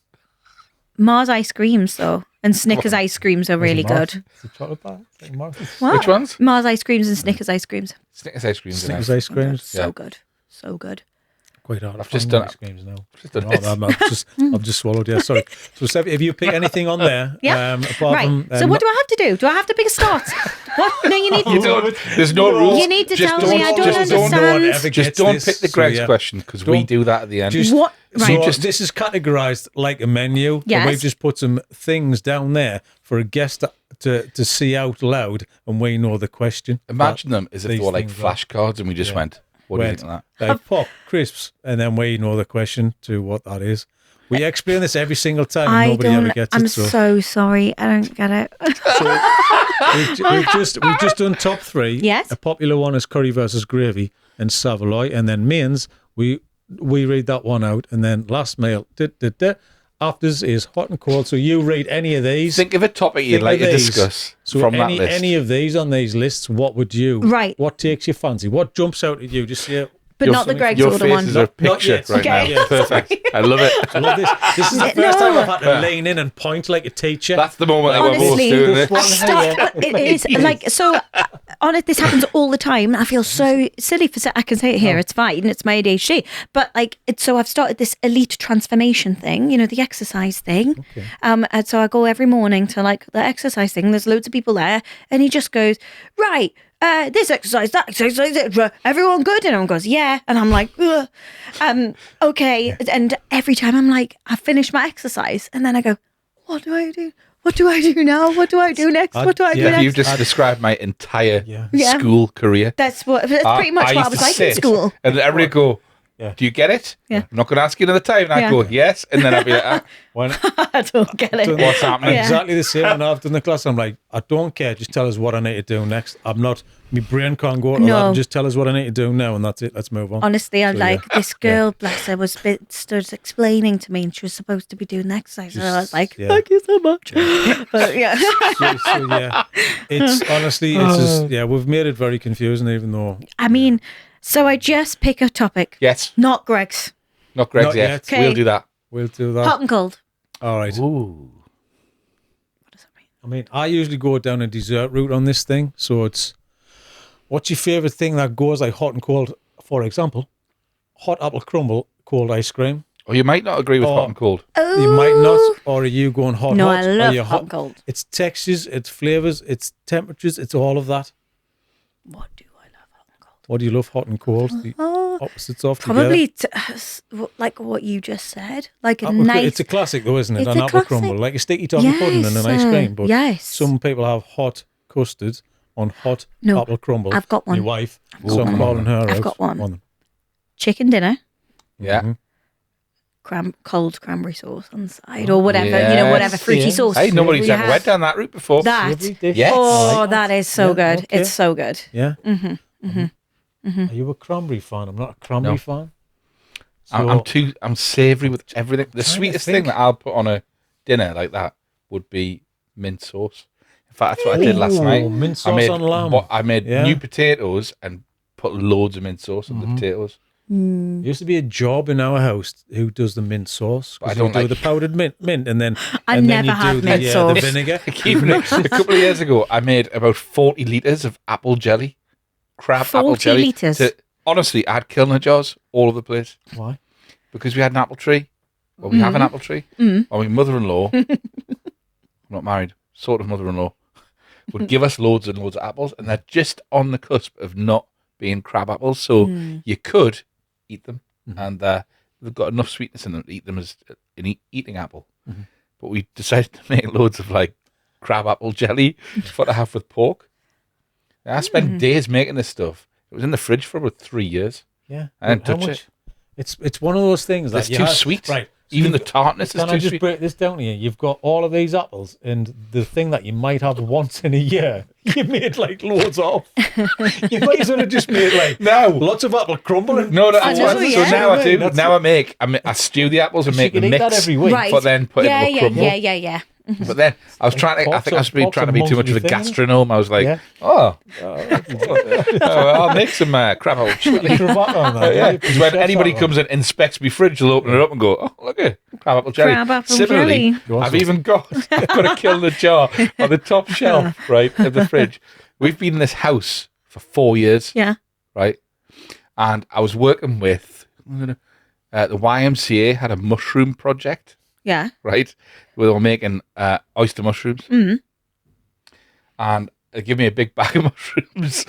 [SPEAKER 1] Mars ice creams, though, and Snickers ice creams are really good.
[SPEAKER 2] It's a chocolate bar. It's like a marathon.
[SPEAKER 1] What?
[SPEAKER 3] Which ones?
[SPEAKER 1] Mars ice creams and Snickers ice creams.
[SPEAKER 3] Snickers ice cream.
[SPEAKER 2] Snickers ice creams.
[SPEAKER 1] So
[SPEAKER 3] Yeah.
[SPEAKER 1] good. So good.
[SPEAKER 2] Quite hard.
[SPEAKER 3] I've just done
[SPEAKER 2] ice creams now.
[SPEAKER 3] just done
[SPEAKER 2] No,
[SPEAKER 3] it.
[SPEAKER 2] I've just swallowed. Yeah, sorry. So, Steffi, have you picked anything on there?
[SPEAKER 1] Yeah.
[SPEAKER 2] Apart
[SPEAKER 1] Right.
[SPEAKER 2] from,
[SPEAKER 1] So what do I have to do? Do I have to pick a start? What? No, you need
[SPEAKER 3] You don't, there's no rules.
[SPEAKER 1] You need to
[SPEAKER 3] Just
[SPEAKER 1] tell me. I don't
[SPEAKER 3] just don't,
[SPEAKER 1] understand.
[SPEAKER 2] No one ever
[SPEAKER 3] just
[SPEAKER 2] gets
[SPEAKER 3] don't
[SPEAKER 2] this,
[SPEAKER 3] pick the
[SPEAKER 2] so
[SPEAKER 3] Greg's
[SPEAKER 2] yeah.
[SPEAKER 3] question because we
[SPEAKER 2] Don't-
[SPEAKER 3] do that at the end.
[SPEAKER 2] Just-
[SPEAKER 1] What?
[SPEAKER 2] So
[SPEAKER 1] Right.
[SPEAKER 2] this is categorized like a menu. and
[SPEAKER 1] Yes.
[SPEAKER 2] We've just put some things down there for a guest to see out loud, and we know the question.
[SPEAKER 3] Imagine them as if they
[SPEAKER 2] these
[SPEAKER 3] were like
[SPEAKER 2] things are-
[SPEAKER 3] flashcards and we just went, what do you
[SPEAKER 2] Went,
[SPEAKER 3] think of that?
[SPEAKER 2] Like pop crisps, and then we know the question to what that is. We explain this every single time, and
[SPEAKER 1] I
[SPEAKER 2] nobody
[SPEAKER 1] don't.
[SPEAKER 2] ever gets
[SPEAKER 1] I'm
[SPEAKER 2] it. So
[SPEAKER 1] so sorry. I don't get it.
[SPEAKER 2] we've just done top three.
[SPEAKER 1] Yes.
[SPEAKER 2] A popular one is curry versus gravy and Savoy, and then mains. We read that one out, and then last meal. Afters is hot and cold. So you read any of these.
[SPEAKER 3] Think of a topic you'd
[SPEAKER 2] Think
[SPEAKER 3] like
[SPEAKER 2] of
[SPEAKER 3] to
[SPEAKER 2] these.
[SPEAKER 3] discuss
[SPEAKER 2] So
[SPEAKER 3] from
[SPEAKER 2] any,
[SPEAKER 3] that list.
[SPEAKER 2] any of these on these lists, what would you?
[SPEAKER 1] Right.
[SPEAKER 2] What takes your fancy? What jumps out at you? Just say.
[SPEAKER 1] But not the Greg's
[SPEAKER 3] Your
[SPEAKER 1] order
[SPEAKER 3] face
[SPEAKER 1] one.
[SPEAKER 3] is a
[SPEAKER 2] Not
[SPEAKER 3] picture
[SPEAKER 2] yet.
[SPEAKER 3] right
[SPEAKER 1] Okay.
[SPEAKER 3] now. Perfect. I love it.
[SPEAKER 2] I love this. This is the first time I've had to lean in and point like a teacher.
[SPEAKER 3] That's the moment that we're both
[SPEAKER 1] Honestly,
[SPEAKER 3] doing it.
[SPEAKER 1] Stop. It is like so. On it, this happens all the time. I feel so silly for. I can say it here. It's fine. It's my ADHD. But like, so I've started this elite transformation thing. You know, the exercise thing.
[SPEAKER 2] Okay.
[SPEAKER 1] And so I go every morning to like the exercise thing. There's loads of people there, and he just goes, right. This exercise, that exercise, everyone good? And everyone goes, yeah. And I'm like, ugh. Okay. And every time I'm like, I finish my exercise, and then I go, what do I do? What do I do now? What do I do next? What do I do
[SPEAKER 2] yeah,
[SPEAKER 1] next?
[SPEAKER 3] You've just described my entire
[SPEAKER 1] Yeah.
[SPEAKER 3] school career.
[SPEAKER 1] That's pretty much what I
[SPEAKER 3] used
[SPEAKER 1] was
[SPEAKER 3] to
[SPEAKER 1] like in
[SPEAKER 3] sit
[SPEAKER 1] school.
[SPEAKER 3] And everybody go,
[SPEAKER 2] Yeah.
[SPEAKER 3] do you get it?
[SPEAKER 1] Yeah.
[SPEAKER 3] I'm not going to ask you another time. And I'd
[SPEAKER 1] Yeah.
[SPEAKER 3] go, yes. And then I'd be like,
[SPEAKER 1] I don't get it.
[SPEAKER 3] what's happening?
[SPEAKER 1] Yeah.
[SPEAKER 2] Exactly the same when I've done the class. I'm like, I don't care. Just tell us what I need to do next. I'm not. My brain can't go to
[SPEAKER 1] No.
[SPEAKER 2] that. Just tell us what I need to do now, and that's it. Let's move on.
[SPEAKER 1] Honestly, I'm
[SPEAKER 2] So,
[SPEAKER 1] like,
[SPEAKER 2] yeah.
[SPEAKER 1] this girl, bless her, stood explaining to me, and she was supposed to be doing the exercise. And I was like,
[SPEAKER 2] yeah.
[SPEAKER 1] thank you so much. But yeah.
[SPEAKER 2] So, yeah, it's honestly, it's just we've made it very confusing, even though
[SPEAKER 1] I mean, so I just pick a topic,
[SPEAKER 3] Yes.
[SPEAKER 1] not Greg's.
[SPEAKER 3] Not Greg's
[SPEAKER 2] Not
[SPEAKER 3] yet.
[SPEAKER 2] yet.
[SPEAKER 1] Okay.
[SPEAKER 3] We'll do that.
[SPEAKER 2] we'll do that.
[SPEAKER 1] Hot and cold.
[SPEAKER 2] All right.
[SPEAKER 3] Ooh.
[SPEAKER 1] What does that mean?
[SPEAKER 2] I mean, I usually go down a dessert route on this thing. So it's, what's your favourite thing that goes like hot and cold? For example, hot apple crumble, cold ice cream.
[SPEAKER 3] Or you might not agree with hot and cold.
[SPEAKER 1] Oh,
[SPEAKER 2] You might not, or are you going hot?
[SPEAKER 1] No,
[SPEAKER 2] hot,
[SPEAKER 1] I
[SPEAKER 2] or
[SPEAKER 1] love
[SPEAKER 2] you
[SPEAKER 1] hot and cold.
[SPEAKER 2] It's textures, it's flavours, it's temperatures, it's all of that.
[SPEAKER 1] What do I love hot and cold?
[SPEAKER 2] What do you love, hot and cold? The opposites of
[SPEAKER 1] Probably like what you just said, like a
[SPEAKER 2] together.
[SPEAKER 1] nice.
[SPEAKER 2] It's a classic though, isn't it?
[SPEAKER 1] It's
[SPEAKER 2] An
[SPEAKER 1] a
[SPEAKER 2] apple
[SPEAKER 1] classic.
[SPEAKER 2] crumble, like a sticky toffee pudding and an ice cream. But
[SPEAKER 1] yes.
[SPEAKER 2] some people have hot custard on hot
[SPEAKER 1] No,
[SPEAKER 2] apple crumble.
[SPEAKER 1] I've got one.
[SPEAKER 2] My wife,
[SPEAKER 3] got
[SPEAKER 2] so I'm
[SPEAKER 3] one.
[SPEAKER 2] calling her
[SPEAKER 1] I've
[SPEAKER 2] out
[SPEAKER 1] got one.
[SPEAKER 2] on them.
[SPEAKER 1] Chicken dinner,
[SPEAKER 3] Yeah.
[SPEAKER 1] cold cranberry sauce on the side, or whatever, you know, whatever
[SPEAKER 3] Yes,
[SPEAKER 1] fruity
[SPEAKER 2] yes.
[SPEAKER 1] sauce.
[SPEAKER 3] Hey, nobody's
[SPEAKER 1] we
[SPEAKER 3] ever
[SPEAKER 1] have.
[SPEAKER 3] went down that route before.
[SPEAKER 1] That.
[SPEAKER 2] Savoury dish.
[SPEAKER 3] Yes.
[SPEAKER 1] Oh,
[SPEAKER 2] Right.
[SPEAKER 1] that is so
[SPEAKER 2] Yeah,
[SPEAKER 1] good.
[SPEAKER 2] okay.
[SPEAKER 1] It's so good.
[SPEAKER 2] Yeah.
[SPEAKER 1] Mm-hmm.
[SPEAKER 2] Are you a cranberry fan? I'm not a cranberry
[SPEAKER 3] No.
[SPEAKER 2] fan.
[SPEAKER 3] I'm savoury with everything. The
[SPEAKER 2] trying to
[SPEAKER 3] sweetest
[SPEAKER 2] think.
[SPEAKER 3] thing that I'll put on a dinner like that would be mint sauce. In fact, that's what I did last
[SPEAKER 2] Ooh,
[SPEAKER 3] night.
[SPEAKER 2] mint
[SPEAKER 3] I
[SPEAKER 2] sauce
[SPEAKER 3] made
[SPEAKER 2] on lamb.
[SPEAKER 3] I made
[SPEAKER 2] Yeah.
[SPEAKER 3] new potatoes and put loads of mint sauce on the potatoes.
[SPEAKER 1] Mm.
[SPEAKER 2] There used to be a job in our house who does the mint sauce.
[SPEAKER 3] But I
[SPEAKER 2] 'cause
[SPEAKER 3] don't
[SPEAKER 2] you do
[SPEAKER 3] like-
[SPEAKER 2] the powdered mint, and then
[SPEAKER 1] I
[SPEAKER 2] and then
[SPEAKER 1] never
[SPEAKER 2] you
[SPEAKER 1] have
[SPEAKER 2] do the,
[SPEAKER 1] mint
[SPEAKER 2] the
[SPEAKER 1] sauce.
[SPEAKER 2] vinegar.
[SPEAKER 3] Keeping it, a couple of years ago, I made about 40 litres of apple jelly, crab apple
[SPEAKER 1] 40
[SPEAKER 3] jelly.
[SPEAKER 1] litres?
[SPEAKER 3] Honestly, I had Kilner jars all over the place
[SPEAKER 2] Why?
[SPEAKER 3] because we had an apple tree Well, we have an apple tree. Or my mother-in-law, I'm not married, sort of mother-in-law, would give us loads and loads of apples, and they're just on the cusp of not being crab apples. So you could eat them, and they've got enough sweetness in them to eat them as an eating apple. But we decided to make loads of like crab apple jelly for to have with pork. I spent days making this stuff. It was in the fridge for about 3 years.
[SPEAKER 2] Yeah.
[SPEAKER 3] I didn't touch it.
[SPEAKER 2] It's one of those things that
[SPEAKER 3] It's too sweet.
[SPEAKER 2] Right.
[SPEAKER 3] Even the tartness is
[SPEAKER 2] Can
[SPEAKER 3] too
[SPEAKER 2] I just
[SPEAKER 3] sweet.
[SPEAKER 2] break this down to you? You've got all of these apples, and the thing that you might have once in a year, you made like loads of. You might as well have just made like lots of apple crumble.
[SPEAKER 3] No, that's
[SPEAKER 1] know,
[SPEAKER 3] what.
[SPEAKER 1] yeah.
[SPEAKER 3] So now I do.
[SPEAKER 2] That's
[SPEAKER 3] Now I stew the apples and make
[SPEAKER 2] you
[SPEAKER 3] the
[SPEAKER 2] can eat that
[SPEAKER 3] mix,
[SPEAKER 2] every week.
[SPEAKER 1] Right.
[SPEAKER 3] but then put it in a crumble.
[SPEAKER 1] Yeah.
[SPEAKER 3] But then I was trying to. I think I was trying to be too much of a gastronome. I was like,
[SPEAKER 2] Yeah.
[SPEAKER 3] I'll make some crab apple chili. Because when anybody comes and inspects my fridge, they'll open it up and go, "Oh, look at crab apple jelly."
[SPEAKER 1] Crab apple
[SPEAKER 3] Similarly,
[SPEAKER 1] jelly.
[SPEAKER 3] I've even got a killer jar on the top shelf, right, of the fridge. We've been in this house for 4 years,
[SPEAKER 1] Yeah.
[SPEAKER 3] right? And I was working with the YMCA had a mushroom project,
[SPEAKER 1] Yeah.
[SPEAKER 3] right? Where they were making oyster mushrooms, and they gave me a big bag of mushrooms,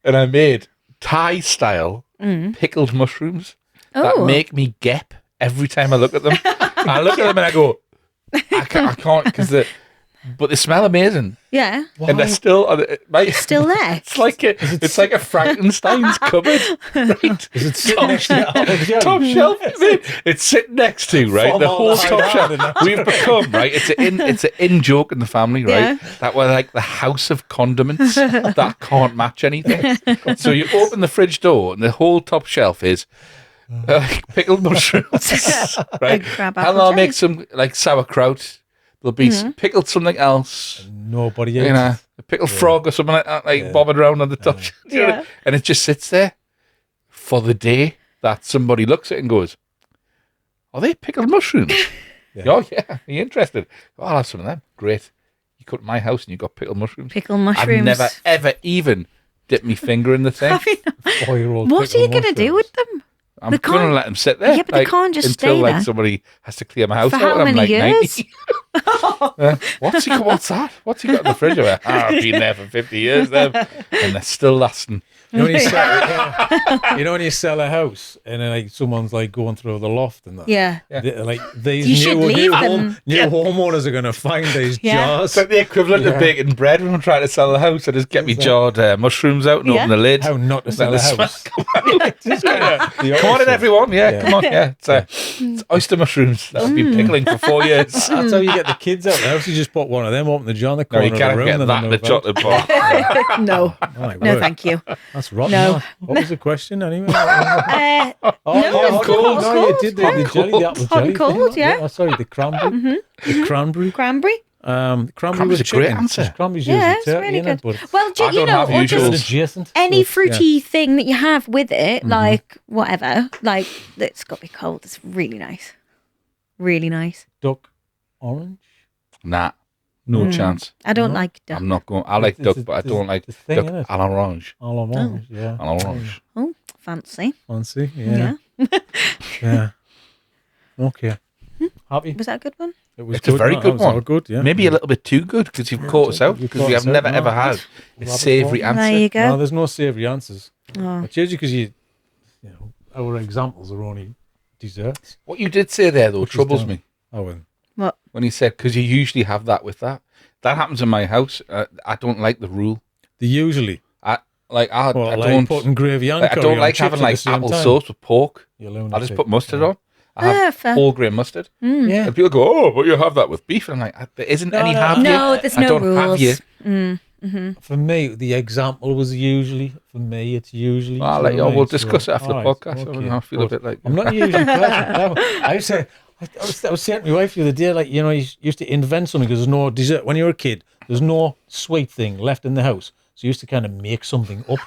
[SPEAKER 3] and I made Thai style pickled mushrooms that make me gep every time I look at them. I look at them and I go, I can't because but they smell amazing,
[SPEAKER 1] Yeah.
[SPEAKER 3] and they're still
[SPEAKER 1] Still there.
[SPEAKER 3] It's like a Frankenstein's cupboard, right?
[SPEAKER 2] Is it sitting next to the apple jelly?
[SPEAKER 3] Top shelf. It's sitting next to right the whole top shelf. We've become right. It's an in joke in the family, right?
[SPEAKER 1] Yeah.
[SPEAKER 3] That we're like the house of condiments that can't match anything. So you open the fridge door and the whole top shelf is pickled mushrooms, right?
[SPEAKER 1] crab
[SPEAKER 3] And
[SPEAKER 1] apple
[SPEAKER 3] I'll
[SPEAKER 1] jelly.
[SPEAKER 3] make some like sauerkraut. There'll be pickled something else.
[SPEAKER 2] Nobody
[SPEAKER 3] You
[SPEAKER 2] else.
[SPEAKER 3] know, a pickled frog or something like that, bobbing around on the top. You know,
[SPEAKER 1] Yeah.
[SPEAKER 3] and it just sits there for the day that somebody looks at it and goes, "Are they pickled mushrooms?" Oh, yeah. Are you interested? Oh, I'll have some of them. Great. You come to my house and you've got pickled mushrooms.
[SPEAKER 1] Pickle mushrooms.
[SPEAKER 3] I've never, ever even dipped my finger in the thing.
[SPEAKER 2] 4-year-old
[SPEAKER 1] What are you
[SPEAKER 2] pickled
[SPEAKER 1] going to do
[SPEAKER 2] mushrooms.
[SPEAKER 1] with them?
[SPEAKER 3] I'm
[SPEAKER 1] They
[SPEAKER 3] going to
[SPEAKER 1] can't-
[SPEAKER 3] let them sit there.
[SPEAKER 1] Yeah, but they can't just
[SPEAKER 3] until
[SPEAKER 1] stay
[SPEAKER 3] like
[SPEAKER 1] there.
[SPEAKER 3] somebody has to clear my house
[SPEAKER 1] For
[SPEAKER 3] out.
[SPEAKER 1] how
[SPEAKER 3] and I'm
[SPEAKER 1] many
[SPEAKER 3] like
[SPEAKER 1] years?
[SPEAKER 3] 90. What's that? What's he got in the fridge? I've been there for 50 years, them, and they're still lasting.
[SPEAKER 2] You know, when you sell a house and then like someone's like going through the loft and that.
[SPEAKER 1] Yeah.
[SPEAKER 2] Like these
[SPEAKER 1] You should leave them.
[SPEAKER 2] new homeowners are going to find these
[SPEAKER 1] Yeah.
[SPEAKER 2] jars.
[SPEAKER 3] It's like the equivalent of baking bread when I'm trying to sell the house. I just get me jarred mushrooms out and
[SPEAKER 1] Yeah.
[SPEAKER 3] open the lid.
[SPEAKER 2] How not to sell
[SPEAKER 3] Let
[SPEAKER 2] a
[SPEAKER 3] the
[SPEAKER 2] house.
[SPEAKER 3] smell Come on in, everyone. Yeah, come on. Yeah, it's oyster mushrooms that I've been pickling for 4 years.
[SPEAKER 2] That's how you get the kids out of the house. You just put one of them, open the jar in the
[SPEAKER 3] No,
[SPEAKER 2] corner
[SPEAKER 3] you
[SPEAKER 2] of the
[SPEAKER 3] can't
[SPEAKER 2] room.
[SPEAKER 3] get
[SPEAKER 2] and
[SPEAKER 3] that in
[SPEAKER 2] then
[SPEAKER 3] the chocolate bar.
[SPEAKER 1] No.
[SPEAKER 2] Oh, my
[SPEAKER 1] No,
[SPEAKER 2] word.
[SPEAKER 1] thank you.
[SPEAKER 2] That's rotten.
[SPEAKER 1] No.
[SPEAKER 2] that. What was the question anyway?
[SPEAKER 1] Uh,
[SPEAKER 2] Oh,
[SPEAKER 1] No,
[SPEAKER 2] hot
[SPEAKER 1] cold.
[SPEAKER 2] No, you did the jelly, the apple
[SPEAKER 1] Hot and
[SPEAKER 2] jelly
[SPEAKER 1] cold,
[SPEAKER 2] thing.
[SPEAKER 1] yeah.
[SPEAKER 2] Oh, sorry, the cranberry. The cranberry.
[SPEAKER 1] cranberry?
[SPEAKER 2] Cranberry
[SPEAKER 3] Cranberry's
[SPEAKER 2] with
[SPEAKER 3] a great
[SPEAKER 2] chicken.
[SPEAKER 3] answer.
[SPEAKER 2] Cranberry's
[SPEAKER 1] Yeah,
[SPEAKER 2] usually
[SPEAKER 1] it's
[SPEAKER 2] turkey,
[SPEAKER 1] really
[SPEAKER 2] innit,
[SPEAKER 1] good.
[SPEAKER 2] but
[SPEAKER 1] Well,
[SPEAKER 3] I don't have
[SPEAKER 1] or
[SPEAKER 2] it's
[SPEAKER 3] usuals.
[SPEAKER 1] just
[SPEAKER 2] adjacent.
[SPEAKER 1] any
[SPEAKER 2] So,
[SPEAKER 1] fruity thing that you have with it, like whatever, like it's got to be cold. It's really nice. Really nice.
[SPEAKER 2] Duck orange.
[SPEAKER 3] Nah, no chance.
[SPEAKER 1] I don't like duck.
[SPEAKER 3] I'm not going. I like
[SPEAKER 2] It's-
[SPEAKER 3] duck, but I
[SPEAKER 2] it's-
[SPEAKER 3] don't like
[SPEAKER 2] it's the thing,
[SPEAKER 3] duck
[SPEAKER 2] innit?
[SPEAKER 3] à l'orange.
[SPEAKER 2] All orange, yeah.
[SPEAKER 3] À l'orange.
[SPEAKER 1] Oh, fancy.
[SPEAKER 2] Fancy,
[SPEAKER 1] Yeah.
[SPEAKER 2] yeah. Yeah. Okay. Happy?
[SPEAKER 1] Was that a good one?
[SPEAKER 2] It was
[SPEAKER 3] It's a very
[SPEAKER 2] no,
[SPEAKER 3] good
[SPEAKER 2] that was all
[SPEAKER 3] one.
[SPEAKER 2] Good, yeah.
[SPEAKER 3] Maybe a little bit too good because you've caught us out
[SPEAKER 2] You've
[SPEAKER 3] because
[SPEAKER 2] caught
[SPEAKER 3] we
[SPEAKER 2] us
[SPEAKER 3] have
[SPEAKER 2] out,
[SPEAKER 3] never
[SPEAKER 2] no.
[SPEAKER 3] ever had a
[SPEAKER 2] Rabbit
[SPEAKER 3] savoury
[SPEAKER 2] warren.
[SPEAKER 1] There
[SPEAKER 3] answer.
[SPEAKER 1] you go.
[SPEAKER 2] No, there's no savoury answers.
[SPEAKER 1] Oh.
[SPEAKER 2] It's usually because you know, our examples are only desserts.
[SPEAKER 3] What you did say there though
[SPEAKER 2] Which is
[SPEAKER 3] troubles
[SPEAKER 2] done.
[SPEAKER 3] me
[SPEAKER 2] Oh, well.
[SPEAKER 1] What?
[SPEAKER 3] when you said because you usually have that with that. That happens in my house. I don't like the rule.
[SPEAKER 2] They usually.
[SPEAKER 3] I
[SPEAKER 2] Well,
[SPEAKER 3] I
[SPEAKER 2] like
[SPEAKER 3] don't.
[SPEAKER 2] putting gravy and
[SPEAKER 3] Like, I
[SPEAKER 2] curry
[SPEAKER 3] don't
[SPEAKER 2] on
[SPEAKER 3] like
[SPEAKER 2] chips
[SPEAKER 3] having
[SPEAKER 2] at the
[SPEAKER 3] like
[SPEAKER 2] same
[SPEAKER 3] apple
[SPEAKER 2] time.
[SPEAKER 3] sauce with pork.
[SPEAKER 2] You lunatic.
[SPEAKER 3] I'll just put mustard on. I
[SPEAKER 1] Ah,
[SPEAKER 3] have
[SPEAKER 1] fair.
[SPEAKER 3] whole grain mustard.
[SPEAKER 2] Yeah.
[SPEAKER 3] And people go, "Oh, but you have that with beef," and I'm like, "There isn't any
[SPEAKER 2] no.
[SPEAKER 3] have you.
[SPEAKER 1] No, there's
[SPEAKER 3] I
[SPEAKER 1] no
[SPEAKER 3] don't have
[SPEAKER 1] rules.
[SPEAKER 3] you."
[SPEAKER 2] For me, the example was usually, for me, it's usually.
[SPEAKER 3] I'll
[SPEAKER 2] do
[SPEAKER 3] let
[SPEAKER 2] you
[SPEAKER 3] you.
[SPEAKER 2] know what I
[SPEAKER 3] We'll
[SPEAKER 2] mean? So,
[SPEAKER 3] discuss it after the
[SPEAKER 2] all right,
[SPEAKER 3] podcast.
[SPEAKER 2] okay,
[SPEAKER 3] I feel a
[SPEAKER 2] but
[SPEAKER 3] bit like
[SPEAKER 2] I'm not a usually person. No, I was saying to my wife the other day, like, you know, you used to invent something because there's no dessert. When you were a kid, there's no sweet thing left in the house. So you used to kind of make something up.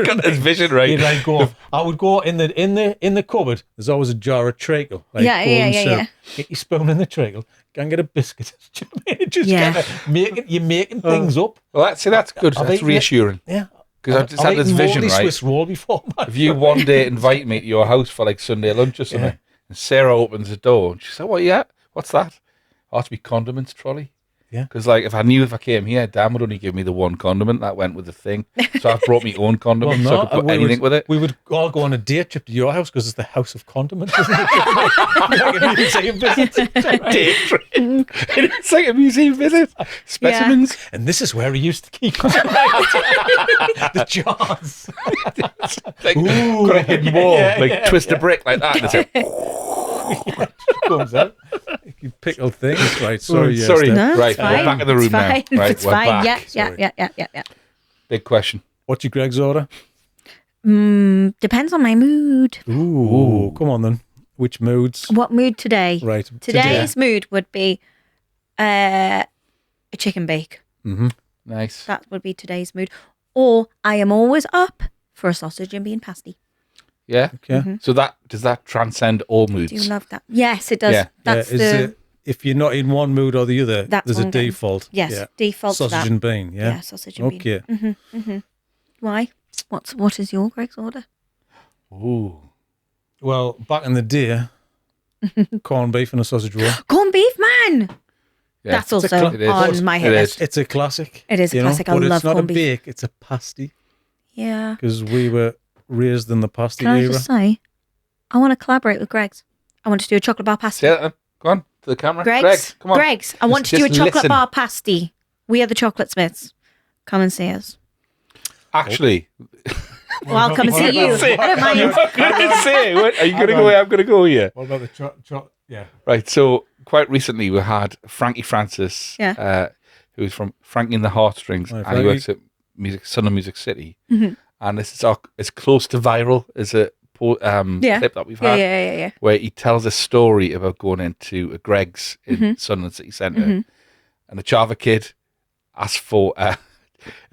[SPEAKER 3] got this vision right.
[SPEAKER 2] You'd like go. I would go in the cupboard. There's always a jar of treacle. Like
[SPEAKER 1] Yeah,
[SPEAKER 2] golden
[SPEAKER 1] yeah,
[SPEAKER 2] syrup.
[SPEAKER 1] yeah.
[SPEAKER 2] Get your spoon in the treacle. Go and get a biscuit. Do you know what I mean? Just
[SPEAKER 1] Yeah.
[SPEAKER 2] kind of making you're making things up.
[SPEAKER 3] Well, that's good.
[SPEAKER 2] I've
[SPEAKER 3] That's
[SPEAKER 2] eaten it.
[SPEAKER 3] reassuring
[SPEAKER 2] Yeah.
[SPEAKER 3] because I've just had this vision, right?
[SPEAKER 2] Swiss roll before. Man.
[SPEAKER 3] If you one day invite me to your house for like Sunday lunch or something, And Sarah opens the door and she said, "What? Yeah, what's that?" Oh, to be condiments trolley.
[SPEAKER 2] Yeah.
[SPEAKER 3] Because like if I came here, Dan would only give me the one condiment that went with the thing. So I've brought me own condiment so I could put anything with it.
[SPEAKER 2] We would all go on a day trip to your house because it's the house of condiments, isn't it? Like a museum visit.
[SPEAKER 3] Day trip. It's like a museum visit. Specimens.
[SPEAKER 2] And this is where he used to keep the jars.
[SPEAKER 3] Like, got a hidden wall, like twist a brick like that. And it's like,
[SPEAKER 2] comes out. You pickled things, right? Sorry, yes,
[SPEAKER 3] sorry.
[SPEAKER 1] No,
[SPEAKER 3] Right,
[SPEAKER 1] it's fine.
[SPEAKER 3] we're back in the room
[SPEAKER 1] It's
[SPEAKER 3] now.
[SPEAKER 1] fine.
[SPEAKER 3] Right,
[SPEAKER 1] It's
[SPEAKER 3] we're
[SPEAKER 1] fine.
[SPEAKER 3] back.
[SPEAKER 1] Yeah.
[SPEAKER 3] Big question.
[SPEAKER 2] What's your Greg's order?
[SPEAKER 1] Depends on my mood.
[SPEAKER 2] Ooh, come on then. Which moods?
[SPEAKER 1] What mood today?
[SPEAKER 2] Right.
[SPEAKER 1] Today's mood would be a chicken bake.
[SPEAKER 2] Mm-hmm.
[SPEAKER 3] Nice.
[SPEAKER 1] That would be today's mood. Or I am always up for a sausage and bean pasty.
[SPEAKER 3] Yeah.
[SPEAKER 2] Okay.
[SPEAKER 3] So does that transcend all moods?
[SPEAKER 1] Do you love that? Yes, it does.
[SPEAKER 3] Yeah.
[SPEAKER 1] That's
[SPEAKER 2] Is it, if you're not in one mood or the other,
[SPEAKER 1] That's
[SPEAKER 2] there's
[SPEAKER 1] what
[SPEAKER 2] a
[SPEAKER 1] I'm getting.
[SPEAKER 2] default.
[SPEAKER 1] Yes,
[SPEAKER 2] Yeah.
[SPEAKER 1] default to
[SPEAKER 2] Sausage
[SPEAKER 1] that.
[SPEAKER 2] and bean, yeah?
[SPEAKER 1] Yeah, sausage and bean.
[SPEAKER 2] Okay.
[SPEAKER 1] Why? What is your Greg's order?
[SPEAKER 3] Ooh.
[SPEAKER 2] Well, back in the day, corned beef and a sausage roll.
[SPEAKER 1] Corned beef, man.
[SPEAKER 3] Yeah.
[SPEAKER 1] That's also
[SPEAKER 3] It is.
[SPEAKER 1] on my hit
[SPEAKER 3] It
[SPEAKER 1] list.
[SPEAKER 2] It's a classic.
[SPEAKER 1] It is a
[SPEAKER 2] you know,
[SPEAKER 1] classic. I
[SPEAKER 2] but
[SPEAKER 1] love
[SPEAKER 2] it's not
[SPEAKER 1] corned
[SPEAKER 2] a
[SPEAKER 1] beef.
[SPEAKER 2] bake, it's a pasty
[SPEAKER 1] Yeah.
[SPEAKER 2] because we were raised in the pasty
[SPEAKER 1] Can I
[SPEAKER 2] era.
[SPEAKER 1] just say, I want to collaborate with Greg's. I want to do a chocolate bar pasty.
[SPEAKER 3] Say that then. Go on to the camera.
[SPEAKER 1] Greg's,
[SPEAKER 3] Greg, come on.
[SPEAKER 1] Greg's. I want to do a
[SPEAKER 3] Just
[SPEAKER 1] chocolate
[SPEAKER 3] listen.
[SPEAKER 1] bar pasty. We are the Chocolate Smiths. Come and see us.
[SPEAKER 3] Actually,
[SPEAKER 1] Well, I'll come and see you.
[SPEAKER 3] Say it.
[SPEAKER 1] I don't mind.
[SPEAKER 3] I'm going to say, what, are you going to go here? I'm going to go here.
[SPEAKER 2] What about the yeah.
[SPEAKER 3] Right. So quite recently we had Frankie Francis, who's from Frankie and the Heartstrings,
[SPEAKER 2] Hi,
[SPEAKER 3] and he
[SPEAKER 2] Frankie.
[SPEAKER 3] works at Sun and Music City. And this is as close to viral as a clip that we've had,
[SPEAKER 1] Yeah.
[SPEAKER 3] where he tells a story about going into a Greg's in Sunderland City Centre, and the Java kid asked for a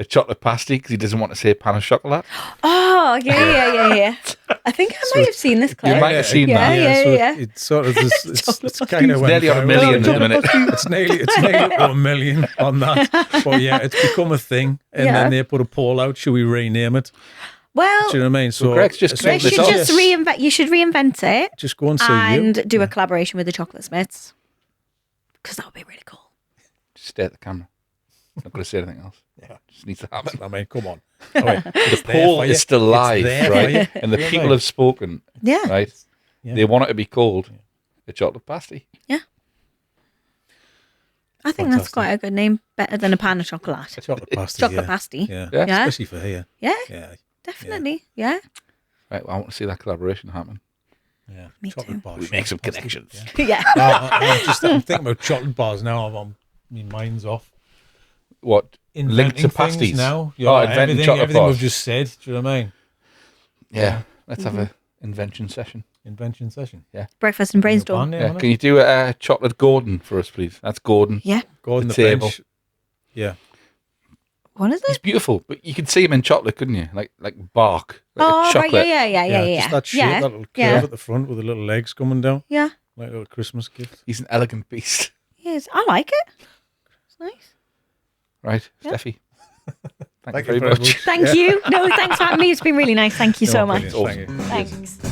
[SPEAKER 3] chocolate pasty because he doesn't want to say pan of chocolate.
[SPEAKER 1] Oh, yeah. I think I might have seen this clip.
[SPEAKER 3] You might have seen that.
[SPEAKER 1] Yeah.
[SPEAKER 2] It's sort of it's kind of
[SPEAKER 3] Nearly on a million at the minute.
[SPEAKER 2] It's nearly up to 1 million on that. But yeah, it's become a thing, and
[SPEAKER 1] Yeah.
[SPEAKER 2] then they put a poll out. Should we rename it?
[SPEAKER 1] Well,
[SPEAKER 2] Do you know what I mean? So
[SPEAKER 3] Greg's just
[SPEAKER 1] they
[SPEAKER 3] kicked this
[SPEAKER 1] should
[SPEAKER 3] off.
[SPEAKER 1] just reinvent. You should reinvent it
[SPEAKER 2] Just go and see
[SPEAKER 1] and
[SPEAKER 2] you.
[SPEAKER 1] do a collaboration with the Chocolate Smiths, because that would be really cool.
[SPEAKER 3] Just stare at the camera. Not going to say anything else.
[SPEAKER 2] Yeah.
[SPEAKER 3] Just needs to happen.
[SPEAKER 2] I mean, come on. All right.
[SPEAKER 3] The poll is still live, right? And the
[SPEAKER 2] You know
[SPEAKER 3] people
[SPEAKER 2] what I mean?
[SPEAKER 3] have spoken,
[SPEAKER 1] Yeah.
[SPEAKER 3] right?
[SPEAKER 2] Yeah.
[SPEAKER 3] They want it to be called a chocolate pasty.
[SPEAKER 1] I think that's
[SPEAKER 2] Fantastic.
[SPEAKER 1] quite a good name. Better than a pan of chocolate.
[SPEAKER 2] Chocolate pasty.
[SPEAKER 1] Chocolate
[SPEAKER 2] yeah.
[SPEAKER 1] pasty.
[SPEAKER 2] Yeah.
[SPEAKER 3] Yeah.
[SPEAKER 1] Yeah.
[SPEAKER 2] Especially for here.
[SPEAKER 1] Yeah,
[SPEAKER 2] Yeah.
[SPEAKER 1] definitely. Yeah.
[SPEAKER 3] Right, well, I want to see that collaboration happen.
[SPEAKER 2] Yeah.
[SPEAKER 1] Me
[SPEAKER 2] chocolate
[SPEAKER 1] too.
[SPEAKER 2] bar,
[SPEAKER 3] We make some
[SPEAKER 2] chocolate pasty.
[SPEAKER 3] connections.
[SPEAKER 2] Yeah.
[SPEAKER 1] Yeah.
[SPEAKER 2] I'm thinking about chocolate bars now. My mind's off.
[SPEAKER 3] What? Linked to
[SPEAKER 2] Inventing
[SPEAKER 3] pasties
[SPEAKER 2] things now.
[SPEAKER 3] Oh, inventing chocolate
[SPEAKER 2] everything
[SPEAKER 3] bars.
[SPEAKER 2] we've just said. Do you know what I mean?
[SPEAKER 3] Yeah, let's have a invention session.
[SPEAKER 2] Invention session.
[SPEAKER 1] Breakfast and brainstorm.
[SPEAKER 3] Yeah, can you do a chocolate Gordon for us, please? That's Gordon.
[SPEAKER 1] Yeah.
[SPEAKER 2] Go on
[SPEAKER 3] the
[SPEAKER 2] the
[SPEAKER 3] table.
[SPEAKER 2] bench. Yeah.
[SPEAKER 1] What is
[SPEAKER 3] He's
[SPEAKER 1] it?
[SPEAKER 3] beautiful, but you could see him in chocolate, couldn't you? Like bark, like
[SPEAKER 1] Oh, right.
[SPEAKER 3] chocolate.
[SPEAKER 1] Yeah.
[SPEAKER 2] Just that shape,
[SPEAKER 1] Yeah.
[SPEAKER 2] that little curve
[SPEAKER 1] Yeah.
[SPEAKER 2] at the front with the little legs coming down,
[SPEAKER 1] Yeah.
[SPEAKER 2] like a little Christmas gift.
[SPEAKER 3] He's an elegant beast,
[SPEAKER 1] Yes. I like it. It's nice.
[SPEAKER 3] right,
[SPEAKER 1] Yeah.
[SPEAKER 3] Steffi? Thank
[SPEAKER 2] Thank
[SPEAKER 3] you very much.
[SPEAKER 1] Thank you. No, thanks for having me. It's been really nice. Thank you so
[SPEAKER 2] No,
[SPEAKER 1] much.
[SPEAKER 2] brilliant. Thank you.
[SPEAKER 1] Thanks.